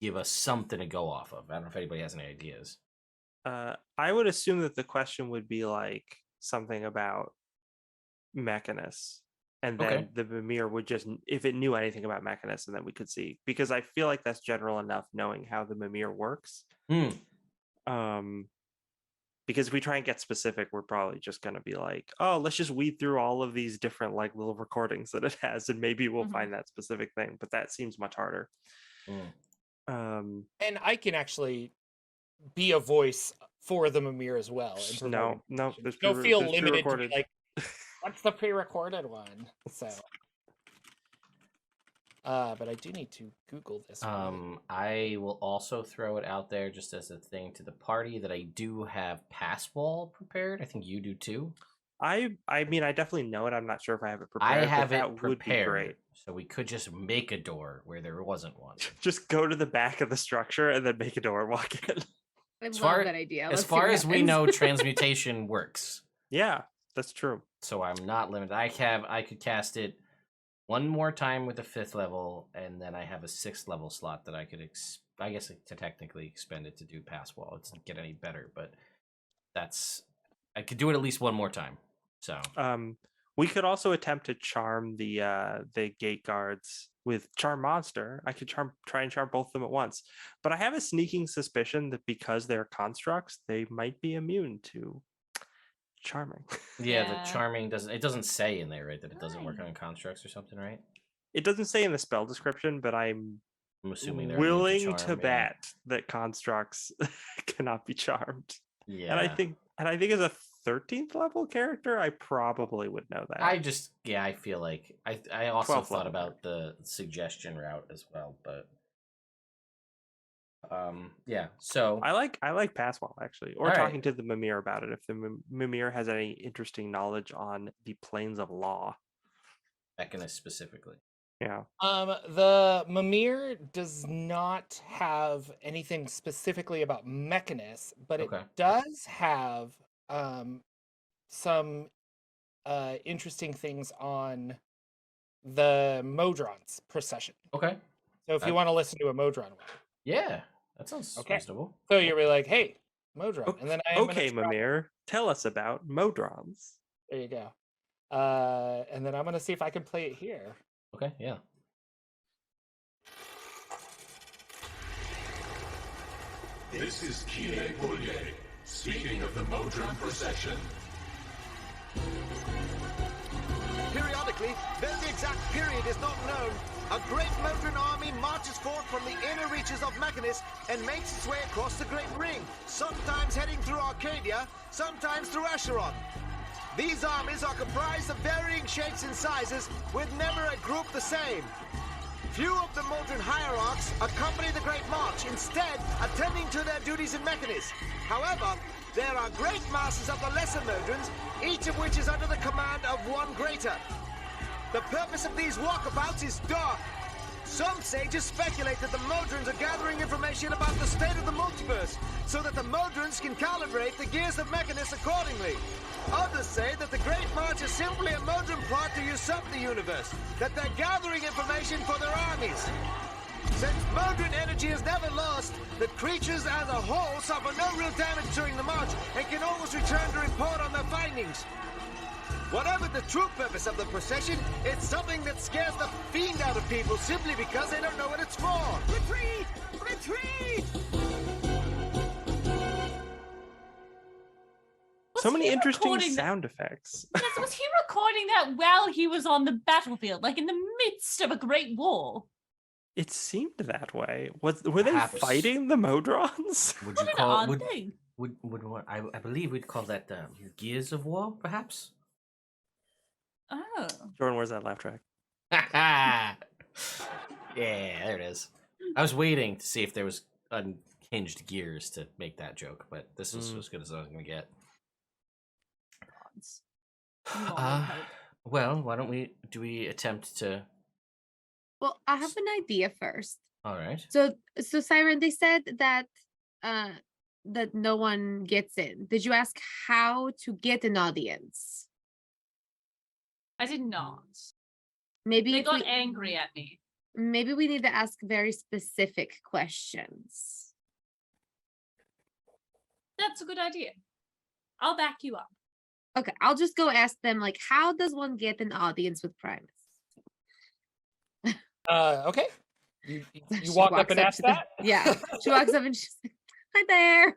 give us something to go off of? I don't know if anybody has any ideas. I would assume that the question would be like something about Mechanus, and then the Mimir would just, if it knew anything about Mechanus, and then we could see, because I feel like that's general enough knowing how the Mimir works. Because if we try and get specific, we're probably just going to be like, oh, let's just weed through all of these different like little recordings that it has, and maybe we'll find that specific thing. But that seems much harder. And I can actually be a voice for the Mimir as well. No, don't feel limited to like, what's the pre-recorded one? So, but I do need to Google this. I will also throw it out there just as a thing to the party that I do have pass wall prepared. I think you do too. I mean, I definitely know it. I'm not sure if I have it prepared. I have but it that would be prepared, great. so we could just make a door where there wasn't one. Just go to the back of the structure and then make a door and walk in. I love that idea. As far as we know, transmutation works. Yeah, that's true. So I'm not limited. I could cast it one more time with a 5th level, and then I have a 6th level slot that I could, I guess, to technically expend it to do pass wall. It doesn't get any better, but I could do it at least one more time. So we could also attempt to charm the gate guards with Charm Monster. I could try and charm both of them at once. But I have a sneaking suspicion that because they're constructs, they might be immune to charming. Yeah, the charming doesn't say in there, right, that it doesn't work on constructs or something, right? It doesn't say in the spell description, but I'm assuming they're willing to bet that constructs cannot be charmed. Yeah. And I think as a 13th level character, I probably would know that. I feel like I also thought about the suggestion route as well, but yeah. So I like Passwall actually, or talking to the Mimir about it if the Mimir has any interesting knowledge on the planes of law. Mechanus specifically. Yeah. The Mimir does not have anything specifically about Mechanus, but it does have some interesting things on the Modron's procession. Okay. So if you want to listen to a Modron one. Yeah, that sounds reasonable. So you'll be like, hey, Modron. And then Mimir, tell us about Modrons. There you go. And then I'm going to see if I can play it here. Okay, yeah. This is Kine Boulye, speaking of the Modron procession. Periodically, though the exact period is not known, a great Modron army marches forth from the inner reaches of Mechanus and makes its way across the Great Ring, sometimes heading through Arcadia, sometimes through Acheron. These armies are comprised of varying shapes and sizes, with never a group the same. Few of the Modron hierarchs accompany the Great March, instead attending to their duties in Mechanus. However, there are great masses of the lesser Modrons, each of which is under the command of one greater. The purpose of these walkabouts is dark. Some sages speculate that the Modrons are gathering information about the state of the multiverse, so that the Modrons can calibrate the gears of Mechanus accordingly. Others say that the Great March is simply a Modron plot to usurp the universe, that they're gathering information for their armies. Since Modron energy is never lost, the creatures as a whole suffer no real damage during the march and can always return to report on their findings. Whatever the true purpose of the procession, it's something that scares the fiend out of people simply because they don't know what it's for. Retreat! Retreat! So many he interesting recording that- sound effects. Yes, was he recording that while he was on the battlefield, like in the midst of a great war? It seemed that way. Were they Perhaps. fighting the Modrons? Would What you an call odd would thing. would what I believe we'd call that gears of war, perhaps? Oh. Jordan, where's that laugh track? Yeah, there it is. I was waiting to see if there was unhinged gears to make that joke, but this is as good as I was gonna get. Well, why don't we attempt to? Well, I have an idea first. All right. So Siren, they said that that no one gets in. Did you ask how to get an audience? I did not. Maybe They if got angry at me. maybe we need to ask very specific questions. That's a good idea. I'll back you up. Okay, I'll just go ask them, like, how does one get an audience with Primus? Okay. You She walk up walks and ask to the- that? Yeah, she walks up and she's like, hi there.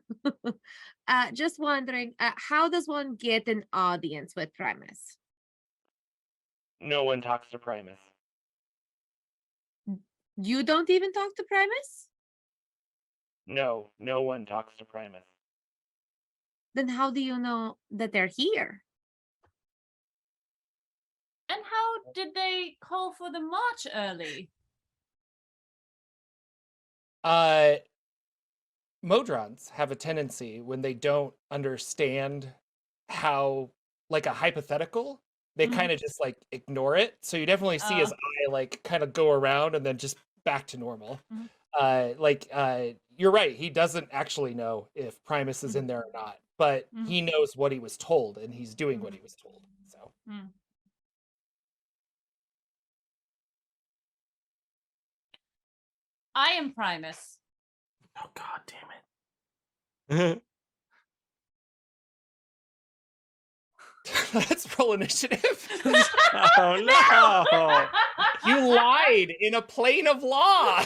Just wondering, how does one get an audience with Primus? No one talks to Primus. You don't even talk to Primus? No one talks to Primus. Then how do you know that they're here? And how did they call for the march early? Modrons have a tendency when they don't understand how, like, a hypothetical, they kind of just like ignore it. So you definitely see his eye like kind of go around and then just back to normal. You're right. He doesn't actually know if Primus is in there or not, but he knows what he was told and he's doing what he was told. So. I am Primus. Oh God damn it! Let's roll initiative. Oh no! You lied in a plane of law.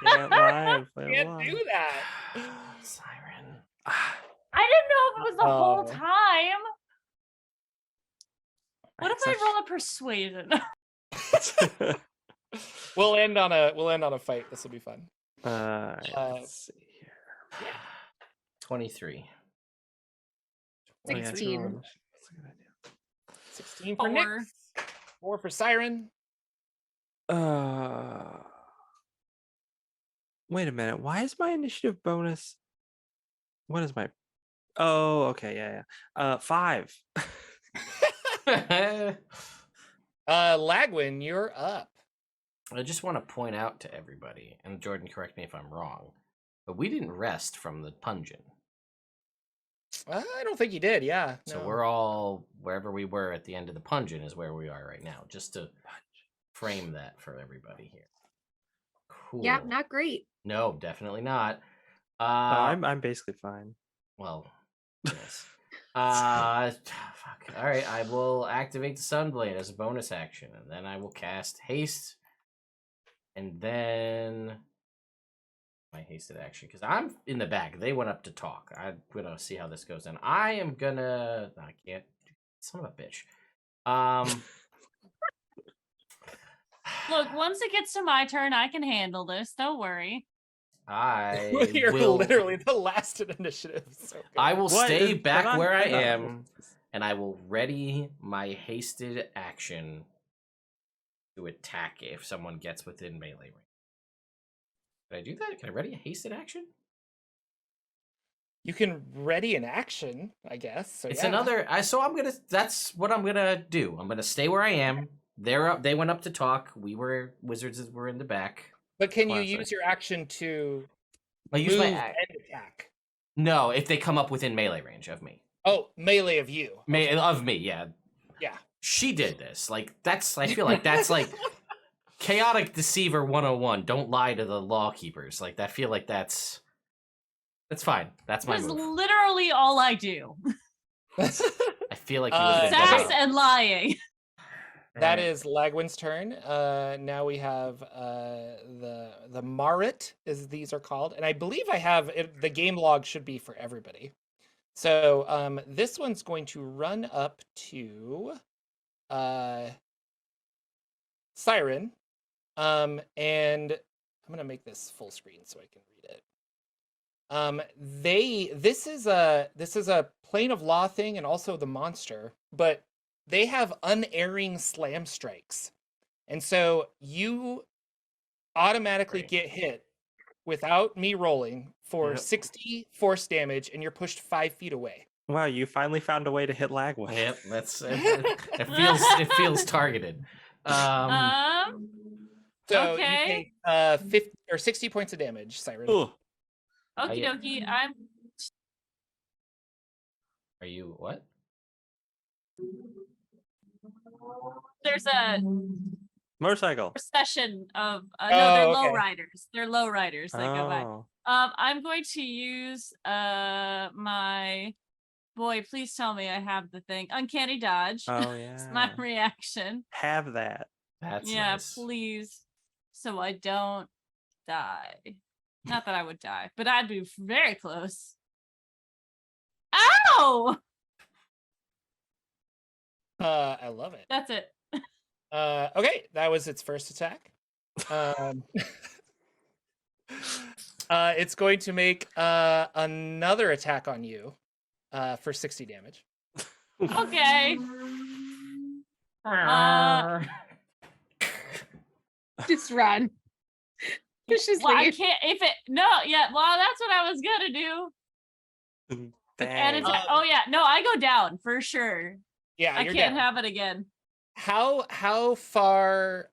Can't lie. Can't do that. Siren. I didn't know if it was the whole Oh. time. What if I roll a persuasion? We'll end on a fight. This will be fun. Let's see here. 23. 16. That's a good idea. 16 for Nick. 4 for Siren. Wait a minute. Why is my initiative bonus? What is my? Oh, okay, yeah. 5. Lagwin, you're up. I just want to point out to everybody, and Jordan, correct me if I'm wrong, but we didn't rest from the pungeon. I don't think you did. Yeah. So no. we're all wherever we were at the end of the pungeon is where we are right now. Just to frame that for everybody here. Cool. Yeah, not great. No, definitely not. I'm basically fine. Well, yes. Fuck. All right, I will activate the Sunblade as a bonus action, and then I will cast haste, and then my hasted action because I'm in the back. They went up to talk. I'm gonna see how this goes, and I am gonna. I can't. Son of a bitch. Look, once it gets to my turn, I can handle this. Don't worry. You're will literally the last in initiative. So good. I will What stay is- back hold on, where I hold on. am, and I will ready my hasted action to attack if someone gets within melee range. Can I do that? Can I ready a hasted action? You can ready an action, I guess. So It's yeah. another. So I'm gonna. That's what I'm gonna do. I'm gonna stay where I am. They're up. They went up to talk. Wizards were in the back. But can you Classic. use your action to I use move my and attack? No, if they come up within melee range of me. Oh, melee of you. Of me, yeah. Yeah. She did this. Like that's. I feel like that's like Chaotic Deceiver 101. Don't lie to the law keepers. Like, I feel like that's fine. That's my That's move. literally all I do. I feel like you would have been Sass better. and lying. That is Lagwin's turn. Now we have the Marit, as these are called, and I believe I have the game log should be for everybody. So this one's going to run up to Siren, and I'm gonna make this full screen so I can read it. This is a plane of law thing, and also the monster, but they have unerring slam strikes. And so you automatically get hit without me rolling for 60 force damage, and you're pushed 5 feet away. Wow, you finally found a way to hit Lagwin. Yep, it feels targeted. So Okay. you take 50 or 60 points of damage, Siren. Ooh. Okie dokie. Are you what? There's a Motorcycle. procession of no, Oh, they're okay. lowriders. They're lowriders that go by. Oh. I'm going to use my boy, please tell me I have the thing. Uncanny dodge. Oh It's my yeah. reaction. Have that. That's Yeah, nice. please. So I don't die. Not that I would die, but I'd be very close. Ow! I love it. That's it. Okay, that was its first attack. It's going to make another attack on you for 60 damage. Okay. Just run. Just Well, I leave. can't if it no, yeah, well, that's what I was gonna do. And it's Dang. oh yeah, no, I go down for sure. Yeah, I you're can't down. have it again. How far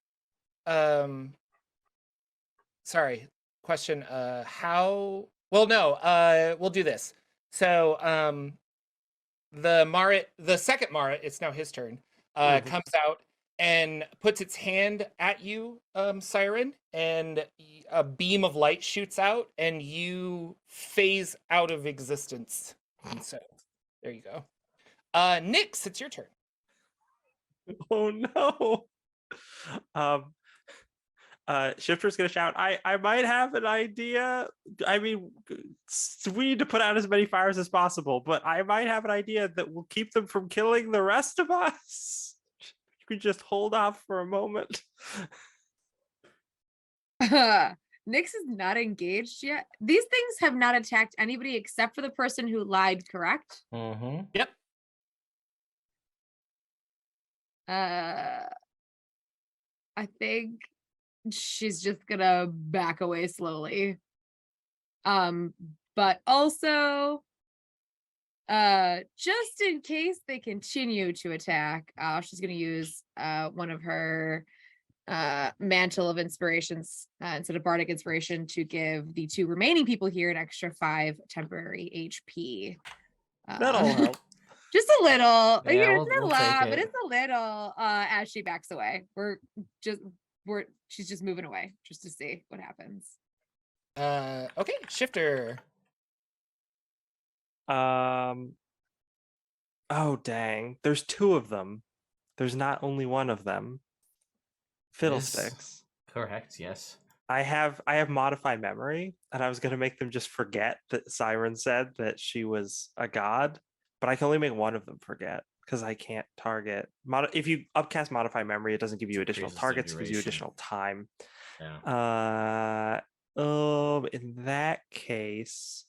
sorry, question how well no, we'll do this. So the second Marit, it's now his turn, comes out and puts its hand at you, Siren, and a beam of light shoots out and you phase out of existence. And so there you go. Nyx, it's your turn. Oh no. Shifter's gonna shout, I might have an idea. I mean, we need to put out as many fires as possible, but I might have an idea that will keep them from killing the rest of us. You could just hold off for a moment. Nyx is not engaged yet. These things have not attacked anybody except for the person who lied, correct? Mm-hmm. Yep. I think she's just gonna back away slowly. But also, just in case they continue to attack, she's gonna use one of her mantle of inspirations instead of bardic inspiration to give the 2 remaining people here an extra 5 temporary HP. That'll help. Just a little. Yeah, Yeah, we'll it's not a take lot, but it. it's a little. As she backs away, she's just moving away just to see what happens. Okay, Shifter. Oh dang. There's 2 of them. There's not only one of them. Fiddlesticks. Correct, yes. I have modify memory, and I was gonna make them just forget that Siren said that she was a god, but I can only make one of them forget because I can't target. If you upcast modify memory, it doesn't give you additional Increases the targets, it gives you duration. additional time. Yeah. In that case,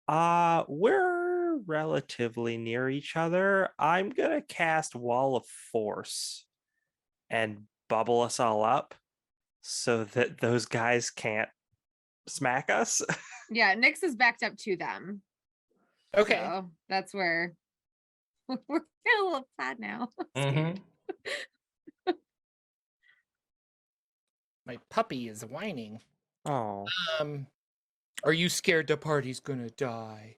we're relatively near each other. I'm gonna cast Wall of Force and bubble us all up so that those guys can't smack us. Yeah, Nyx is backed up to them. Okay. So that's where we're a little sad now. Mm-hmm. My puppy is whining. Oh. Are you scared the party's gonna die?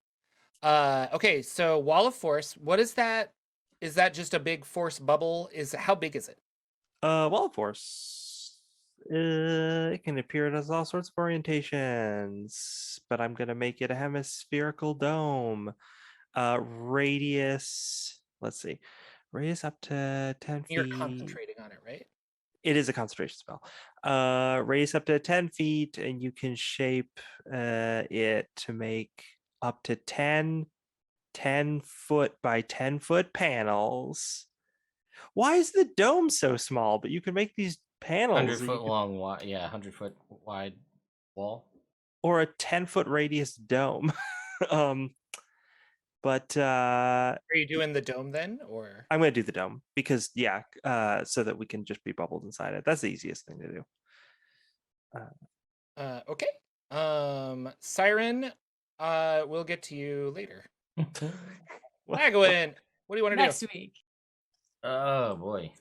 Okay, so Wall of Force, what is that? Is that just a big force bubble? How big is it? Wall of Force. It can appear as all sorts of orientations, but I'm gonna make it a hemispherical dome. Radius. Let's see. Radius up to 10 You're feet. concentrating on it, right? It is a concentration spell. Radius up to 10 feet, and you can shape it to make up to 10 foot by 10 foot panels. Why is the dome so small? But you can make these panels 100-foot long, wide, 100-foot wide wall. or a 10-foot radius dome. But Are you doing the dome then, or I'm gonna do the dome because so that we can just be bubbled inside it. That's the easiest thing to do. okay? Siren, we'll get to you later. What- Magwin, what do you want to do? Next week. Oh boy.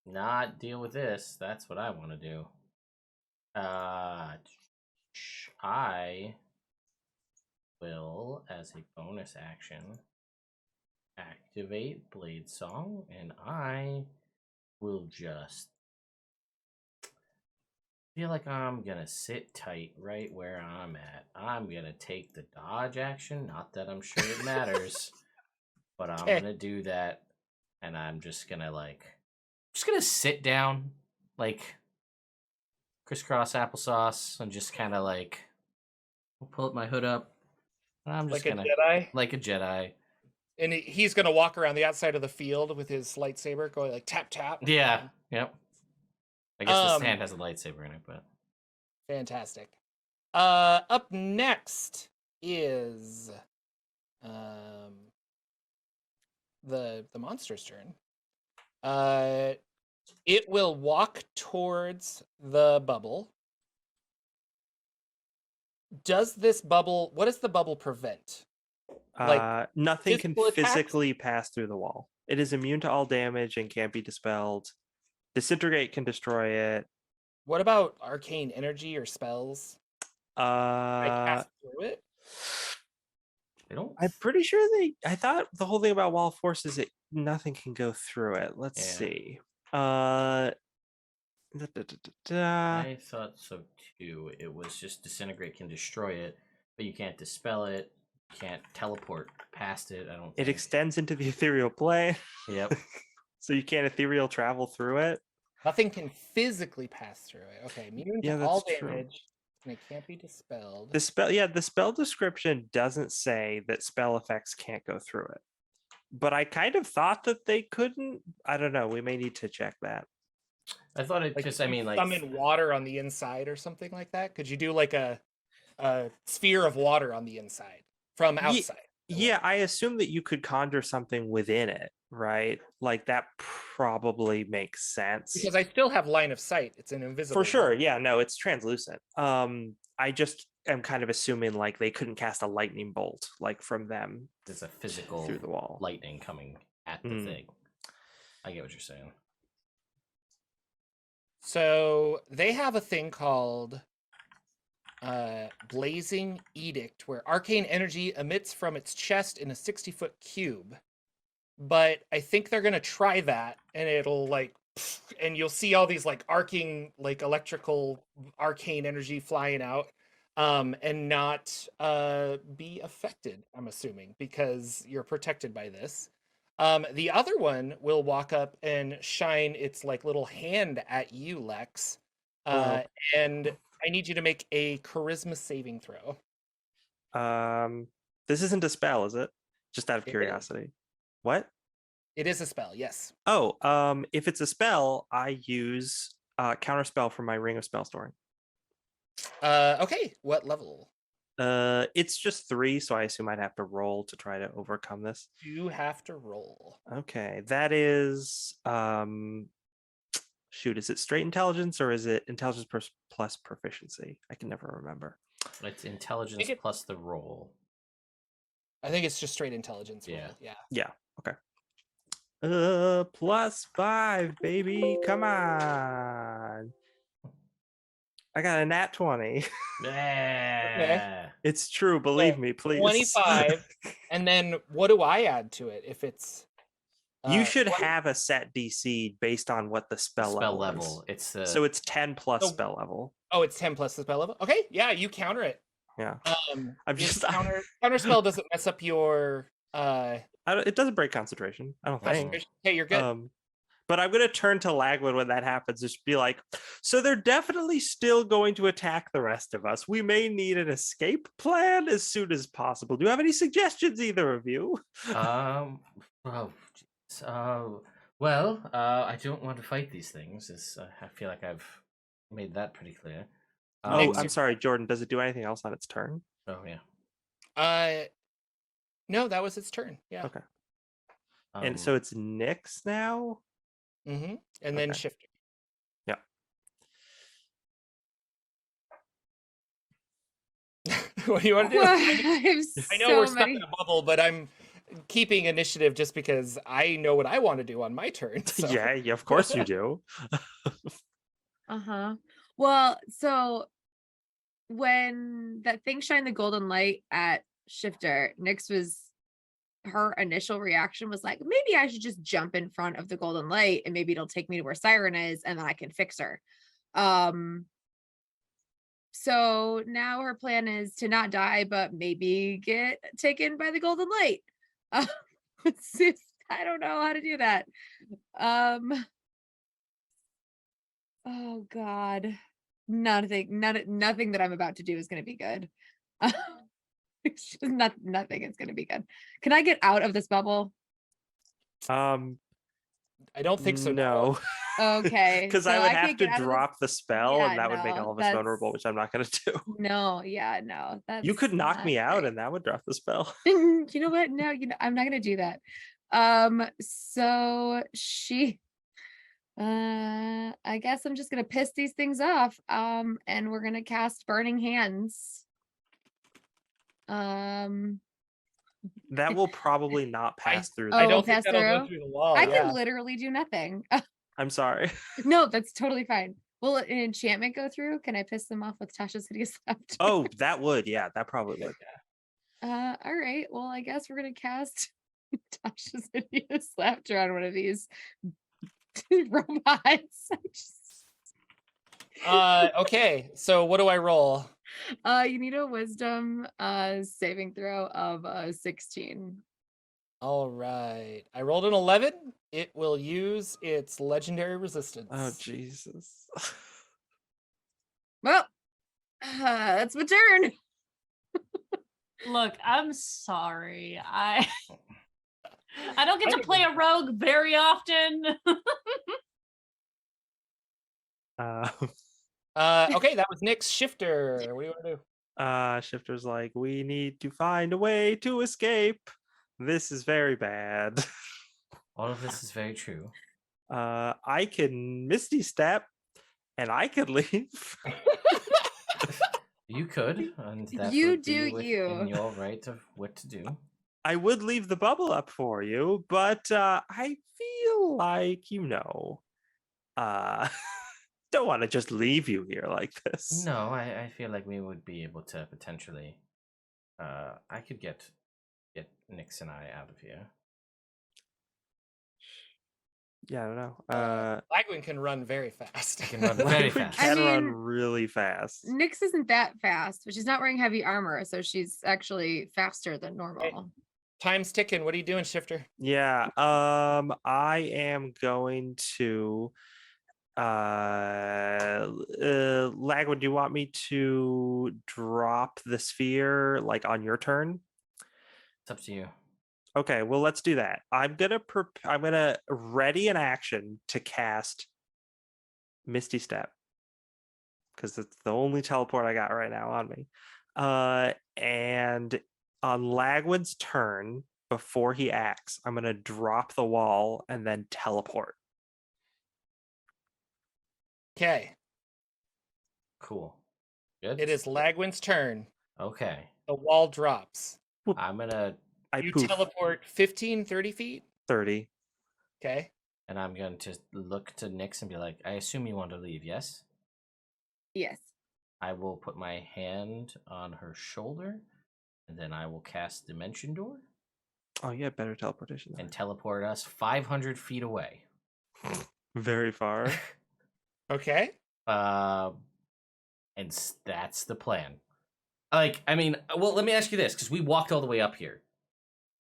Not deal with this. That's what I want to do. I will, as a bonus action, activate Blade Song, and I will just feel like I'm gonna sit tight right where I'm at. I'm gonna take the dodge action. Not that I'm sure it matters, but I'm gonna do that, and I'm just gonna sit down, like crisscross applesauce, and just kind of like pull up my hood up. And I'm just Like a Jedi? like a Jedi. And he's gonna walk around the outside of the field with his lightsaber, going like tap tap. Yeah. Yep. I guess this hand has a lightsaber in it, but fantastic. Up next is the monster's turn. It will walk towards the bubble. What does the bubble prevent? Nothing can physical attacks? physically pass through the wall. It is immune to all damage and can't be dispelled. Disintegrate can destroy it. What about arcane energy or spells? I pass through it. I'm pretty sure I thought the whole thing about wall force is nothing can go through it. Let's see. I thought so too. It was just disintegrate can destroy it, but you can't dispel it. You can't teleport past it. I don't. It extends into the ethereal plane. Yep. So you can't ethereal travel through it. Nothing can physically pass through it. Okay, immune to all damage, and it can't be dispelled. The spell description doesn't say that spell effects can't go through it. But I kind of thought that they couldn't. I don't know. We may need to check that. I thought it just. I mean, like summon water on the inside or something like that. Could you do like a sphere of water on the inside from outside? Yeah, I assume that you could conjure something within it, right? Like that probably makes sense. Because I still have line of sight. It's an invisible. For sure. wall. Yeah, no, it's translucent. I just am kind of assuming like they couldn't cast a lightning bolt like from them. There's a physical through the wall. Lightning coming at the thing. I get what you're saying. So they have a thing called Blazing Edict, where arcane energy emits from its chest in a 60-foot cube. But I think they're gonna try that, and it'll like, and you'll see all these like arcing, like electrical arcane energy flying out, and not be affected. I'm assuming because you're protected by this. The other one will walk up and shine its like little hand at you, Lex, and I need you to make a charisma saving throw. This isn't a spell, is it? Just out of curiosity. What? It is a spell, yes. Oh, if it's a spell, I use counterspell from my Ring of Spell Storing. Okay, what level? It's just 3, so I assume I'd have to roll to try to overcome this. You have to roll. Okay, that is shoot, is it straight intelligence or is it intelligence plus proficiency? I can never remember. It's intelligence plus the roll. I think it's just straight intelligence roll. Yeah. Okay. +5, baby. Come on. I got a nat 20. Yeah. It's true. Believe me, please. 25. And then what do I add to it if it's You should what- have a set DC based on what the spell level is. It's So it's 10 plus So- spell level. Oh, it's 10 plus the spell level. Okay, yeah, you counter it. Yeah. I'm just- counter spell doesn't mess up your It doesn't break concentration, I don't think. concentration. Okay, you're good. But I'm going to turn to Lagwood when that happens. Just be like, so they're definitely still going to attack the rest of us. We may need an escape plan as soon as possible. Do you have any suggestions, either of you? Oh, geez. Well, I don't want to fight these things. I feel like I've made that pretty clear. Oh, I'm sorry, Jordan. Does it do anything else on its turn? Oh, yeah. No, that was its turn. Yeah. Okay. And so it's Nyx now? Mm-hmm. And then Okay. Shifter. Yeah. What do you want to do? I know we're stuck many... in a bubble, but I'm keeping initiative just because I know what I want to do on my turn. So. Yeah, of course you do. Uh-huh. Well, so when that thing shined the golden light at Shifter, her initial reaction was like, maybe I should just jump in front of the golden light and maybe it'll take me to where Siren is and then I can fix her. So now her plan is to not die, but maybe get taken by the golden light. I don't know how to do that. Oh God, nothing that I'm about to do is going to be good. It's just nothing is going to be good. Can I get out of this bubble? I don't think so. No. Okay. Because so I would can't have to get out of drop the spell, Yeah, and that would make no, all of us vulnerable, which I'm not going to do. No, yeah, no. You could knock not me out, great. and that would drop the spell. You know what? No, I'm not going to do that. So she, I guess I'm just going to piss these things off. And we're going to cast Burning Hands. That will probably not pass through. I Oh, don't think pass that'll go through? through the wall. I yeah. can literally do nothing. I'm sorry. No, that's totally fine. Will an enchantment go through? Can I piss them off with Tasha's Hideous Laughter? Oh, that would. Yeah, that probably would. All right. Well, I guess we're gonna cast Tasha's Hideous Laughter on one of these robots. Okay, so what do I roll? You need a wisdom saving throw of 16. All right. I rolled an 11. It will use its legendary resistance. Oh, Jesus. Well, that's my turn. Look, I'm sorry. I don't get to play a rogue very often. Okay, that was Nick's Shifter. What do you want to do? Shifter's like, we need to find a way to escape. This is very bad. All of this is very true. I can Misty Step, and I could leave. You could, and that You would do be within you. your right of what to do. I would leave the bubble up for you, but I feel like, don't want to just leave you here like this. No, I feel like we would be able to potentially. I could get Nyx and I out of here. Yeah, I don't know. Lagwin can run very fast. I can run very Lagwood fast. can I run mean, really fast. Nyx isn't that fast, but she's not wearing heavy armor, so she's actually faster than normal. Time's ticking. What are you doing, Shifter? Yeah, I am going to Lagwood, do you want me to drop the sphere like on your turn? It's up to you. Okay, well, let's do that. I'm gonna ready an action to cast Misty Step because it's the only teleport I got right now on me. And on Lagwood's turn, before he acts, I'm gonna drop the wall and then teleport. Okay, Cool. Good. it is Lagwin's turn. Okay. The wall drops. I'm gonna You poof, teleport 15, 30 feet. 30. Okay. and I'm going to look to Nyx and be like, I assume you want to leave, yes? Yes. I will put my hand on her shoulder, and then I will cast Dimension Door. Oh, yeah, better teleportation. and teleport us 500 feet away. Very far. Okay. That's the plan. Like, I mean, well, let me ask you this, because we walked all the way up here.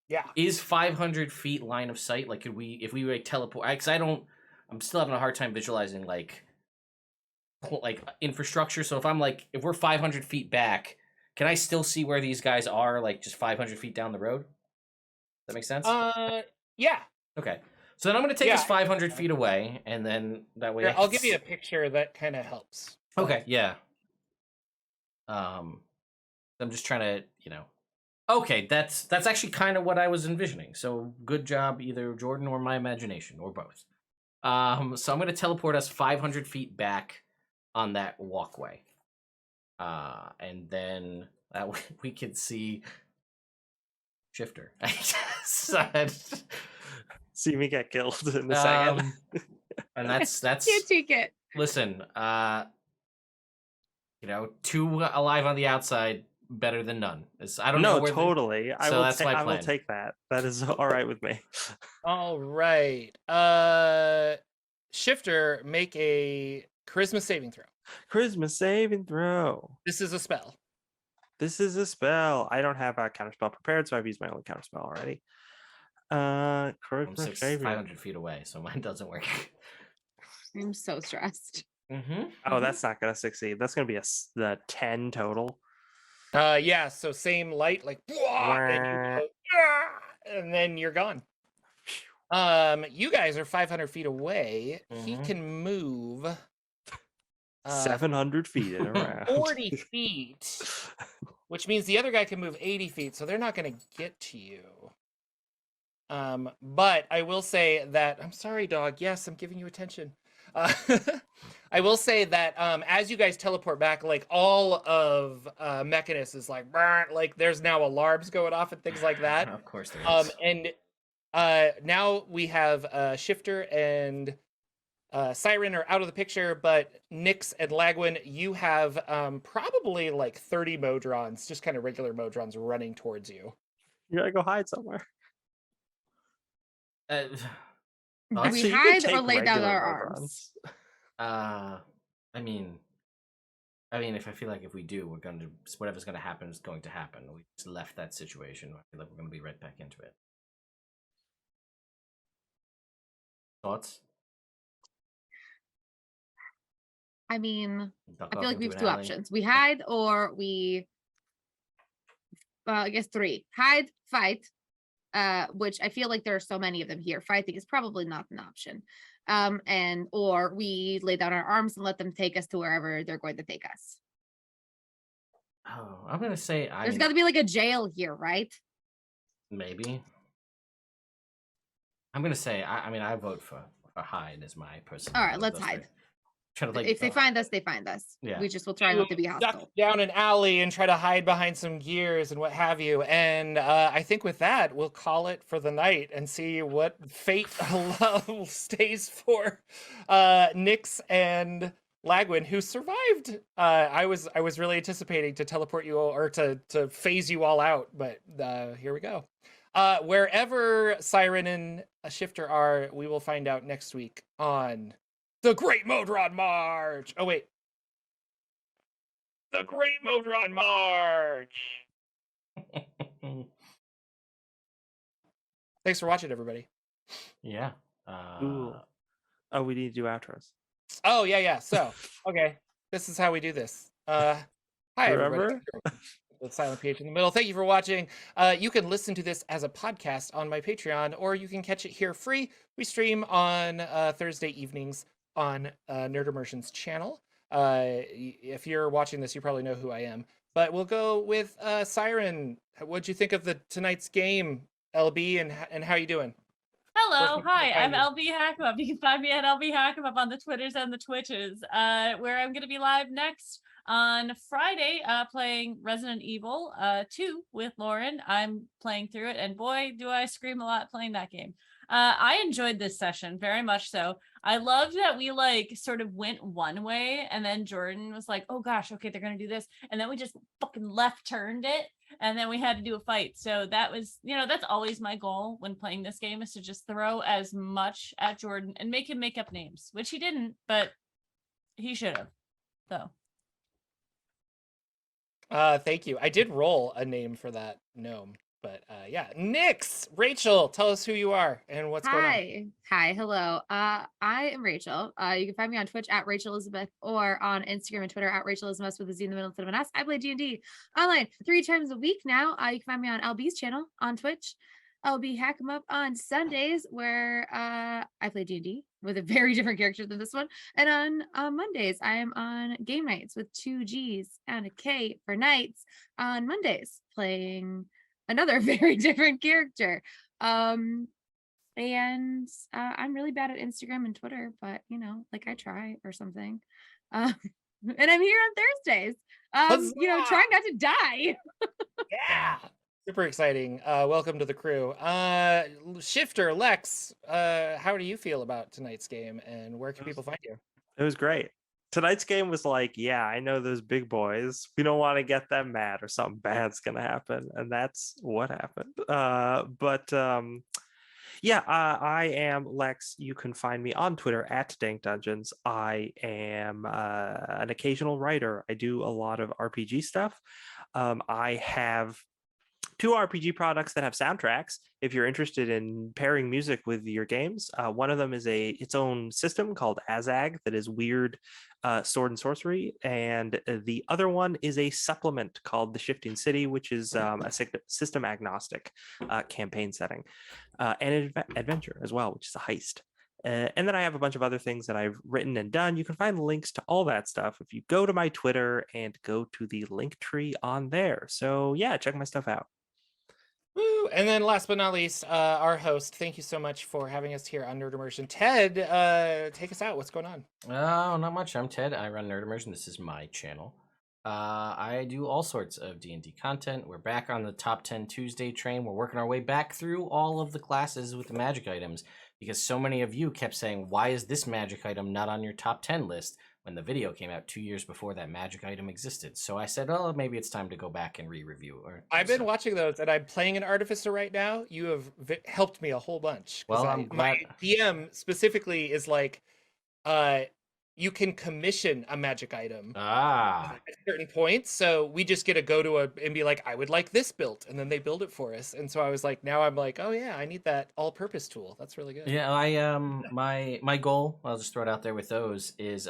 Yeah. Is 500 feet line of sight? Like, could we, if we like teleport? Because I'm still having a hard time visualizing like infrastructure. So if we're 500 feet back, can I still see where these guys are? Like, just 500 feet down the road. Does that make sense? Yeah. Okay. So then I'm going to take us Yeah, 500 feet away, and then that way Here, I'll give you a picture that kind of helps. Okay, yeah. I'm just trying to, Okay, that's actually kind of what I was envisioning. So good job, either Jordan or my imagination, or both. So I'm going to teleport us 500 feet back on that walkway. And then that way we can see Shifter. See me get killed in a second. And that's Can't take it. listen, two alive on the outside, better than none. I don't know No, where totally. I will take that. That is all right with me. All right. Shifter, make a charisma saving throw. Charisma saving throw. This is a spell. This is a spell. I don't have a counterspell prepared, so I've used my only counterspell already. I'm Charisma saving. 500 feet away, so mine doesn't work. I'm so stressed. Oh, that's not gonna succeed. That's gonna be the 10 total. Yeah, so same light, like and then you're gone. You guys are 500 feet away. He can move 700 feet in a round. 40 feet, which means the other guy can move 80 feet, so they're not going to get to you. But I will say that, I'm sorry, dog. Yes, I'm giving you attention. I will say that as you guys teleport back, like all of Mechanus is like there's now alarms going off and things like that. Of course there is. And now we have Shifter and Siren are out of the picture, but Nyx and Lagwin, you have probably like 30 Modrons, just kind of regular Modrons running towards you. You gotta go hide somewhere. Do we hide or lay down our arms? I mean, if I feel like if we do, whatever's gonna happen is going to happen. We just left that situation. I feel like we're gonna be right back into it. Thoughts? I mean, Duck I off feel like we into have an two alley? options. We hide or we, I guess 3. Hide, fight, which I feel like there are so many of them here. Fighting is probably not an option. Or we lay down our arms and let them take us to wherever they're going to take us. Oh, I'm gonna say There's got to be like a jail here, right? maybe. I'm gonna say I vote for hide as my person. All right, let's hide. If they find us, they find us. Yeah. We just will try not to be Duck hostile. down an alley and try to hide behind some gears and what have you. And I think with that, we'll call it for the night and see what fate stays for Nyx and Lagwin, who survived. I was really anticipating to teleport you all, or to phase you all out, but here we go. Wherever Siren and Shifter are, we will find out next week on the Great Modron March. Oh, wait. The Great Modron March. Thanks for watching, everybody. Yeah. Ooh. Oh, we need to do outros. Oh, yeah. So, okay. This is how we do this. Hi, everybody. With silent PH in the middle. Thank you for watching. You can listen to this as a podcast on my Patreon, or you can catch it here free. We stream on Thursday evenings on Nerd Immersion's channel. If you're watching this, you probably know who I am. But we'll go with Siren. What'd you think of tonight's game, LB, and how you doing? Hello, hi, I'm find LB Hackup. You can find me at LB Hackup on the Twitters and the Twitches, where I'm going to be live next on Friday, playing Resident Evil 2 with Lauren. I'm playing through it, and boy, do I scream a lot playing that game. I enjoyed this session very much so. I loved that we sort of went one way, and then Jordan was like, oh gosh, okay, they're gonna do this, and then we just fucking left turned it, and then we had to do a fight. So that was, that's always my goal when playing this game, is to just throw as much at Jordan and make him make up names, which he didn't, but he should have. So thank you. I did roll a name for that gnome, but yeah. Nyx, Rachel, tell us who you are and what's going on. Hi, hello. I am Rachel. You can find me on Twitch at Rachel Elizabeth, or on Instagram and Twitter at Rachel Elizabeth with a Z in the middle instead of an S. I play D&D online 3 times a week now. You can find me on LB's channel on Twitch. LB Hack 'em Up on Sundays, where I play D&D with a very different character than this one. And on Mondays, I am on Game Nights with 2 G's and a K for nights on Mondays, playing another very different character. And I'm really bad at Instagram and Twitter, but I try or something. And I'm here on Thursdays. Trying not to die. Yeah. Super exciting. Welcome to the crew. Shifter, Lex, how do you feel about tonight's game, and where can people find you? It was great. Tonight's game was like, yeah, I know those big boys. We don't want to get them mad or something bad's going to happen. And that's what happened. I am Lex. You can find me on Twitter at Dank Dungeons. I am an occasional writer. I do a lot of RPG stuff. I have 2 RPG products that have soundtracks. If you're interested in pairing music with your games, one of them is its own system called Azag that is weird sword and sorcery, and the other one is a supplement called The Shifting City, which is a system agnostic campaign setting, and adventure as well, which is a heist. And then I have a bunch of other things that I've written and done. You can find links to all that stuff if you go to my Twitter and go to the link tree on there. So yeah, check my stuff out. Woo! And then last but not least, our host, thank you so much for having us here on Nerd Immersion. Ted, take us out. What's going on? Oh, not much. I'm Ted. I run Nerd Immersion. This is my channel. I do all sorts of D&D content. We're back on the Top 10 Tuesday train. We're working our way back through all of the classes with the magic items, because so many of you kept saying, why is this magic item not on your top 10 list, when the video came out 2 years before that magic item existed? So I said, oh, maybe it's time to go back and re-review. I've been watching those, and I'm playing an Artificer right now. You have helped me a whole bunch. Well, I'm glad. My DM specifically is like, you can commission a magic item at certain points. So we just get to go and be like, I would like this built, and then they build it for us. And so I was like, now I'm like, oh yeah, I need that all-purpose tool. That's really good. Yeah, my goal, I'll just throw it out there with those, is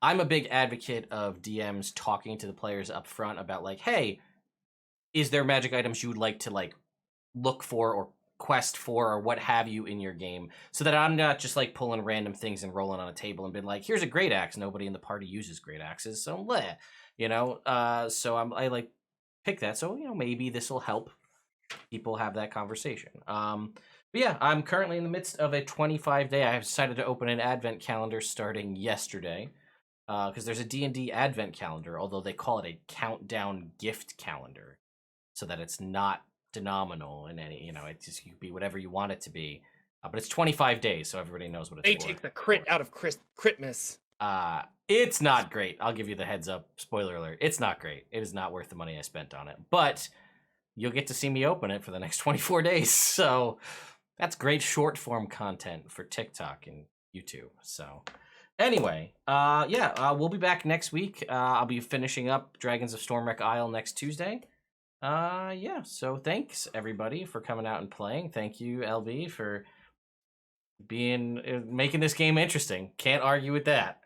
I'm a big advocate of DMs talking to the players up front about like, hey, is there magic items you would like to like look for or quest for or what have you in your game, so that I'm not just like pulling random things and rolling on a table and being like, here's a great axe. Nobody in the party uses great axes, so so I like pick that. So maybe this will help people have that conversation. But yeah, I'm currently in the midst of a 25-day. I have decided to open an advent calendar starting yesterday, because there's a D&D advent calendar, although they call it a countdown gift calendar, so that it's not denominal in any, it just could be whatever you want it to be, but it's 25 days, so everybody knows what it's They for. take the crit out of Christmas. It's not great. I'll give you the heads up. Spoiler alert. It's not great. It is not worth the money I spent on it, but you'll get to see me open it for the next 24 days. So that's great short form content for TikTok and YouTube. So anyway, we'll be back next week. I'll be finishing up Dragons of Stormwreck Isle next Tuesday. So thanks everybody for coming out and playing. Thank you, LB, for making this game interesting. Can't argue with that.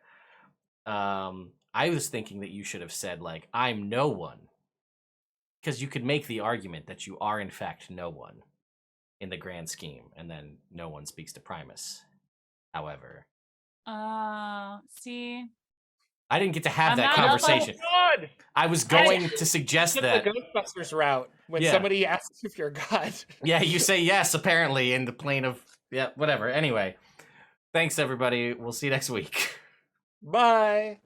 I was thinking that you should have said like, I'm no one, because you could make the argument that you are in fact no one in the grand scheme, and then no one speaks to Primus. However, see, I didn't get to have that conversation. Oh, God. I was going to suggest that the Ghostbusters route when somebody asks if you're God. Yeah, you say yes, apparently, in the plane of whatever. Anyway, thanks everybody. We'll see you next week. Bye.